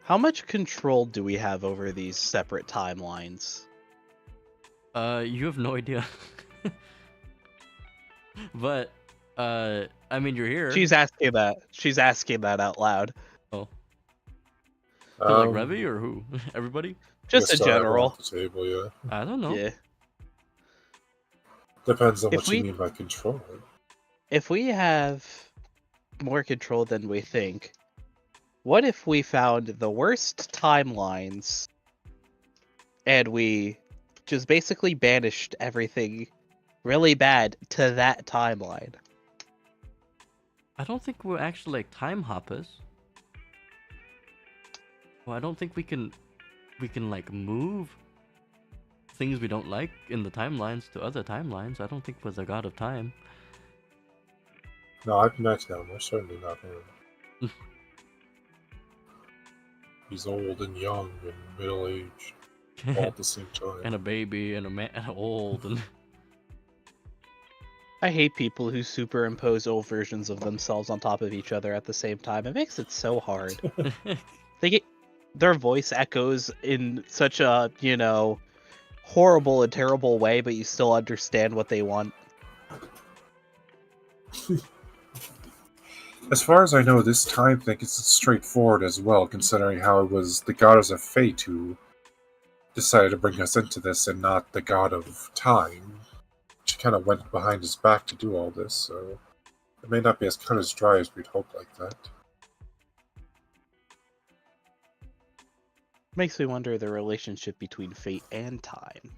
How much control do we have over these separate timelines? You have no idea. But I mean, you're here. She's asking that. She's asking that out loud. Oh. To like Revy or who? Everybody? Just a Guess everyone general. at the table, yeah. I don't know. Yeah. Depends on If what you we- mean by control. If we have more control than we think, what if we found the worst timelines and we just basically banished everything really bad to that timeline? I don't think we're actually like time hoppers. Well, I don't think we can like move things we don't like in the timelines to other timelines. I don't think we're the god of time. No, I've met him. We're certainly not him. He's old and young and middle-aged. all at the same time. and a baby and a man and old and I hate people who superimpose old versions of themselves on top of each other at the same time. It makes it so hard. Their voice echoes in such a, horrible and terrible way, but you still understand what they want. As far as I know, this time thing is straightforward as well, considering how it was the goddess of fate who decided to bring us into this and not the god of time. She kind of went behind his back to do all this, so it may not be as cut as dry as we'd hoped like that. Makes me wonder the relationship between fate and time.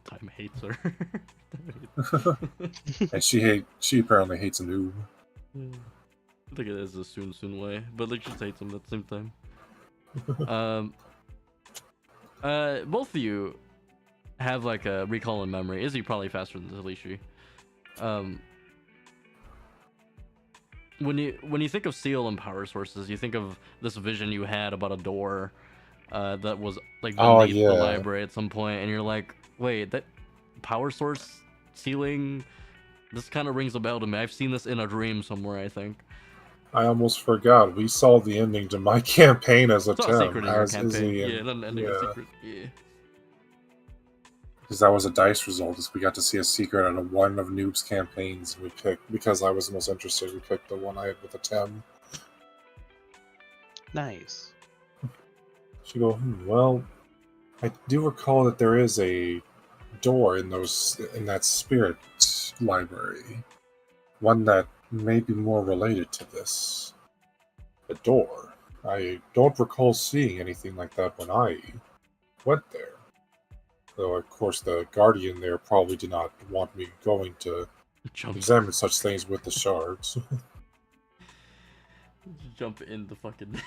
Time hates her. And she apparently hates a noob. I think it is a soon way, but like she hates him at the same time. Both of you have like a recall in memory. Izzy probably faster than Talishi. When you think of seal and power sources, you think of this vision you had about a door that was like beneath the library at some point, and you're like, wait, that power source ceiling, this kind of rings a bell to me. I've seen this in a dream somewhere, I think. I almost forgot. We saw the ending to my campaign as a It's not a Tem, secret in your as campaign. Izzy and, Yeah, not an ending, a secret. Yeah. Because that was a dice result. Is we got to see a secret out of one of Noob's campaigns. We picked, because I was the most interested, we picked the one I had with the Tem. Nice. She go, well, I do recall that there is a door in that spirit library. One that may be more related to this. A door. I don't recall seeing anything like that when I went there. Though, of course, the Guardian there probably did not want me going to examine such things with the shards. Jump in the fucking...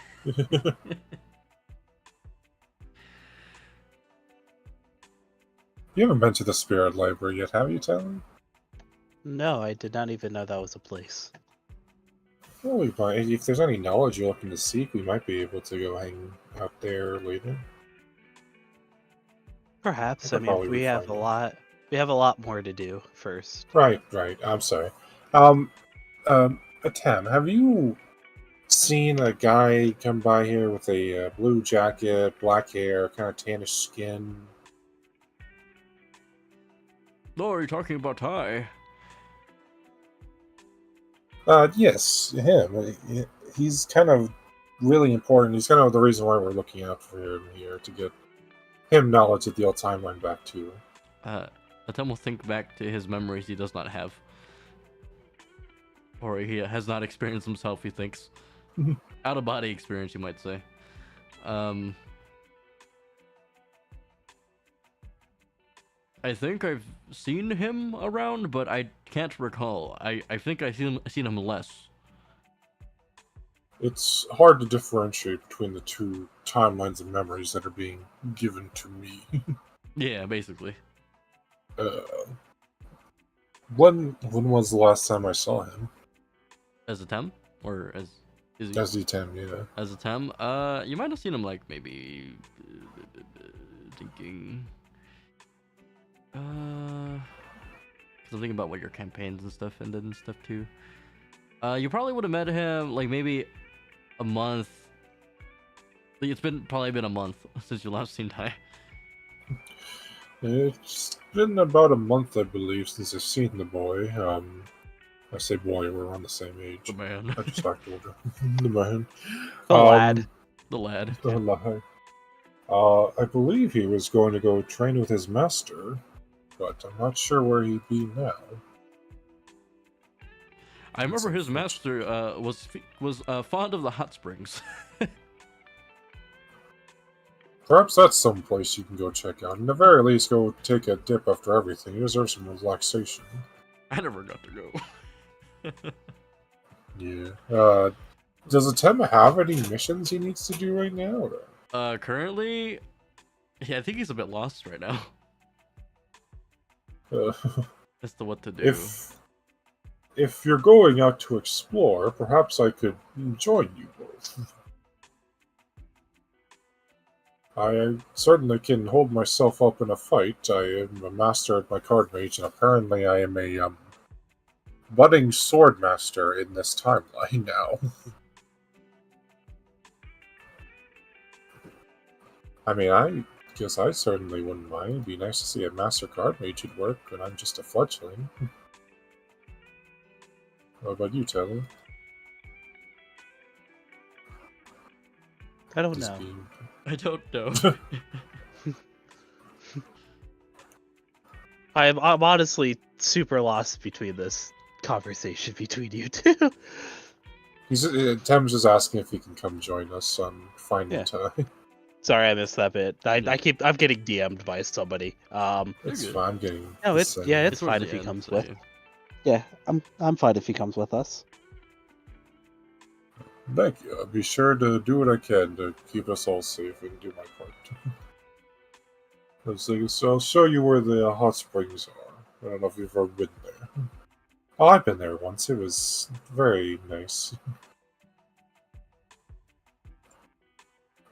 You haven't been to the Spirit Library yet, have you, Tyler? No, I did not even know that was a place. Well, if there's any knowledge you're looking to seek, we might be able to go hang out there later. Perhaps. I mean, we have a lot more to do first. Right. I'm sorry. Tem, have you seen a guy come by here with a blue jacket, black hair, kind of tannish skin? No, are you talking about Ty? Yes, him. He's kind of really important. He's kind of the reason why we're looking out for him here, to get him knowledge of the old timeline back too. Atem will think back to his memories he does not have. Or he has not experienced himself, he thinks. Out-of-body experience, you might say. I think I've seen him around, but I can't recall. I think I've seen him less. It's hard to differentiate between the two timelines of memories that are being given to me. Yeah, basically. When was the last time I saw him? As a Tem? Or as... As the Tem, yeah. As a Tem? You might have seen him, like, maybe... thinking... Because I'm thinking about what your campaigns and stuff ended and stuff, too. You probably would have met him, like, maybe a month... It's probably been a month since you last seen Ty. It's been about a month, I believe, since I've seen the boy. I say boy, we're around the same age. The man. I just talked older. The man. The lad. The lad. The lad. I believe he was going to go train with his master, but I'm not sure where he'd be now. I remember his master was fond of the hot springs. Perhaps that's some place you can go check out. In the very least, go take a dip after everything. You deserve some relaxation. I never got to go. Yeah. Does Atem have any missions he needs to do right now? Or? Currently, yeah, I think he's a bit lost right now. As to what to do. If you're going out to explore, perhaps I could join you both. I certainly can hold myself up in a fight. I am a master at my card mage, and apparently I am a budding sword master in this timeline now. I mean, I guess I certainly wouldn't mind. It'd be nice to see a master card mage at work when I'm just a fledgling. What about you, Taylor? I don't Just know. being- I don't know. I'm honestly super lost between this conversation between you two. Thames is asking if he can come join us on Finding Yeah. Time. Sorry, I missed that bit. Yeah. I'm getting DM'd by somebody. It's good. fine. I'm getting. No, the it's same. yeah, it's towards fine the if he end, comes so with. yeah. Yeah, I'm fine if he comes with us. Thank you. I'll be sure to do what I can to keep us all safe and do my part. So I'll show you where the hot springs are. I don't know if you've ever been there. Oh, I've been there once. It was very nice.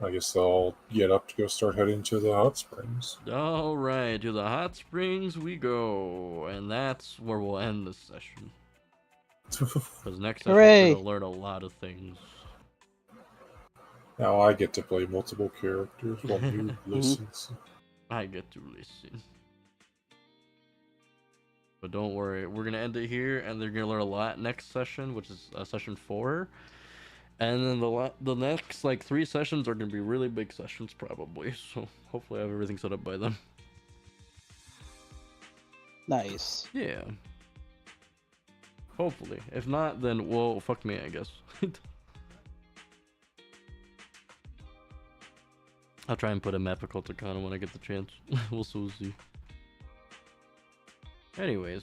I guess I'll get up to go start heading to the hot springs. All right, to the hot springs we go, and that's where we'll end this session. Because next session Hooray! we're gonna learn a lot of things. Now I get to play multiple characters while you listens. I get to listen. But don't worry, we're gonna end it here, and they're gonna learn a lot next session, which is session 4. And then the next like 3 sessions are gonna be really big sessions probably. So hopefully I have everything set up by then. Nice. Yeah. Hopefully. If not, then well, fuck me, I guess. I'll try and put a map of Culticana when I get the chance. we'll see. Anyways,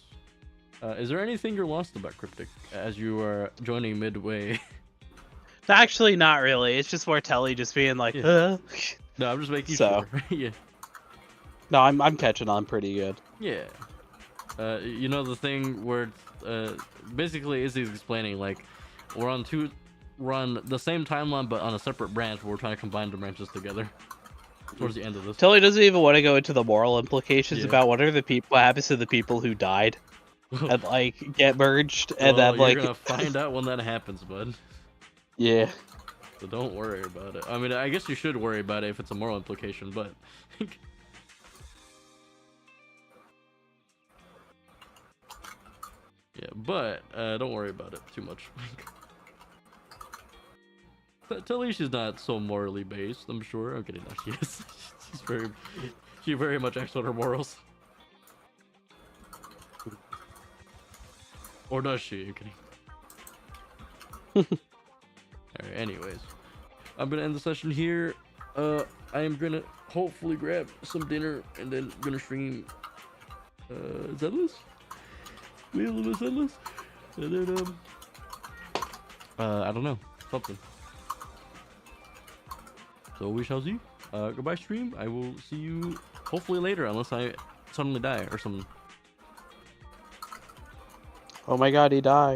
is there anything you're lost about Cryptic as you are joining midway? Actually, not really. It's just more Telly just being like, Yeah. No, I'm just making So. sure. Yeah. No, I'm catching on pretty good. Yeah. You know the thing where basically Izzy's explaining like we're on the same timeline but on a separate branch where we're trying to combine the branches together towards the end of this. Telly doesn't even want to go into the moral implications Yeah. about what happens to the people who died and like get merged and Well, then like you're gonna find out when that happens, bud. Yeah. So don't worry about it. I mean, I guess you should worry about it if it's a moral implication, but yeah, but don't worry about it too much. Tell her she's not so morally based, I'm sure. I'm kidding, no, she is. She very much acts on her morals. Or does she? I'm kidding. Alright, anyways. I'm gonna end the session here. I am gonna hopefully grab some dinner and then gonna stream Zenless? Wheel of the Zenless? And then I don't know. Something. So we shall see. Goodbye stream. I will see you hopefully later unless I suddenly die or something. Oh my god, he died.